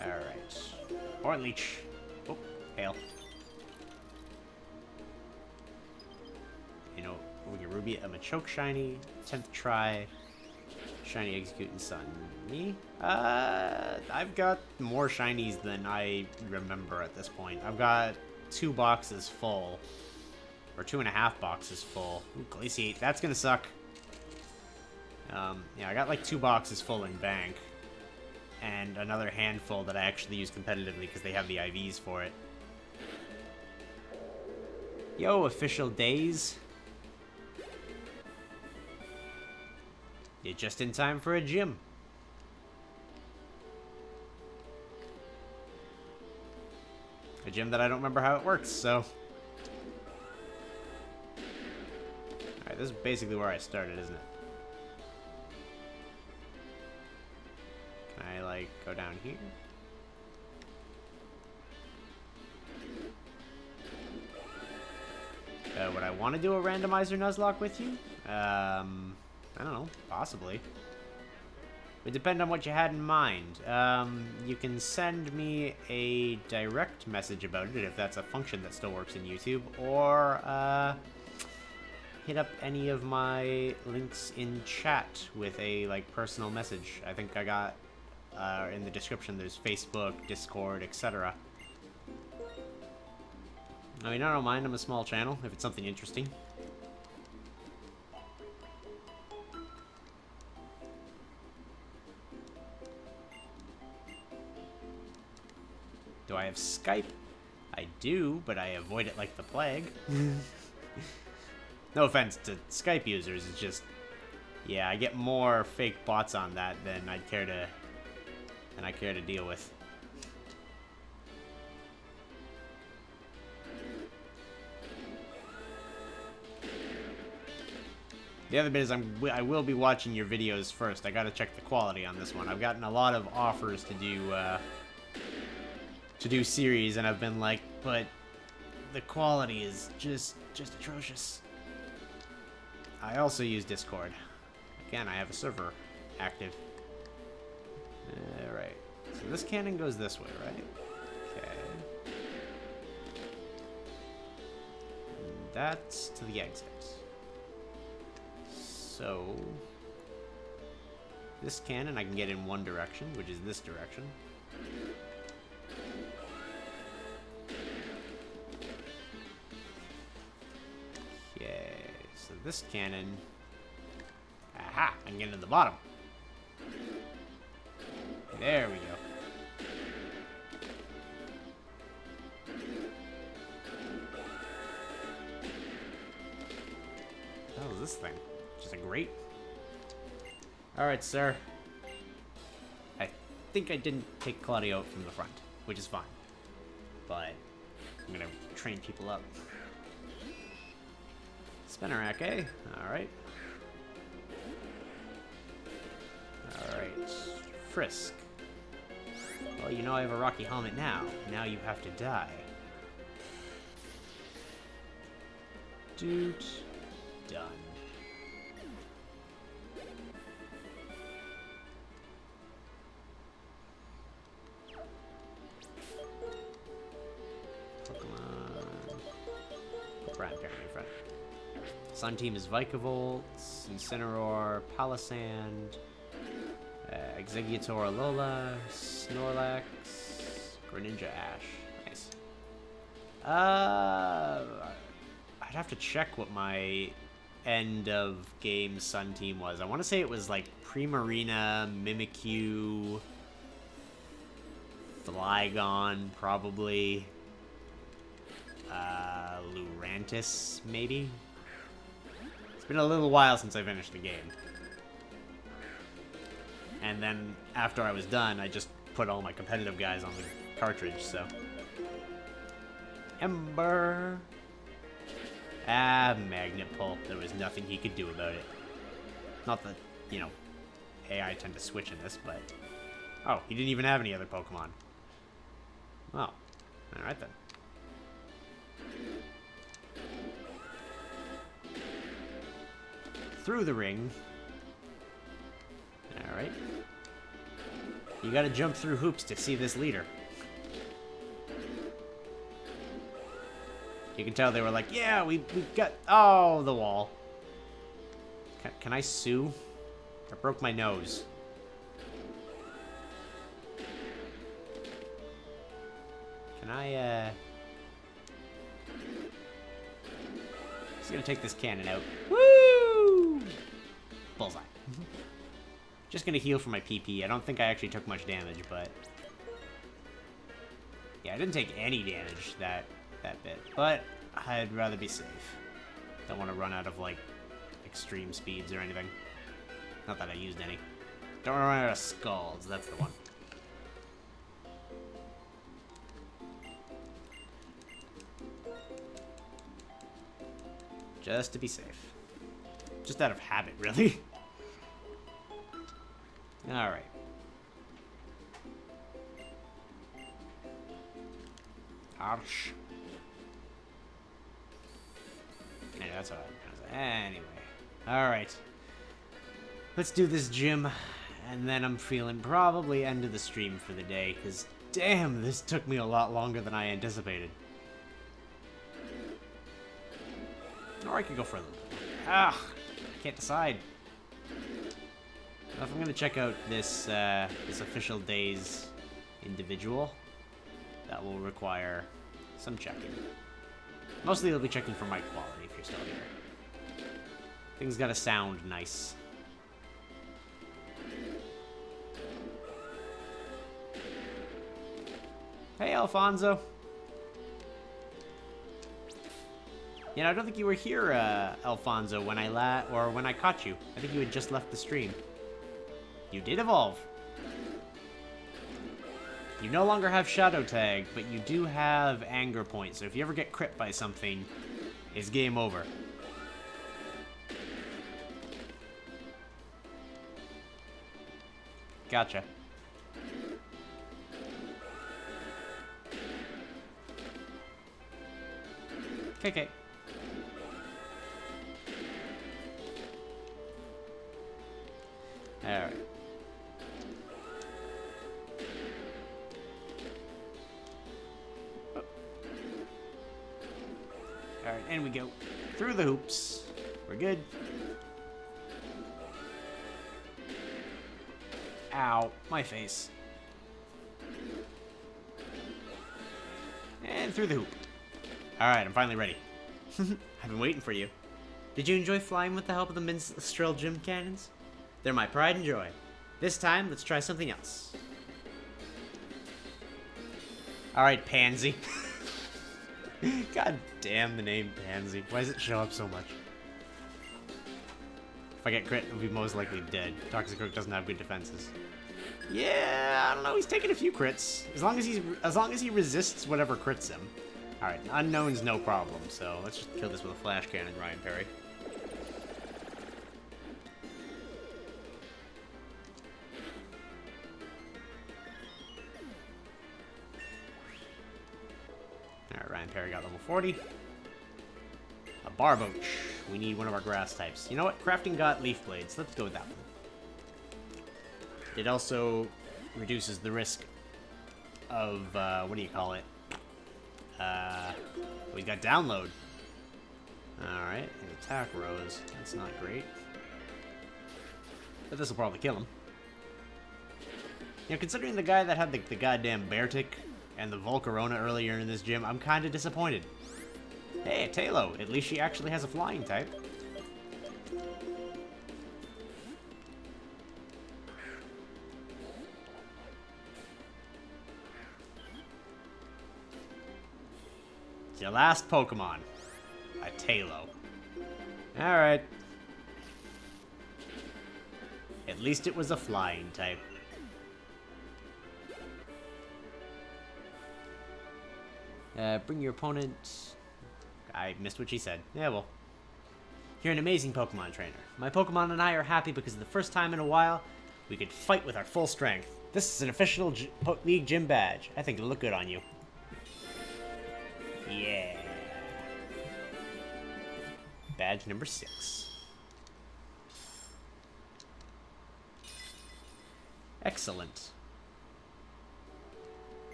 Alright. Horn Leech. Oh, hail. You know, we get Ruby, a Machoke Shiny, 10th try. Shiny Execute and Sun. Me? I've got more shinies than I remember at this point. I've got 2 boxes full. Or 2.5 boxes full. Ooh, Glaciate. That's gonna suck. Yeah, I got like 2 boxes full in bank. And another handful that I actually use competitively because they have the IVs for it. Yo, official days. You're just in time for a gym. A gym that I don't remember how it works, so... Alright, this is basically where I started, isn't it? Can I, like, go down here? Would I want to do a randomizer Nuzlocke with you? I don't know, possibly. It would depend on what you had in mind. You can send me a direct message about it if that's a function that still works in YouTube, or hit up any of my links in chat with a personal message. I think I got in the description. There's Facebook, Discord, etc. I mean, I don't mind. I'm a small channel if it's something interesting. Do I have Skype? I do, but I avoid it like the plague. No offense to Skype users, it's just... Yeah, I get more fake bots on that than I care to deal with. The other bit is I will be watching your videos first. I gotta check the quality on this one. I've gotten a lot of offers to do series, and I've been like, but the quality is just atrocious. I also use Discord. Again, I have a server active. Alright. So this cannon goes this way, right? Okay. And that's to the exit. So... this cannon I can get in one direction, which is this direction. So this cannon... Aha! I'm getting to the bottom. There we go. What the hell is this thing? Just a grate? Alright, sir. I think I didn't take Claudio out from the front, which is fine. But I'm gonna train people up. Spinner rack, eh? Alright. Alright. Frisk. Well, you know I have a rocky helmet now. Now you have to die. Dude. Done. Pokemon. Brad Perry in front. Sun team is Vikavolt, Incineroar, Palisand, Exeggutor Alola, Snorlax, Greninja Ash. Nice. I'd have to check what my end of game Sun team was. I want to say it was like Primarina, Mimikyu, Flygon, probably. Lurantis, maybe? It's been a little while since I finished the game. And then, after I was done, I just put all my competitive guys on the cartridge, so... Ember! Magnet Pull. There was nothing he could do about it. Not that, you know, AI tend to switch in this, but... Oh, he didn't even have any other Pokemon. Well, alright then. Through the ring. Alright. You gotta jump through hoops to see this leader. You can tell they were like, yeah, we got... Oh, the wall. Can I sue? I broke my nose. Can I, Just gonna take this cannon out. Woo! Bullseye. Just gonna heal for my PP. I don't think I actually took much damage, but... Yeah, I didn't take any damage that bit. But I'd rather be safe. Don't want to run out of, like, extreme speeds or anything. Not that I used any. Don't want to run out of skulls. That's the one. Just to be safe. Just out of habit, really. Alright. Arch. Yeah, that's what I was gonna say. Anyway. Alright. Let's do this gym. And then I'm feeling probably end of the stream for the day. Because, damn, this took me a lot longer than I anticipated. Or I could go for a little bit. Can't decide. Well, if I'm gonna check out this this official day's individual, that will require some checking. Mostly it'll be checking for mic quality if you're still here. Things gotta sound nice. Hey, Alfonso. You know, I don't think you were here, Alfonso, when I caught you. I think you had just left the stream. You did evolve. You no longer have Shadow Tag, but you do have Anger Point, so if you ever get crit by something, it's game over. Gotcha. Okay. Alright. Alright, and we go through the hoops. We're good. Ow, my face. And through the hoop. Alright, I'm finally ready. I've been waiting for you. Did you enjoy flying with the help of the Minstrel Gym Cannons? They're my pride and joy. This time, let's try something else. Alright, Pansy. God damn the name Pansy. Why does it show up so much? If I get crit, I'll be most likely dead. Toxicroak doesn't have good defenses. Yeah, I don't know. He's taking a few crits. As long as he resists whatever crits him. All right, unknown's no problem. So let's just kill this with a flash cannon, Ryan Perry. All right, Ryan Perry got level 40. A Barboach. We need one of our grass types. You know what? Crafting got leaf blades. Let's go with that one. It also reduces the risk of, what do you call it? We got download. Alright, and attack rose. That's not great. But this will probably kill him. You know, considering the guy that had the goddamn bear tick and the Volcarona earlier in this gym, I'm kind of disappointed. Hey, Talo, at least she actually has a flying type. It's your last Pokemon. A Talo. Alright. At least it was a flying type. Bring your opponent... I missed what she said. Yeah, well. You're an amazing Pokemon trainer. My Pokemon and I are happy because the first time in a while, we could fight with our full strength. This is an official League Gym badge. I think it'll look good on you. Yeah. Badge number 6. Excellent.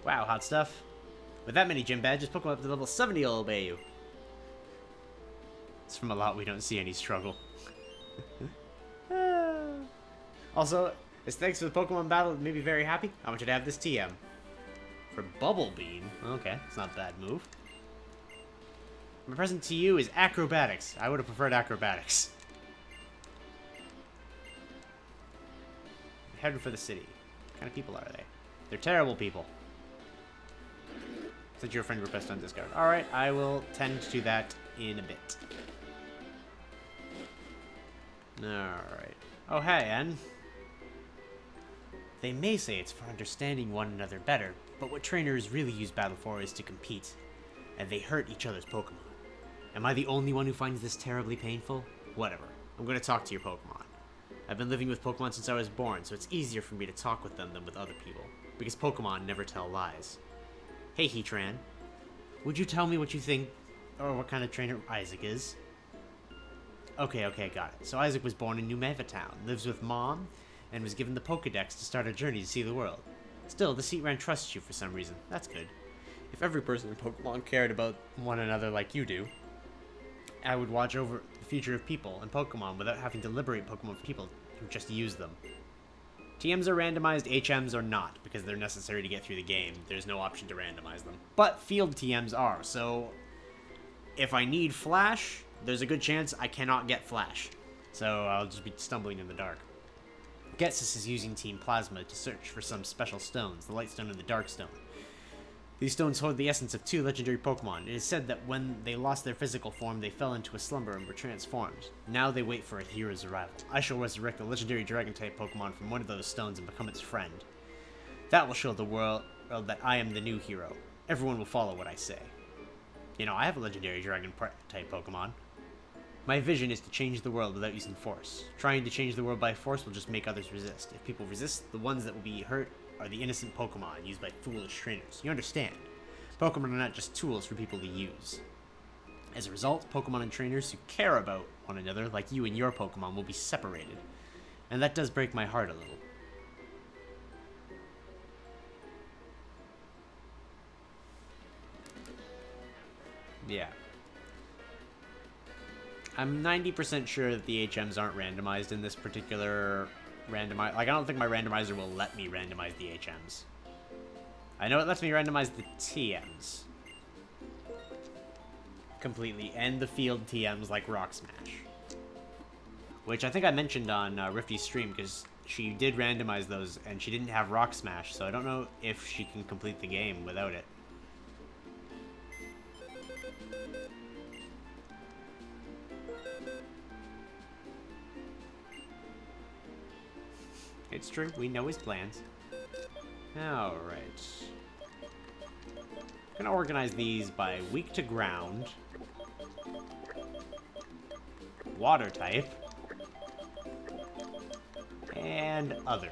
Wow, hot stuff. With that many gym badges, Pokemon up to level 70 will obey you. It's from a lot we don't see any struggle. Also, as thanks for the Pokemon battle, it made me very happy. I want you to have this TM. For Bubble Beam. Okay, it's not a bad move. My present to you is Acrobatics. I would have preferred Acrobatics. Heading for the city. What kind of people are they? They're terrible people. Set your friend request on Discord. Alright, I will tend to that in a bit. Alright. Oh, hey, Ann. They may say it's for understanding one another better, but what trainers really use battle for is to compete. And they hurt each other's Pokemon. Am I the only one who finds this terribly painful? Whatever. I'm going to talk to your Pokemon. I've been living with Pokemon since I was born, so it's easier for me to talk with them than with other people. Because Pokemon never tell lies. Hey, Heatran. Would you tell me what you think, or what kind of trainer Isaac is? Okay, got it. So Isaac was born in New Town, lives with Mom, and was given the Pokedex to start a journey to see the world. Still, the Heatran trusts you for some reason. That's good. If every person in Pokemon cared about one another like you do, I would watch over the future of people and Pokemon without having to liberate Pokemon from people who just use them. TMs are randomized, HMs are not, because they're necessary to get through the game. There's no option to randomize them. But field TMs are, so if I need Flash, there's a good chance I cannot get Flash. So I'll just be stumbling in the dark. Getsus is using Team Plasma to search for some special stones, the Light Stone and the Dark Stone. These stones hold the essence of 2 legendary Pokemon. It is said that when they lost their physical form, they fell into a slumber and were transformed. Now they wait for a hero's arrival. I shall resurrect a legendary Dragon-type Pokemon from one of those stones and become its friend. That will show the world that I am the new hero. Everyone will follow what I say. You know, I have a legendary Dragon-type Pokemon. My vision is to change the world without using force. Trying to change the world by force will just make others resist. If people resist, the ones that will be hurt are the innocent Pokemon used by foolish trainers. You understand? Pokemon are not just tools for people to use. As a result, Pokemon and trainers who care about one another, like you and your Pokemon, will be separated. And that does break my heart a little. Yeah. I'm 90% sure that the HMs aren't randomized in this particular randomizer. Like, I don't think my randomizer will let me randomize the HMs. I know it lets me randomize the TMs completely, and the field TMs like Rock Smash. Which I think I mentioned on Rifty's stream, because she did randomize those, and she didn't have Rock Smash, so I don't know if she can complete the game without it. It's true. We know his plans. Alright. I'm gonna organize these by weak to ground. Water type. And other.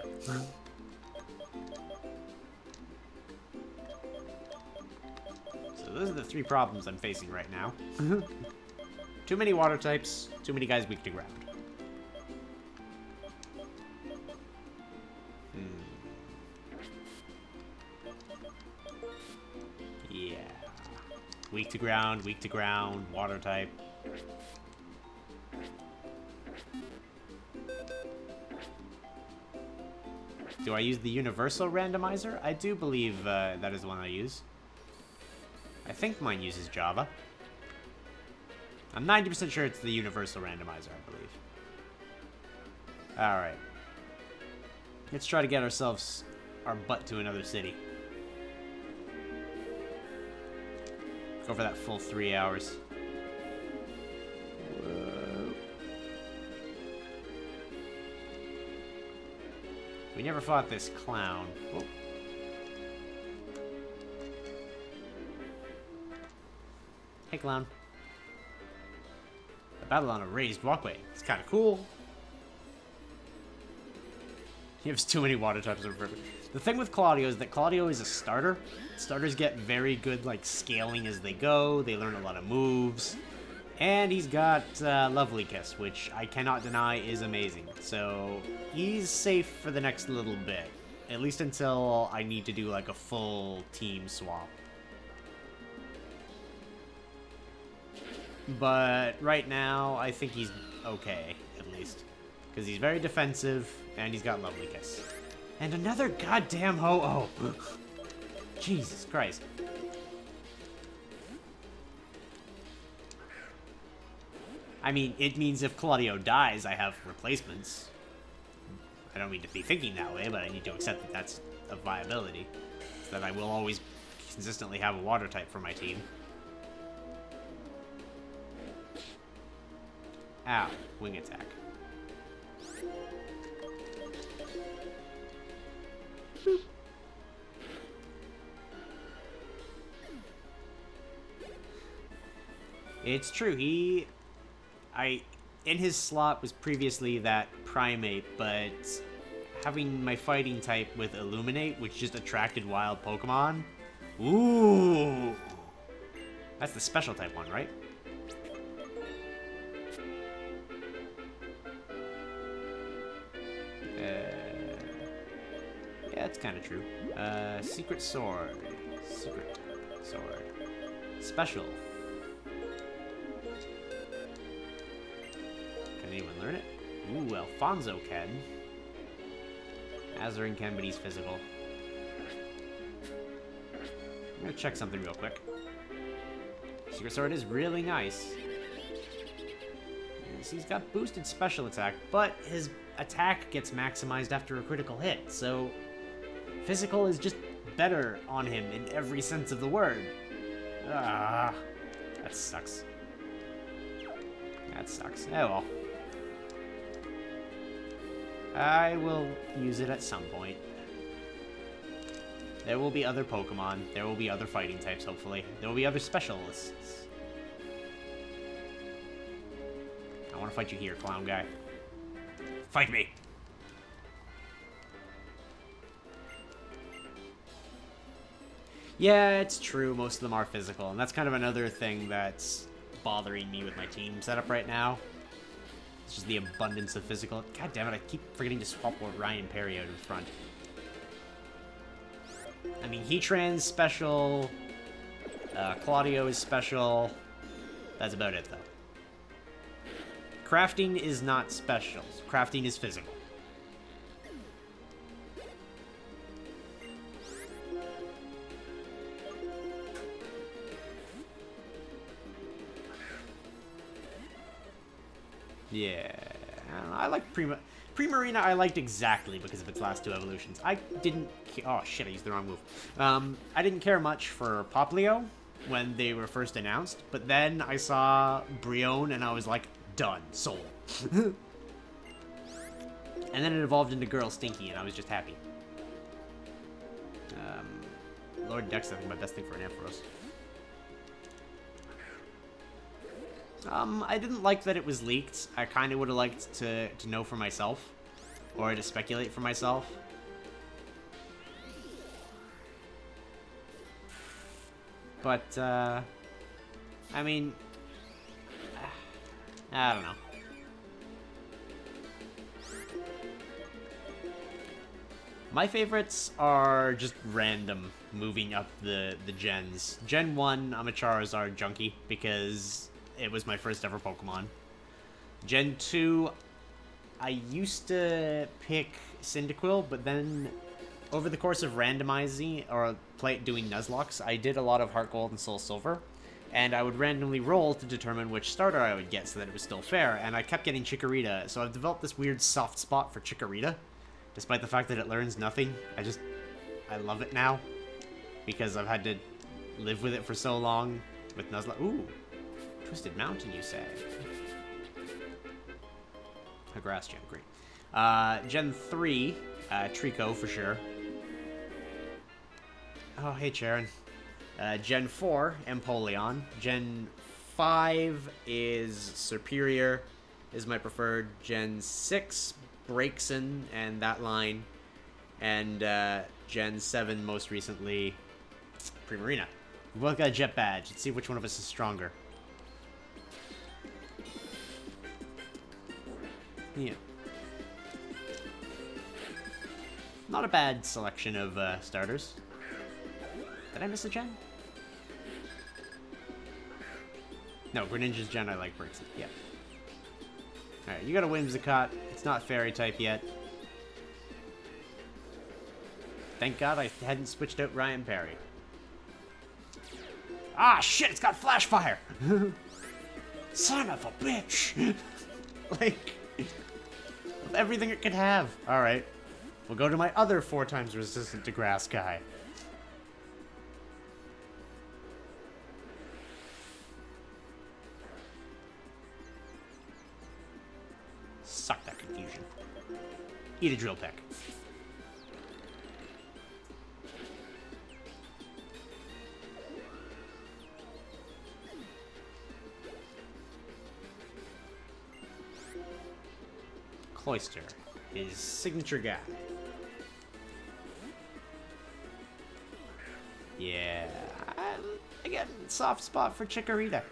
So those are the 3 problems I'm facing right now. Too many water types, too many guys weak to ground. Yeah. Weak to ground, water type. Do I use the universal randomizer? I do believe that is the one I use. I think mine uses Java. I'm 90% sure it's the universal randomizer, I believe. Alright. Let's try to get ourselves our butt to another city. Go for that full 3 hours. Whoa. We never fought this clown. Whoa. Hey, clown. A battle on a raised walkway. It's kind of cool. He has too many water types. The thing with Claudio is that Claudio is a starter. Starters get very good, like, scaling as they go. They learn a lot of moves. And he's got Lovely Kiss, which I cannot deny is amazing. So he's safe for the next little bit. At least until I need to do, like, a full team swap. But right now, I think he's okay, at least. Because he's very defensive, and he's got Lovely Kiss. And another goddamn ho-oh! Jesus Christ. I mean, it means if Claudio dies, I have replacements. I don't mean to be thinking that way, but I need to accept that that's a viability. So that I will always consistently have a water type for my team. Ow. Wing attack. Boop. It's true, in his slot was previously that Primate, but having my fighting type with Illuminate, which just attracted wild Pokemon. Ooh! That's the special type one, right? Yeah, it's kind of true. Secret Sword. Secret Sword. Special. Can anyone learn it? Ooh, Alfonso can. Azarin can, but he's physical. I'm gonna check something real quick. Secret Sword is really nice. Yes, he's got boosted special attack, but his attack gets maximized after a critical hit, so physical is just better on him in every sense of the word. Ah, that sucks. That sucks. Oh well. I will use it at some point. There will be other Pokemon. There will be other fighting types, hopefully. There will be other specialists. I want to fight you here, clown guy. Fight me! Yeah, it's true. Most of them are physical, and that's kind of another thing that's bothering me with my team setup right now. It's just the abundance of physical. God damn it, I keep forgetting to swap Ryan Perry out in front. I mean, Heatran's special. Claudio is special. That's about it, though. Crafting is not special. Crafting is physical. Yeah, I like Primarina. I liked exactly because of its last 2 evolutions. I didn't. Oh shit! I used the wrong move. I didn't care much for Poplio when they were first announced, but then I saw Brion and I was like, done, sold. And then it evolved into Girl Stinky, and I was just happy. Lord Dex, I think my best thing for an Ampharos. I didn't like that it was leaked. I kind of would have liked to know for myself. Or to speculate for myself. But, I mean... I don't know. My favorites are just random, moving up the gens. Gen 1, I'm a Charizard junkie, because it was my first ever Pokemon. Gen 2, I used to pick Cyndaquil, but then over the course of randomizing, or doing Nuzlocks, I did a lot of Heart Gold and Soul Silver, and I would randomly roll to determine which starter I would get so that it was still fair, and I kept getting Chikorita, so I've developed this weird soft spot for Chikorita. Despite the fact that it learns nothing, I love it now. Because I've had to live with it for so long with Nuzlocke. Ooh, Twisted Mountain, you say? A grass gen, great. Gen 3, Trico for sure. Oh, hey, Charon. Gen 4, Empoleon. Gen 5 is Superior, is my preferred. Gen 6, Braixen and that line, and Gen 7 most recently, Primarina. We both got a jet badge. Let's see which one of us is stronger. Yeah. Not a bad selection of starters. Did I miss a gen? No, Greninja's gen I like Braixen. Yeah. Alright, you got a Whimsicott. It's not Fairy type yet. Thank God I hadn't switched out Ryan Perry. Ah, shit, it's got Flash Fire! Son of a bitch! Like, everything it could have. Alright, we'll go to my other 4 times resistant to Grass guy. Suck that confusion. Eat a drill peck. Cloyster, his signature guy. Yeah, again, soft spot for Chikorita.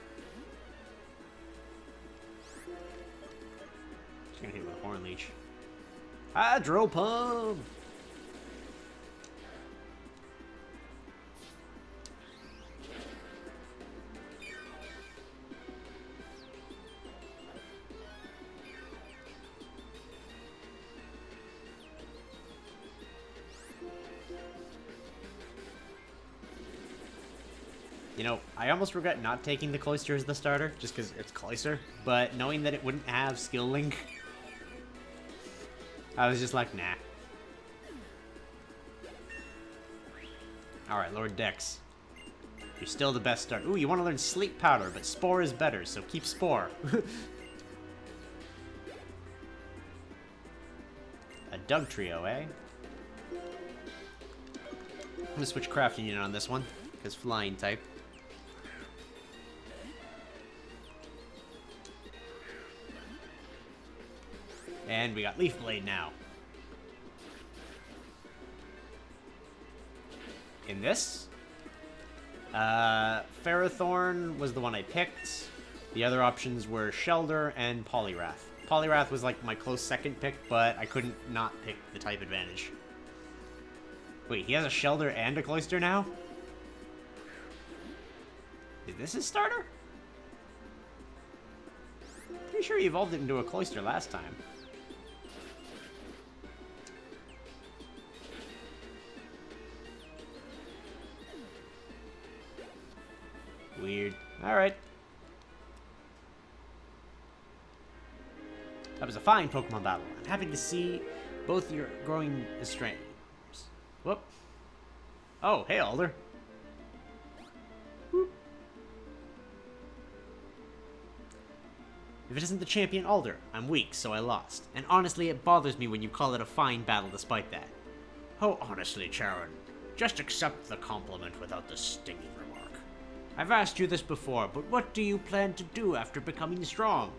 Just gonna hit with Horn Leech. Hydro Pump! You know, I almost regret not taking the Cloyster as the starter, just because it's Cloyster, but knowing that it wouldn't have Skill Link, I was just like, nah. Alright, Lord Dex. You're still the best starter. Ooh, you want to learn Sleep Powder, but Spore is better, so keep Spore. A Doug Trio, eh? I'm gonna switch Crafting Unit on this one, because Flying type. And we got Leaf Blade now. In this, Ferrothorn was the one I picked. The other options were Shelder and Poliwrath. Poliwrath was like my close second pick, but I couldn't not pick the type advantage. Wait, he has a Shelder and a Cloyster now? Is this his starter? Pretty sure he evolved it into a Cloyster last time. Weird. Alright. That was a fine Pokemon battle. I'm happy to see both your growing streams. Whoop. Oh, hey, Alder. Whoop. If it isn't the champion Alder, I'm weak, so I lost. And honestly, it bothers me when you call it a fine battle despite that. Oh, honestly, Charon. Just accept the compliment without the stinging remark. I've asked you this before, but what do you plan to do after becoming strong?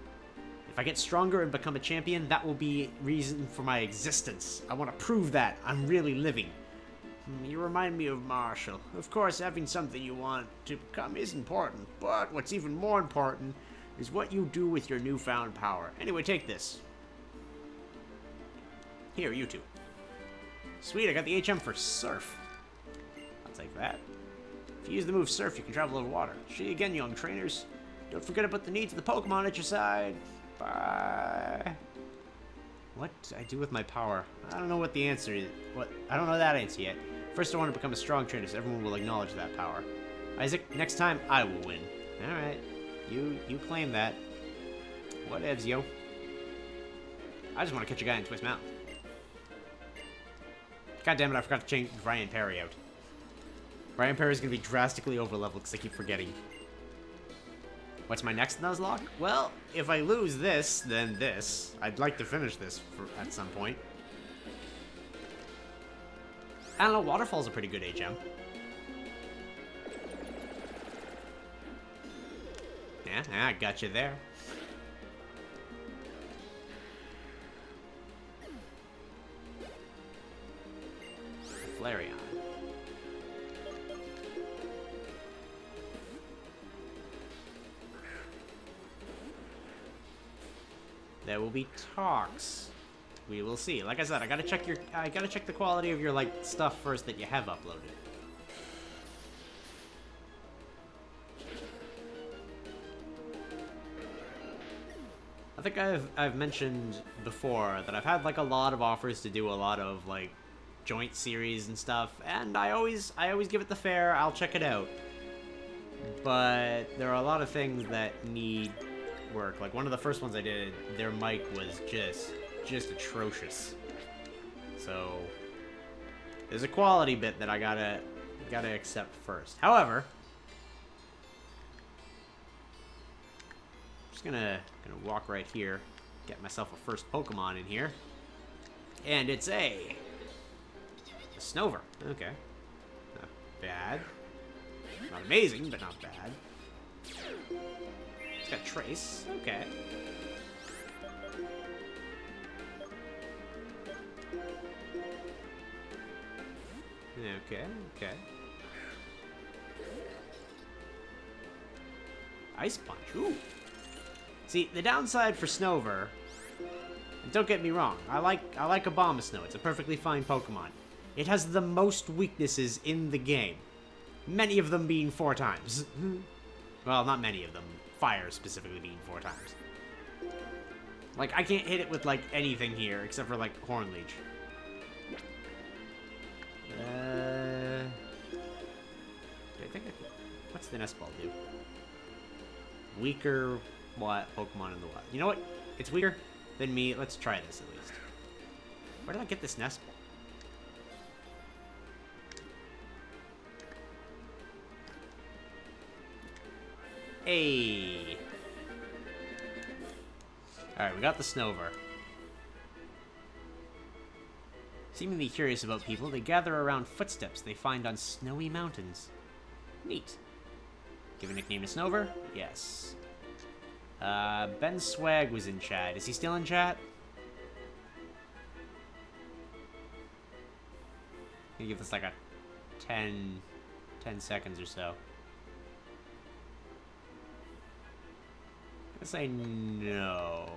If I get stronger and become a champion, that will be reason for my existence. I want to prove that I'm really living. You remind me of Marshall. Of course, having something you want to become is important, but what's even more important is what you do with your newfound power. Anyway, take this. Here, you two. Sweet, I got the HM for Surf. I'll take that. If you use the move Surf, you can travel over water. See again, young trainers. Don't forget about the needs of the Pokemon at your side. Bye. What do I do with my power? I don't know what the answer is. I don't know that answer yet. First, I want to become a strong trainer so everyone will acknowledge that power. Isaac, next time, I will win. Alright. You claim that. Whatevs, yo. I just want to catch a guy in Twist Mountain. God damn it, I forgot to change Ryan Perry out. Ryan Perry's gonna be drastically overleveled because I keep forgetting. What's my next Nuzlocke? Well, if I lose this, then this. I'd like to finish this at some point. I don't know, Waterfall's a pretty good HM. Yeah, I got you there. Flareon. There will be talks. We will see. Like I said, I gotta check the quality of your stuff first that you have uploaded. I think I've mentioned before that I've had a lot of offers to do a lot of joint series and stuff, and I always give it the fair. I'll check it out. But there are a lot of things that need work. Like one of the first ones I did, their mic was just atrocious. So there's a quality bit that I gotta accept first. However, I'm just gonna walk right here, get myself a first Pokemon in here, and it's a Snover. Okay, not bad. Not amazing, but not bad. It's got Trace. Okay. Okay. Ice Punch. Ooh. See, the downside for Snover, and don't get me wrong, I like Abomasnow. It's a perfectly fine Pokemon. It has the most weaknesses in the game. Many of them being 4 times. Well, not many of them. Fire specifically being 4 times. I can't hit it with, anything here except for, Horn Leech. I think what's the Nest Ball do? Weaker Pokemon in the wild. You know what? It's weaker than me. Let's try this at least. Where did I get this Nest Ball? Hey. Alright, we got the Snover. Seemingly curious about people, they gather around footsteps they find on snowy mountains. Neat. Give a nickname to Snover? Yes. Ben Swag was in chat. Is he still in chat? I'm gonna give this a 10 seconds or so. Let's say no.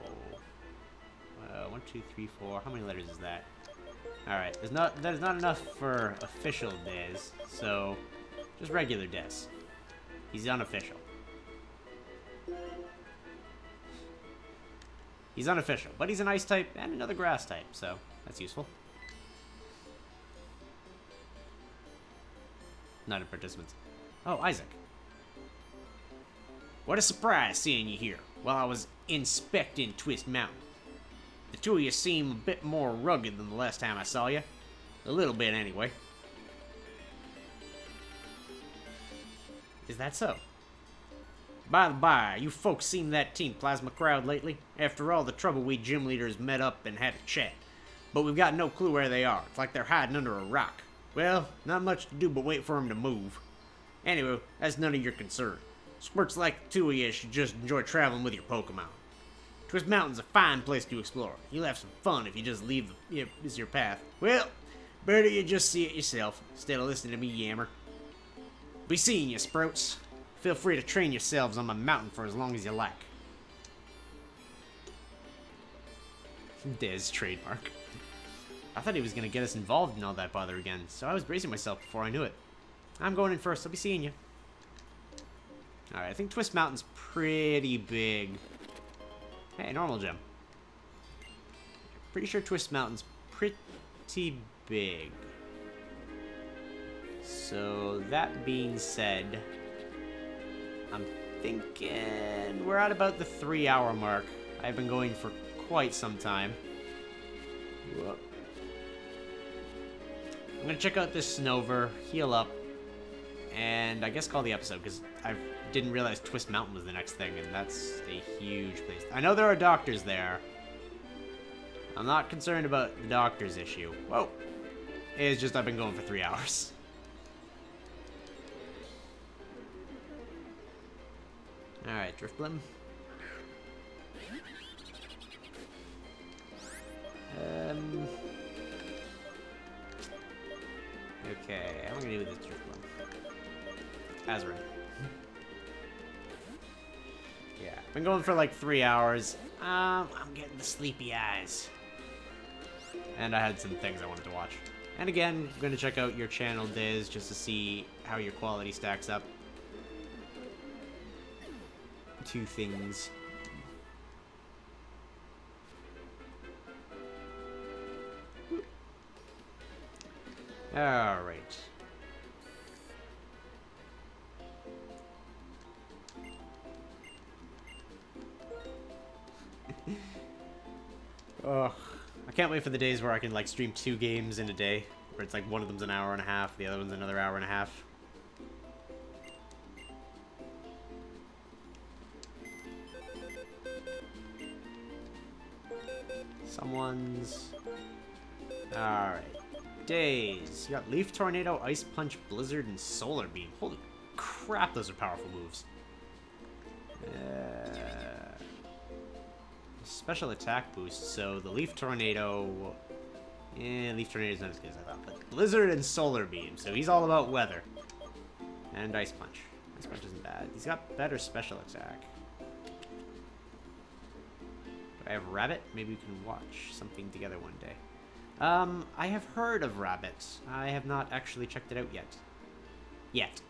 1, 2, 3, 4. How many letters is that? Alright, there's not enough for official Des, so just regular Des. He's unofficial. He's unofficial, but he's an ice type and another grass type, so that's useful. Not in participants. Oh, Isaac. What a surprise seeing you here while I was inspecting Twist Mountain. The two of you seem a bit more rugged than the last time I saw you. A little bit, anyway. Is that so? By the by, you folks seen that Team Plasma crowd lately? After all the trouble, we gym leaders met up and had a chat. But we've got no clue where they are. It's like they're hiding under a rock. Well, not much to do but wait for them to move. Anyway, that's none of your concern. Squirts like the two of you should just enjoy traveling with your Pokemon. Twist Mountain's a fine place to explore. You'll have some fun if you just leave this your path. Well, better you just see it yourself, instead of listening to me yammer. Be seeing you, Sprouts. Feel free to train yourselves on my mountain for as long as you like. Dez trademark. I thought he was going to get us involved in all that bother again, so I was bracing myself before I knew it. I'm going in first. I'll be seeing you. Alright, I think Twist Mountain's pretty big. Hey, normal gem. Pretty sure Twist Mountain's pretty big. So, that being said, I'm thinking we're at about the 3-hour mark. I've been going for quite some time. Whoop. I'm gonna check out this Snover, heal up, and I guess call the episode, because I didn't realize Twist Mountain was the next thing, and that's a huge place. I know there are doctors there. I'm not concerned about the doctor's issue. Whoa. It's just I've been going for 3 hours. Alright, Driftblim. Okay, how am I gonna do with this Driftblim? Azarin. Yeah, been going for like 3 hours. I'm getting the sleepy eyes. And I had some things I wanted to watch. And again, I'm gonna check out your channel, Diz, just to see how your quality stacks up. 2 things. Alright. Ugh. I can't wait for the days where I can like stream 2 games in a day. Where it's like one of them's an hour and a half, the other one's another hour and a half. Someone's... Alright. Days. You got Leaf Tornado, Ice Punch, Blizzard, and Solar Beam. Holy crap, those are powerful moves. Special attack boost, so the Leaf Tornado... Leaf Tornado's not as good as I thought, but Blizzard and Solar Beam, so he's all about weather. And Ice Punch. Ice Punch isn't bad. He's got better special attack. Do I have Rabbit? Maybe we can watch something together one day. I have heard of Rabbit. I have not actually checked it out yet.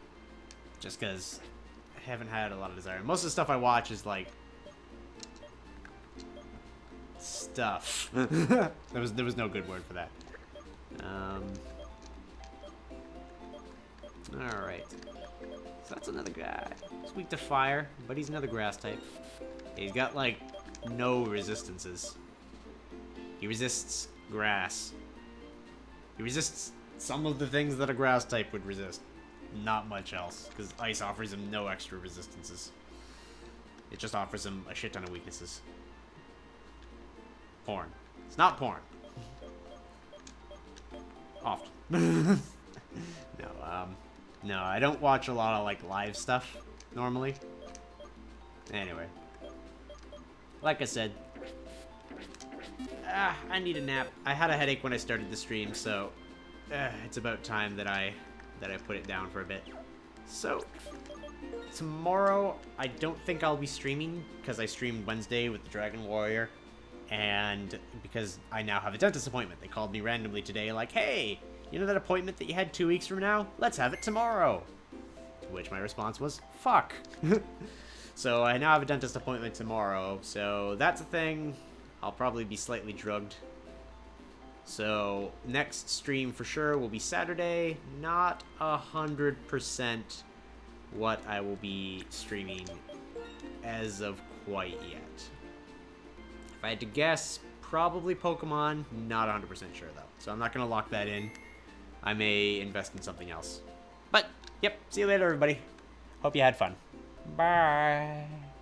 Just because I haven't had a lot of desire. Most of the stuff I watch is like... stuff. there was no good word for that. Alright. So that's another guy. He's weak to fire, but he's another grass type. He's got like no resistances. He resists grass. He resists some of the things that a grass type would resist. Not much else, because ice offers him no extra resistances. It just offers him a shit ton of weaknesses. Porn. It's not porn. Often. No, I don't watch a lot of like live stuff normally. Anyway. Like I said, I need a nap. I had a headache when I started the stream, so it's about time that I put it down for a bit. So, tomorrow, I don't think I'll be streaming, because I streamed Wednesday with the Dragon Warrior, and because I now have a dentist appointment. They called me randomly today, like, hey, you know that appointment that you had 2 weeks from now? Let's have it tomorrow. To which my response was, fuck. So I now have a dentist appointment tomorrow, so that's a thing. I'll probably be slightly drugged. So next stream for sure will be Saturday. Not 100% what I will be streaming as of quite yet. If I had to guess, probably Pokemon. Not 100% sure though, so I'm not gonna lock that in. I may invest in something else. But yep, see you later everybody. Hope you had fun. Bye.